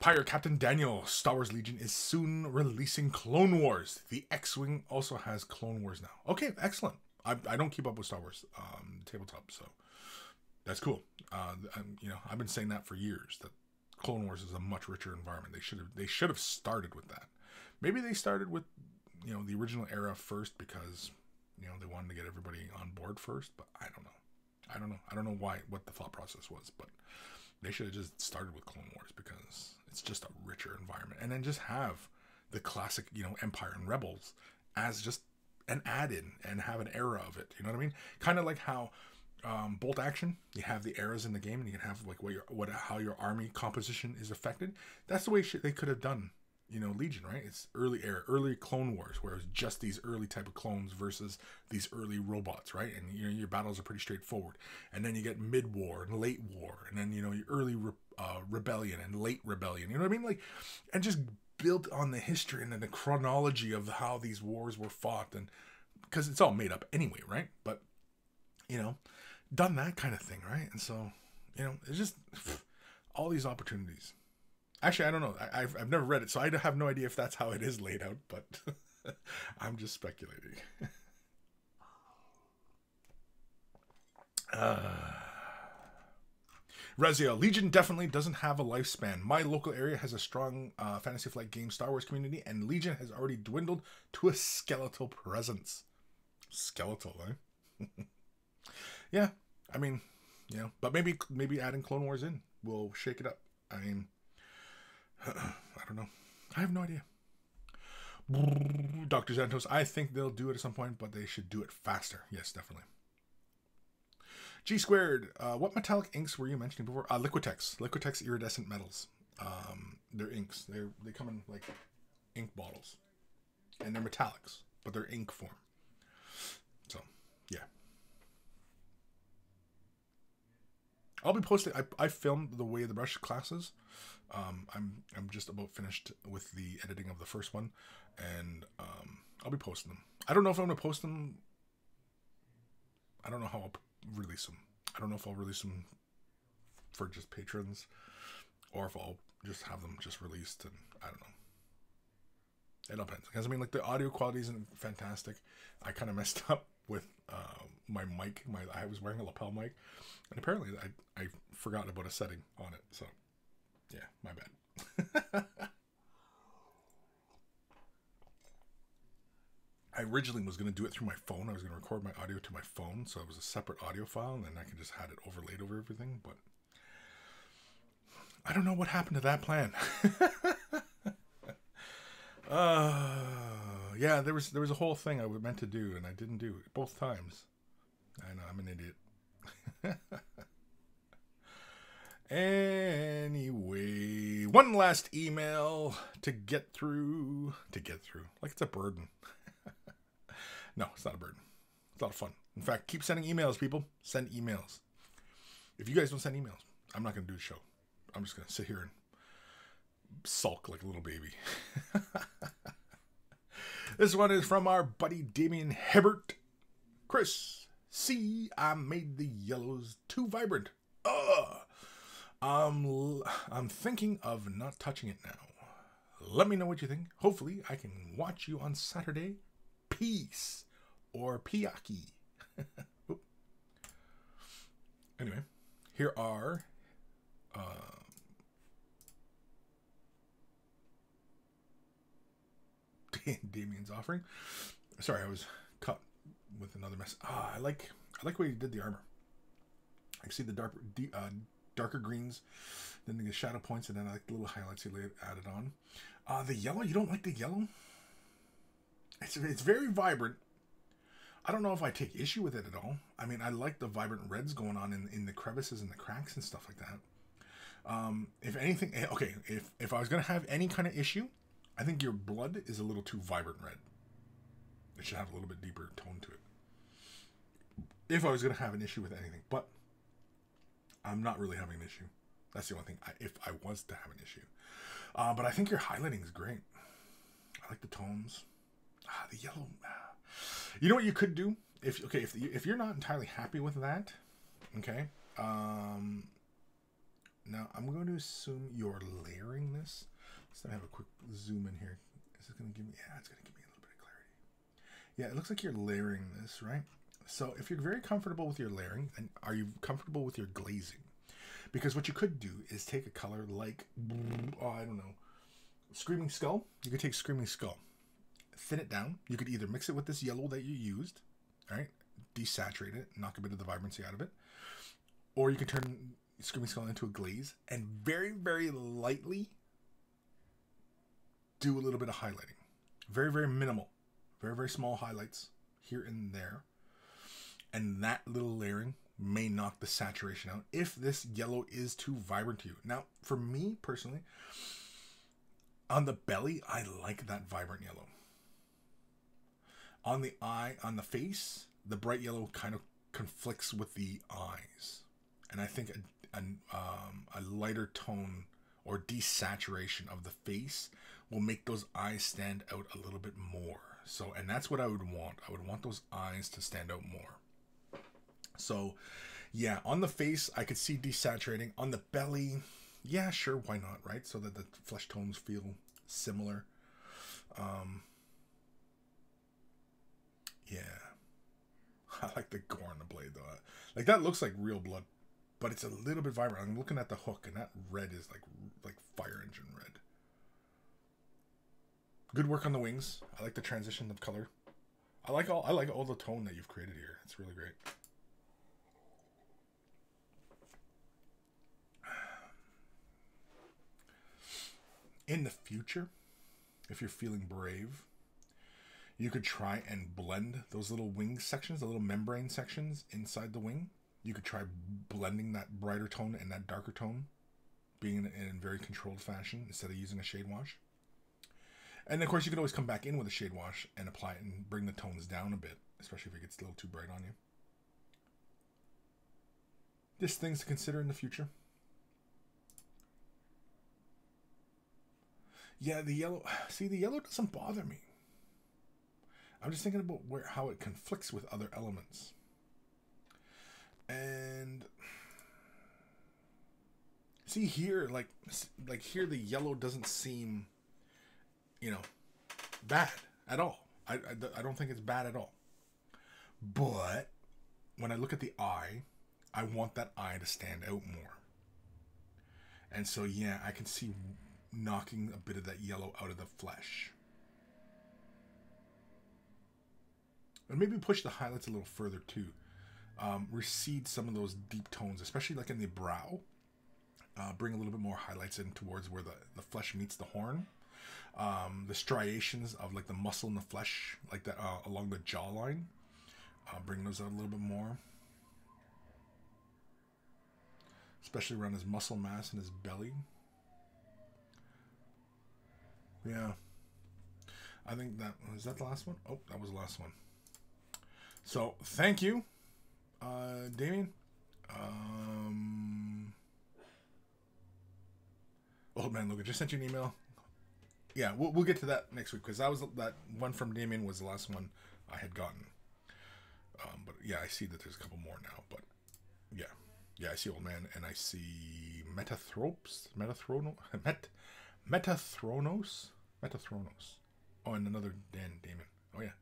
Pirate Captain Daniel, Star Wars Legion is soon releasing Clone Wars. The X-Wing also has Clone Wars now. Okay, excellent. I don't keep up with Star Wars tabletop, so that's cool. You know, I've been saying that for years, that Clone Wars is a much richer environment. They should have started with that. Maybe they started with, you know, the original era first because, you know, they wanted to get everybody on board first, but I don't know. I don't know what the thought process was, but they should have just started with Clone Wars because it's just a richer environment. And then just have the classic, you know, Empire and Rebels as just an add-in, and have an era of it. You know what I mean? Kind of like how Bolt Action, you have the eras in the game, and you can have like how your army composition is affected. That's the way they could have done, you know, Legion, right? It's early era, early Clone Wars, where it's just these early type of clones versus these early robots, right? And, you know, your battles are pretty straightforward. And then you get mid-war and late war, and then, you know, your early rebellion and late rebellion. You know what I mean? Like, and just built on the history and then the chronology of how these wars were fought, and because it's all made up anyway, right? But, you know, done that kind of thing, right? And so, you know, it's just all these opportunities. Actually, I don't know. I've never read it, so I have no idea if that's how it is laid out, but I'm just speculating. Razia, Legion definitely doesn't have a lifespan. My local area has a strong Fantasy Flight game Star Wars community, and Legion has already dwindled to a skeletal presence. Skeletal, eh? Yeah, I mean, you know, but maybe adding Clone Wars in will shake it up. I mean, I don't know. I have no idea. Dr. Santos, I think they'll do it at some point, but they should do it faster. Yes, definitely. G squared. What metallic inks were you mentioning before? Liquitex. Liquitex iridescent metals. They're inks. They come in like ink bottles, and they're metallics, but they're ink form. So, yeah. I'll be posting. I filmed the Way of the Brush classes. I'm just about finished with the editing of the first one, and I'll be posting them. I don't know if I'm gonna post them. I don't know how I'll release them. I don't know if I'll release them for just patrons, or if I'll just have them just released. And I don't know. It depends, because I mean, like, the audio quality isn't fantastic. I kind of messed up with my mic. I was wearing a lapel mic, and apparently I forgot about a setting on it. So yeah, my bad. I originally was going to do it through my phone. I was going to record my audio to my phone, so it was a separate audio file, and then I could just had it overlaid over everything. But I don't know what happened to that plan. Yeah, there was a whole thing I was meant to do, and I didn't do it both times. I know, I'm an idiot. Anyway, one last email to get through. Like it's a burden. No, it's not a burden. It's a lot of fun. In fact, keep sending emails, people. Send emails. If you guys don't send emails, I'm not going to do the show. I'm just going to sit here and sulk like a little baby. This one is from our buddy Damien Hibbert. Kris, see, I made the yellows too vibrant. I'm thinking of not touching it now. Let me know what you think. Hopefully, I can watch you on Saturday. Peace. Or Piaki. Anyway, here are Damien's offering. Sorry, I was caught with another mess. I like the way you did the armor. I can see the darker greens, then the shadow points, and then I like the little highlights you added on. The yellow, you don't like the yellow? It's very vibrant. I don't know if I take issue with it at all. I mean, I like the vibrant reds going on in the crevices and the cracks and stuff like that. If anything, okay, if I was going to have any kind of issue, I think your blood is a little too vibrant red. It should have a little bit deeper tone to it. If I was going to have an issue with anything, but I'm not really having an issue. That's the only thing, if I was to have an issue. But I think your highlighting is great. I like the tones. The yellow. You know what you could do? If you're not entirely happy with that, okay. Now I'm going to assume you're layering this. Let's have a quick zoom in here. Is this going to give me? Yeah, it's going to give me a little bit of clarity. Yeah, it looks like you're layering this, right? So if you're very comfortable with your layering, and are you comfortable with your glazing? Because what you could do is take a color like, I don't know, Screaming Skull. You could take Screaming Skull, thin it down. You could either mix it with this yellow that you used, all right, desaturate it, knock a bit of the vibrancy out of it, or you can turn Screaming Skull into a glaze and very, very lightly do a little bit of highlighting. Very, very minimal. Very, very small highlights here and there. And that little layering may knock the saturation out if this yellow is too vibrant to you. Now, for me personally, on the belly, I like that vibrant yellow. On the eye, on the face, the bright yellow kind of conflicts with the eyes. And I think a lighter tone or desaturation of the face will make those eyes stand out a little bit more. So, and that's what I would want. I would want those eyes to stand out more. So, yeah, on the face, I could see desaturating. On the belly, yeah, sure, why not, right? So that the flesh tones feel similar. Yeah. I like the gore on the blade, though. Like, that looks like real blood, but it's a little bit vibrant. I'm looking at the hook, and that red is like fire engine red. Good work on the wings. I like the transition of color. I like all the tone that you've created here. It's really great. In the future, if you're feeling brave, You could try and blend those little wing sections, the little membrane sections inside the wing. You could try blending that brighter tone and that darker tone, being in a very controlled fashion instead of using a shade wash. And of course, you could always come back in with a shade wash and apply it and bring the tones down a bit, especially if it gets a little too bright on you. Just things to consider in the future. Yeah, the yellow. See, the yellow doesn't bother me. I'm just thinking about how it conflicts with other elements. And see here, like here, the yellow doesn't seem, bad at all. I don't think it's bad at all. But when I look at the eye, I want that eye to stand out more. And so, yeah, I can see knocking a bit of that yellow out of the flesh. And maybe push the highlights a little further too. Recede some of those deep tones, especially like in the brow. Bring a little bit more highlights in towards where the flesh meets the horn. The striations of like the muscle and the flesh, like that along the jawline. Bring those out a little bit more. Especially around his muscle mass and his belly. Yeah. I think was that the last one? Oh, that was the last one. So, thank you, Damien. Old man Logan just sent you an email. Yeah, we'll get to that next week, because that one from Damien was the last one I had gotten. But yeah, I see that there's a couple more now. But yeah, I see Old Man, and I see Metathronos. Oh, and another Damon. Oh yeah.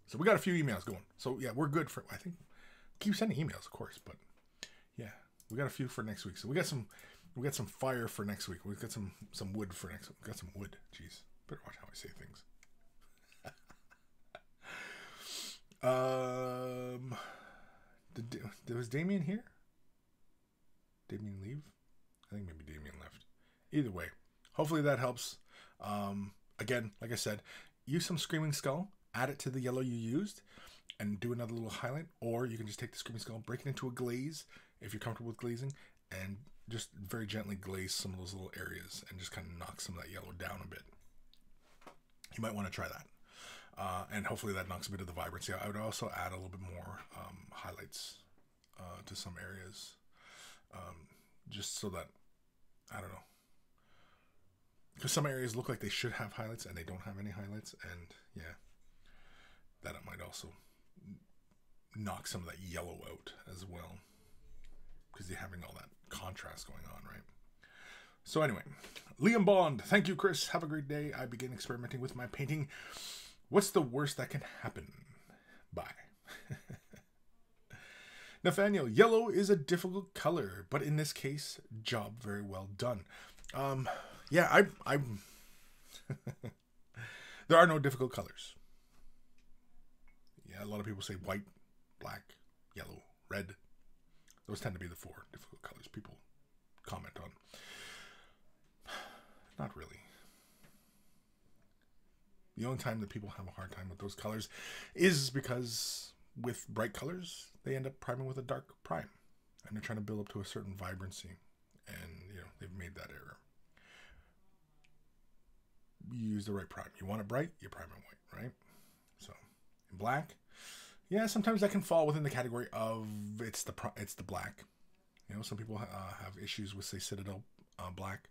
So we got a few emails going. So yeah, we're good for, I think, keep sending emails, of course, but yeah, we got a few for next week. So we got some fire for next week. We've got some wood for next week. We got some wood. Jeez. Better watch how I say things. Was Damien here? Damien leave? I think maybe Damien left. Either way, hopefully that helps. Again, like I said, use some Screaming Skull, add it to the yellow you used, and do another little highlight. Or you can just take the Screaming Skull, break it into a glaze if you're comfortable with glazing, and just very gently glaze some of those little areas and just kind of knock some of that yellow down a bit. You might want to try that. And hopefully that knocks a bit of the vibrancy. I would also add a little bit more highlights to some areas. Just so that, I don't know. Because some areas look like they should have highlights and they don't have any highlights. And yeah, that might also knock some of that yellow out as well. Because you're having all that contrast going on, right? So anyway, Liam Bond, thank you, Kris. Have a great day. I begin experimenting with my painting. What's the worst that can happen? Bye. Nathaniel, yellow is a difficult color, but in this case, job very well done. Yeah, I'm there are no difficult colors. Yeah, a lot of people say white, black, yellow, red. Those tend to be the 4 difficult colors people comment on. Not really. The only time that people have a hard time with those colors is because with bright colors, they end up priming with a dark prime. And they're trying to build up to a certain vibrancy. And, they've made that error. You use the right prime. You want it bright, you prime it white, right? So, in black, yeah, sometimes that can fall within the category of it's the black. Some people have issues with, say, Citadel black.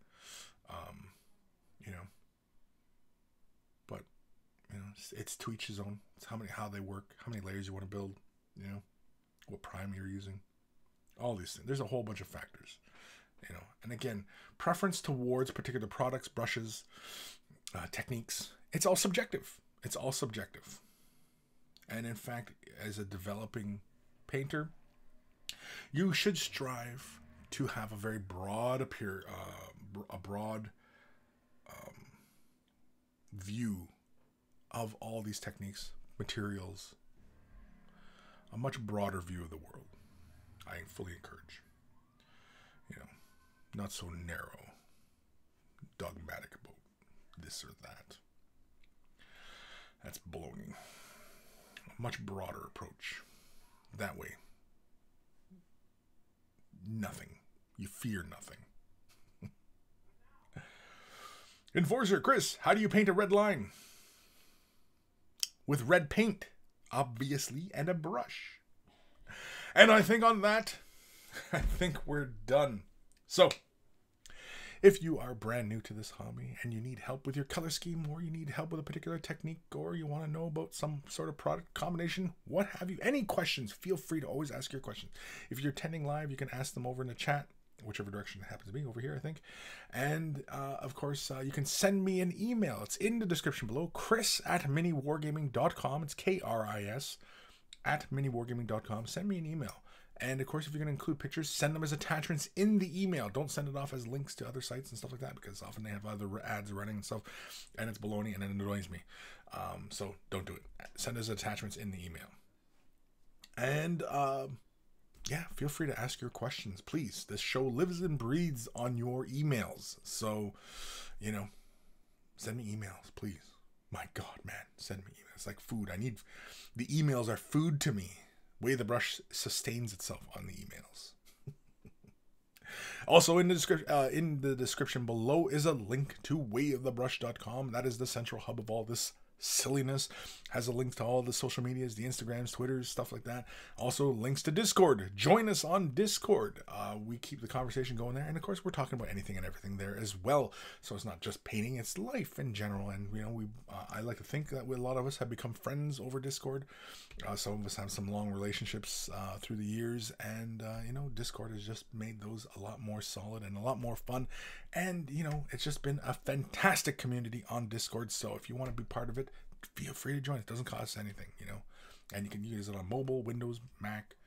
But it's to each his own. It's how they work, how many layers you want to build. What prime you're using, all these things. There's a whole bunch of factors. And again, preference towards particular products, brushes, techniques. It's all subjective. And in fact, as a developing painter, you should strive to have a very broad view of all these techniques, materials, a much broader view of the world. I fully encourage. Not so narrow, dogmatic about this or that. That's baloney. A much broader approach. That way, nothing. You fear nothing. Enforcer, Kris, how do you paint a red line? With red paint, obviously, and a brush. And I think on that, I think we're done. So, if you are brand new to this hobby and you need help with your color scheme, or you need help with a particular technique, or you want to know about some sort of product combination, what have you, any questions, feel free to always ask your questions. If you're attending live, you can ask them over in the chat, whichever direction it happens to be, over here, I think. And, of course, you can send me an email. It's in the description below, Kris@miniwargaming.com. It's Kris @miniwargaming.com. Send me an email. And, of course, if you're going to include pictures, send them as attachments in the email. Don't send it off as links to other sites and stuff like that, because often they have other ads running and stuff, and it's baloney, and it annoys me. So don't do it. Send us attachments in the email. And, yeah, feel free to ask your questions, please. This show lives and breathes on your emails. So, you know, send me emails, please. My God, man, send me emails. It's like food. The emails are food to me. Way the Brush sustains itself on the emails. Also, in the description below is a link to wayofthebrush.com. That is the central hub of all this silliness. Has a link to all the social medias, the Instagrams, Twitters, stuff like that. Also links to Discord. Join us on Discord. We keep the conversation going there, and of course we're talking about anything and everything there as well. So it's not just painting, it's life in general. And you know, I like to think that a lot of us have become friends over Discord. Some of us have some long relationships through the years, and you know, Discord has just made those a lot more solid and a lot more fun. And you know, it's just been a fantastic community on Discord. So if you want to be part of it, feel free to join. It doesn't cost anything, you know, and you can use it on mobile, Windows, Mac,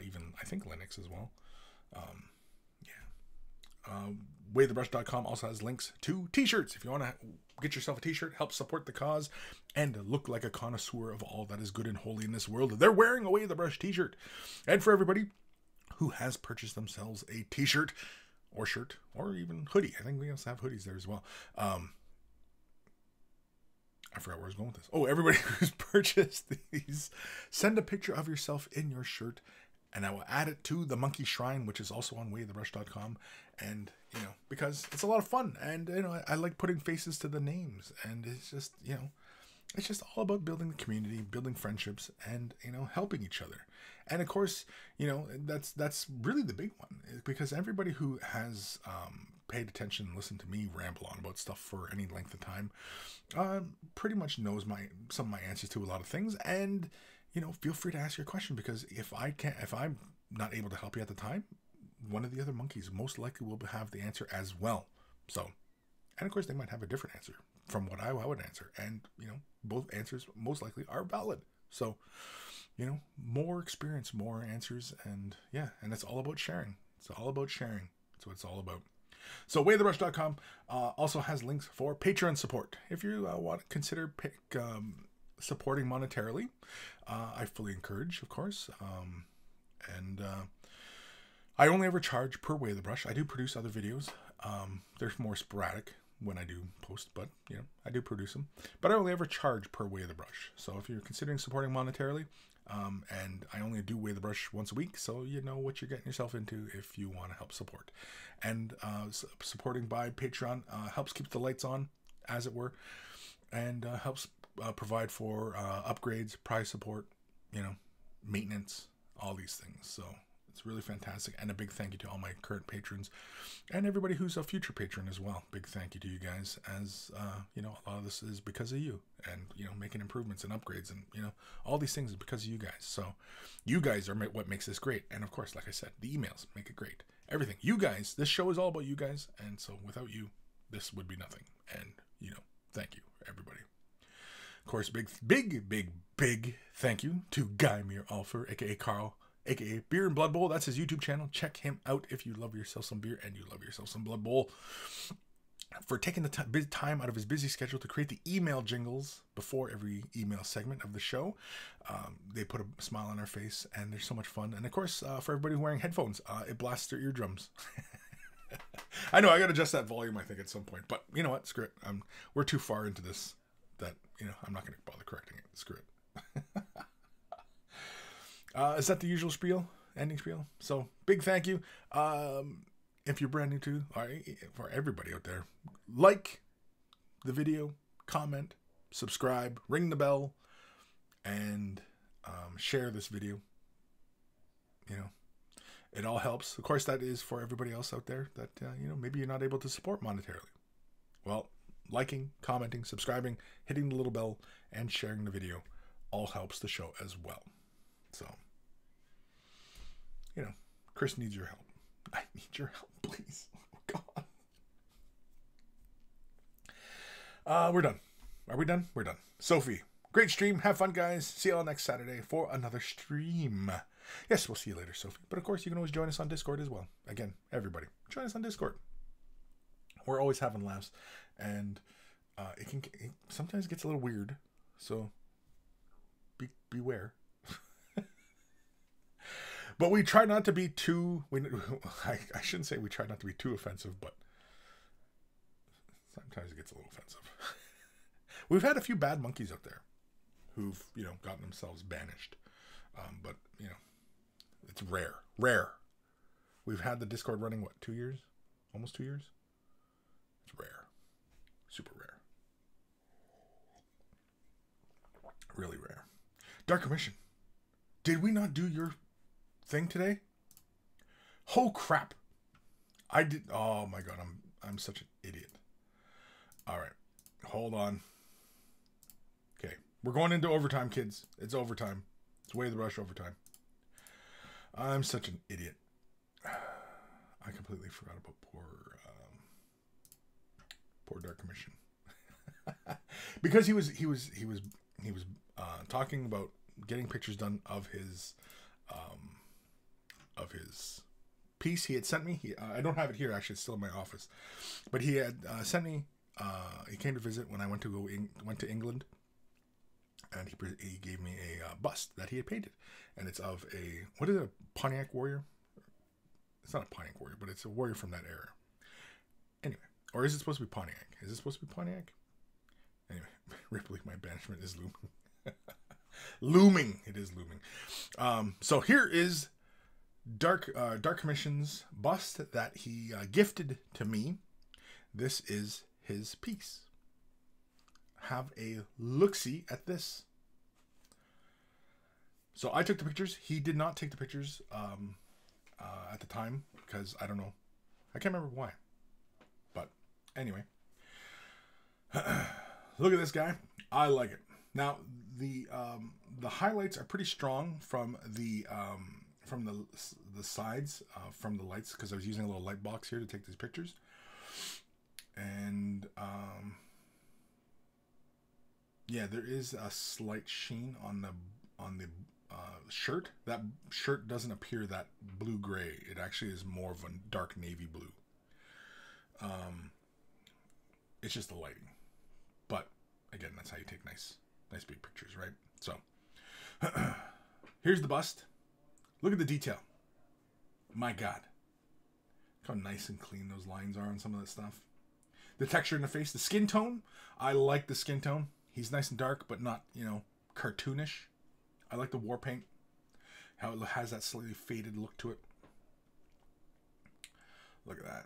even I think Linux as well. Waythebrush.com also has links to t-shirts. If you want to get yourself a t-shirt, help support the cause, and look like a connoisseur of all that is good and holy in this world, they're wearing a Way the Brush t-shirt. And for everybody who has purchased themselves a t-shirt or shirt or even hoodie, I think we also have hoodies there as well. I forgot where I was going with this. Oh, everybody who's purchased these, send a picture of yourself in your shirt, and I will add it to the Monkey Shrine, which is also on waythebrush.com. And, you know, because it's a lot of fun. And, you know, I like putting faces to the names. And it's just, you know, it's just all about building the community, building friendships, and, you know, helping each other. And, of course, you know, that's really the big one. Because everybody who has paid attention and listened to me ramble on about stuff for any length of time pretty much knows some of my answers to a lot of things. And, you know, feel free to ask your question, because if I'm not able to help you at the time, one of the other monkeys most likely will have the answer as well. So, and of course they might have a different answer from what I would answer. And, you know, both answers most likely are valid. So, you know, more experience, more answers. And yeah, and it's all about sharing. It's all about sharing. That's what it's all about. So waythebrush.com also has links for Patreon support. If you want to consider supporting monetarily, I fully encourage, of course. I only ever charge per Way of the Brush. I do produce other videos. They're more sporadic when I do post, but you know, I do produce them. But I only ever charge per Way of the Brush. So if you're considering supporting monetarily, and I only do Way of the Brush once a week, so you know what you're getting yourself into if you want to help support. And supporting by Patreon helps keep the lights on, as it were, and helps provide for upgrades, prize support, you know, maintenance, all these things. So it's really fantastic. And a big thank you to all my current patrons and everybody who's a future patron as well. Big thank you to you guys, as you know, a lot of this is because of you, and you know, making improvements and upgrades, and you know, all these things is because of you guys. So you guys are what makes this great. And of course, like I said, the emails make it great. Everything, you guys, this show is all about you guys, and so without you, this would be nothing. And you know, thank you everybody. Of course, big thank you to Guy Muir Alfer, aka Carl, aka Beer and Blood Bowl. That's his YouTube channel. Check him out if you love yourself some beer and you love yourself some Blood Bowl. For taking the time out of his busy schedule to create the email jingles before every email segment of the show. They put a smile on our face, and they're so much fun. And of course, for everybody wearing headphones, it blasts their eardrums. I know I got to adjust that volume, I think, at some point. But you know what? Screw it. We're too far into this that, you know, I'm not going to bother correcting Screw it. Is that the usual spiel? Ending spiel? So, big thank you. If you're brand new to, or for everybody out there, like the video, comment, subscribe, ring the bell, and share this video. You know, it all helps. Of course, that is for everybody else out there that, you know, maybe you're not able to support monetarily. Well, liking, commenting, subscribing, hitting the little bell, and sharing the video all helps the show as well. So, you know, Kris needs your help. I need your help, please. Oh, God. We're done. Are we done? We're done. Sophie, great stream. Have fun, guys. See you all next Saturday for another stream. Yes, we'll see you later, Sophie. But, of course, you can always join us on Discord as well. Again, everybody, join us on Discord. We're always having laughs. And it sometimes gets a little weird. So, beware. But we try not to be too... I shouldn't say we try not to be too offensive, but sometimes it gets a little offensive. We've had a few bad monkeys out there who've, you know, gotten themselves banished. But, you know, it's rare. Rare. We've had the Discord running, what, 2 years? Almost 2 years? It's rare. Super rare. Really rare. Dark Commission. Did we not do your thing today? Oh crap. I did. Oh my God. I'm such an idiot. All right. Hold on. Okay. We're going into overtime, kids. It's overtime. It's way the rush overtime. I'm such an idiot. I completely forgot about poor Dark Commission. Because he was talking about getting pictures done of his piece he had sent me. I don't have it here, actually. It's still in my office. But he had sent me, he came to visit when I went to England. And he gave me a bust that he had painted. And it's of what is it, a Pontiac warrior? It's not a Pontiac warrior, but it's a warrior from that era. Anyway, or is it supposed to be Pontiac? Is it supposed to be Pontiac? Anyway, Ripley, my banishment is looming. Looming. It is looming. So here is Dark Commission's bust that he gifted to me. This is his piece. Have a look-see at this. So I took the pictures. He did not take the pictures at the time because I don't know. I can't remember why. But anyway, look at this guy. I like it. Now the highlights are pretty strong from the sides from the lights because I was using a little light box here to take these pictures. And yeah, there is a slight sheen on the shirt. That shirt doesn't appear that blue-gray. It actually is more of a dark navy blue. It's just the lighting. But again, that's how you take nice big pictures, right? So here's the bust. Look at the detail. My God. Look how nice and clean those lines are on some of that stuff. The texture in the face, the skin tone. I like the skin tone. He's nice and dark, but not, you know, cartoonish. I like the war paint. How it has that slightly faded look to it. Look at that.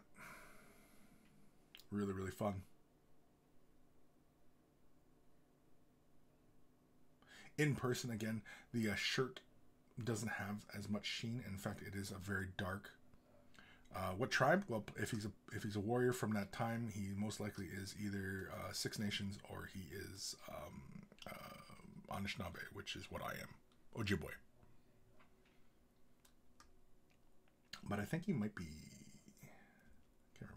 Really, really fun. In person, again, the shirt doesn't have as much sheen. In fact, it is a very dark. What tribe? Well, if he's a warrior from that time, he most likely is either Six Nations or he is Anishinaabe, which is what I am, Ojibwe. But I think he might be. I can't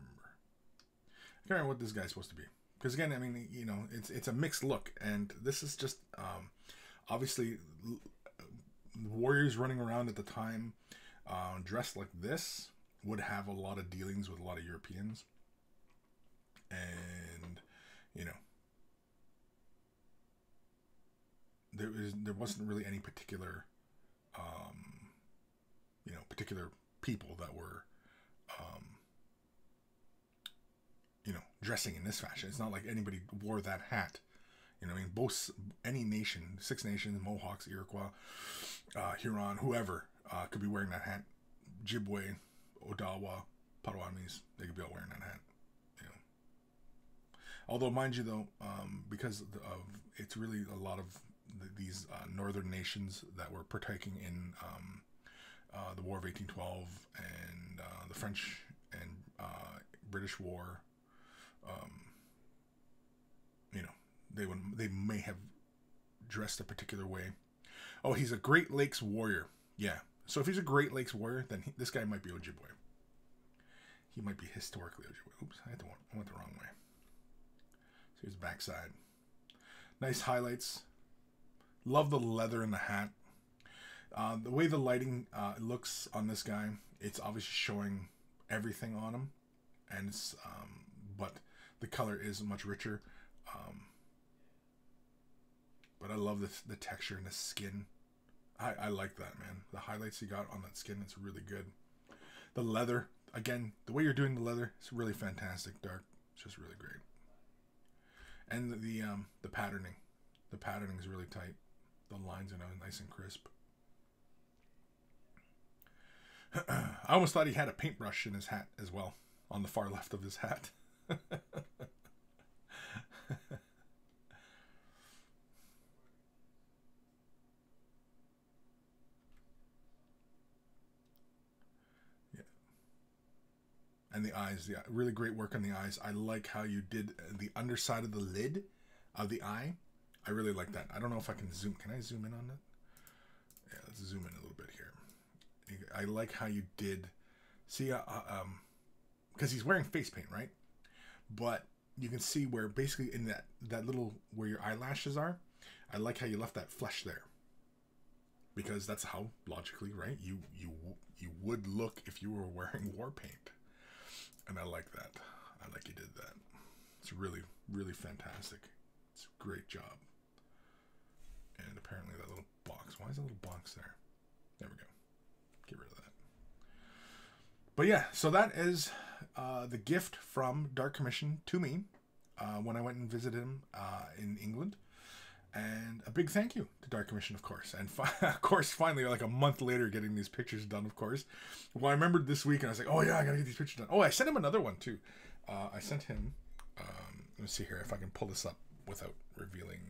remember what this guy's supposed to be. Because again, I mean, you know, it's a mixed look, and this is just obviously warriors running around at the time dressed like this would have a lot of dealings with a lot of Europeans, and you know, there wasn't really any particular particular people that were dressing in this fashion. It's not like anybody wore that hat You know what I mean? Both, any nation, Six Nations, Mohawks, Iroquois, Huron, whoever could be wearing that hat. Ojibwe, Odawa, Potawatomis, they could be all wearing that hat. You know. Although, mind you, though, because of it's really a lot of these northern nations that were partaking in the War of 1812 and the French and British War. You know, they may have dressed a particular way. Oh, he's a Great Lakes warrior. Yeah. So if he's a Great Lakes warrior, then this guy might be Ojibwe. He might be historically Ojibwe. Oops, I went the wrong way. So here's the backside. Nice highlights. Love the leather in the hat. The way the lighting looks on this guy, it's obviously showing everything on him, and it's but the color is much richer. But I love the texture and the skin. I like that, man. The highlights he got on that skin, it's really good. The leather, again, the way you're doing the leather, it's really fantastic. Dark, it's just really great. And the patterning, is really tight. The lines are nice and crisp. I almost thought he had a paintbrush in his hat as well, on the far left of his hat. And the eyes, yeah, really great work on the eyes. I like how you did the underside of the lid of the eye. I really like that. I don't know if I can zoom. Can I zoom in on it? Yeah, let's zoom in a little bit here. I like how you did. See, because he's wearing face paint, right? But you can see where basically in that little where your eyelashes are. I like how you left that flesh there. Because that's how logically, right? You would look if you were wearing war paint. And I like that. I like you did that. It's really, really fantastic. It's a great job. And apparently that little box. Why is that little box there? There we go. Get rid of that. But yeah, so that is the gift from Dark Commission to me when I went and visited him in England. And a big thank you to Dark Commission, of course. And of course, finally, like a month later, getting these pictures done, of course. Well, I remembered this week, and I was like, oh, yeah, I got to get these pictures done. Oh, I sent him another one, too. I sent him, let me see here if I can pull this up without revealing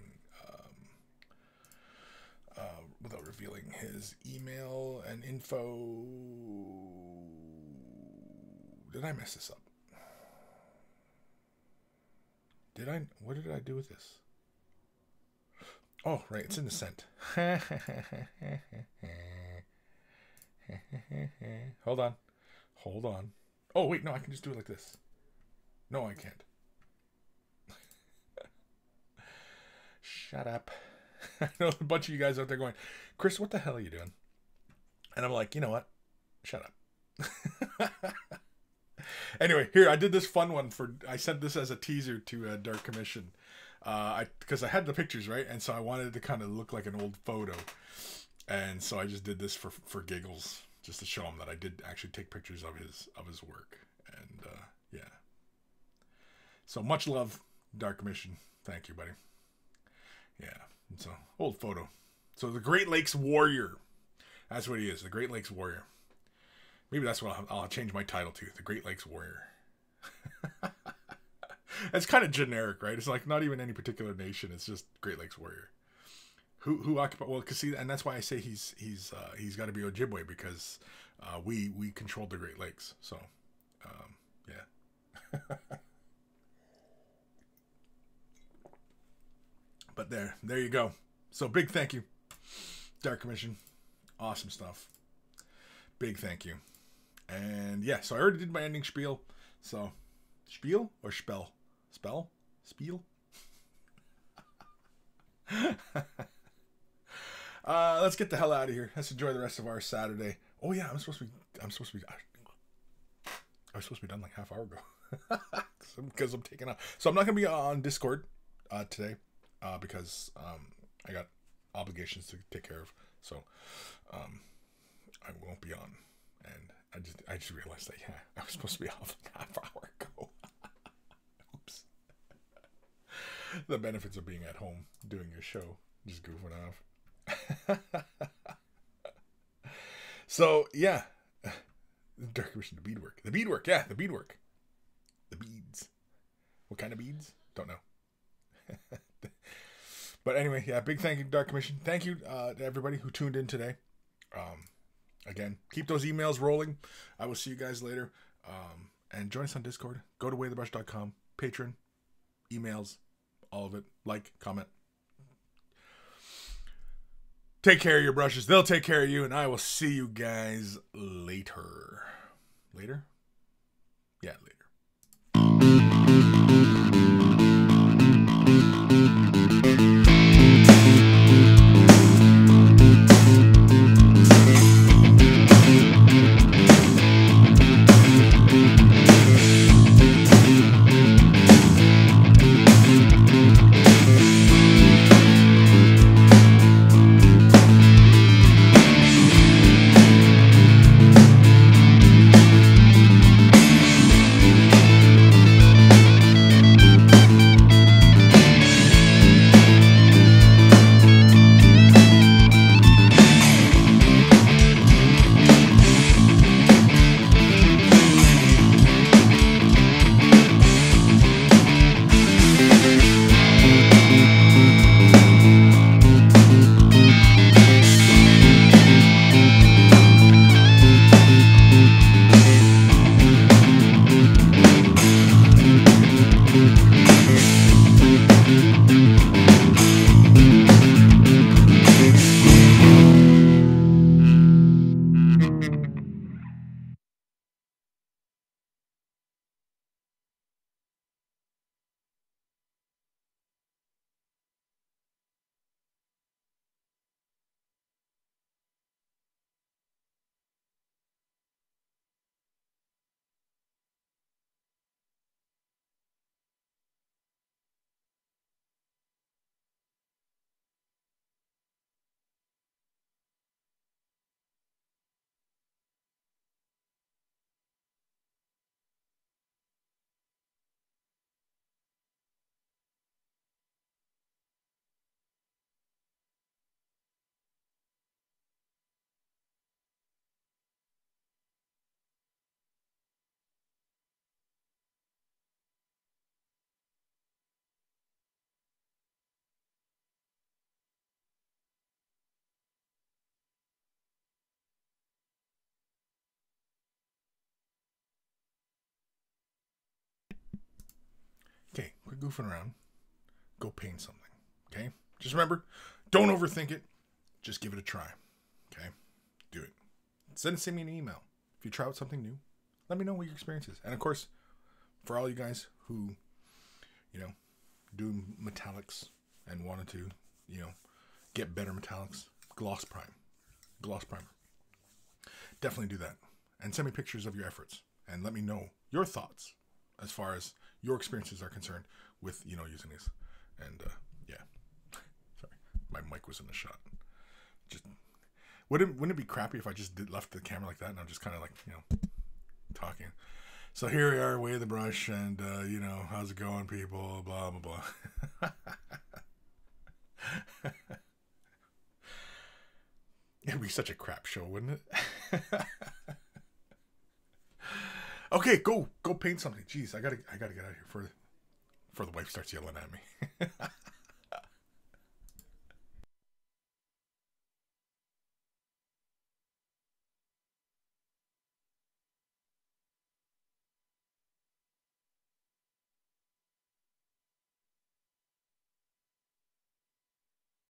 his email and info. Did I mess this up? What did I do with this? Oh, right, it's in the sent. Hold on. Oh, wait, no, I can just do it like this. No, I can't. Shut up. I know a bunch of you guys out there going, Kris, what the hell are you doing? And I'm like, you know what? Shut up. Anyway, here, I did this fun one I sent this as a teaser to Dark Commission. Because I had the pictures, right? And so I wanted it to kind of look like an old photo. And so I just did this for giggles, just to show him that I did actually take pictures of his work. And yeah. So much love, Dark Commission. Thank you, buddy. Yeah. And so old photo. So the Great Lakes Warrior. That's what he is, the Great Lakes Warrior. Maybe that's what I'll change my title to, the Great Lakes Warrior. It's kind of generic, right? It's like not even any particular nation. It's just Great Lakes Warrior. Who occupy? Well, cause see, and that's why I say he's got to be Ojibwe because we controlled the Great Lakes. So yeah. But there you go. So big thank you, Dark Commission. Awesome stuff. Big thank you. And yeah, so I already did my ending spiel. So spiel or spell? Spell? Spiel? Let's get the hell out of here. Let's enjoy the rest of our Saturday. Oh yeah, I was supposed to be done like half hour ago. Because I'm taking off. So I'm not gonna be on Discord today because I got obligations to take care of. So I won't be on. And I just realized that yeah, I was supposed to be off like half hour ago. Oops. The benefits of being at home doing your show, just goofing off. So yeah, Dark Commission, the beadwork, yeah, the beadwork, the beads. What kind of beads? Don't know. But anyway, yeah, big thank you, Dark Commission. Thank you to everybody who tuned in today. Again, keep those emails rolling. I will see you guys later. And join us on Discord. Go to waythebrush.com. Patreon, emails, all of it. Like, comment. Take care of your brushes. They'll take care of you. And I will see you guys later. Later? Yeah, later. Okay, quit goofing around. Go paint something. Okay? Just remember, don't overthink it. Just give it a try. Okay? Do it. Send me an email. If you try out something new, let me know what your experience is. And of course, for all you guys who, do metallics and wanted to, get better metallics, gloss primer. Definitely do that. And send me pictures of your efforts. And let me know your thoughts as far as your experiences are concerned with, using these. And, yeah. Sorry. My mic was in the shot. Just, wouldn't it be crappy if I just left the camera like that and I'm just kind of like, talking. So here we are, Way the Brush, and, how's it going, people, blah, blah, blah. It'd be such a crap show, wouldn't it? Okay, go paint something. Jeez, I gotta get out of here before the wife starts yelling at me.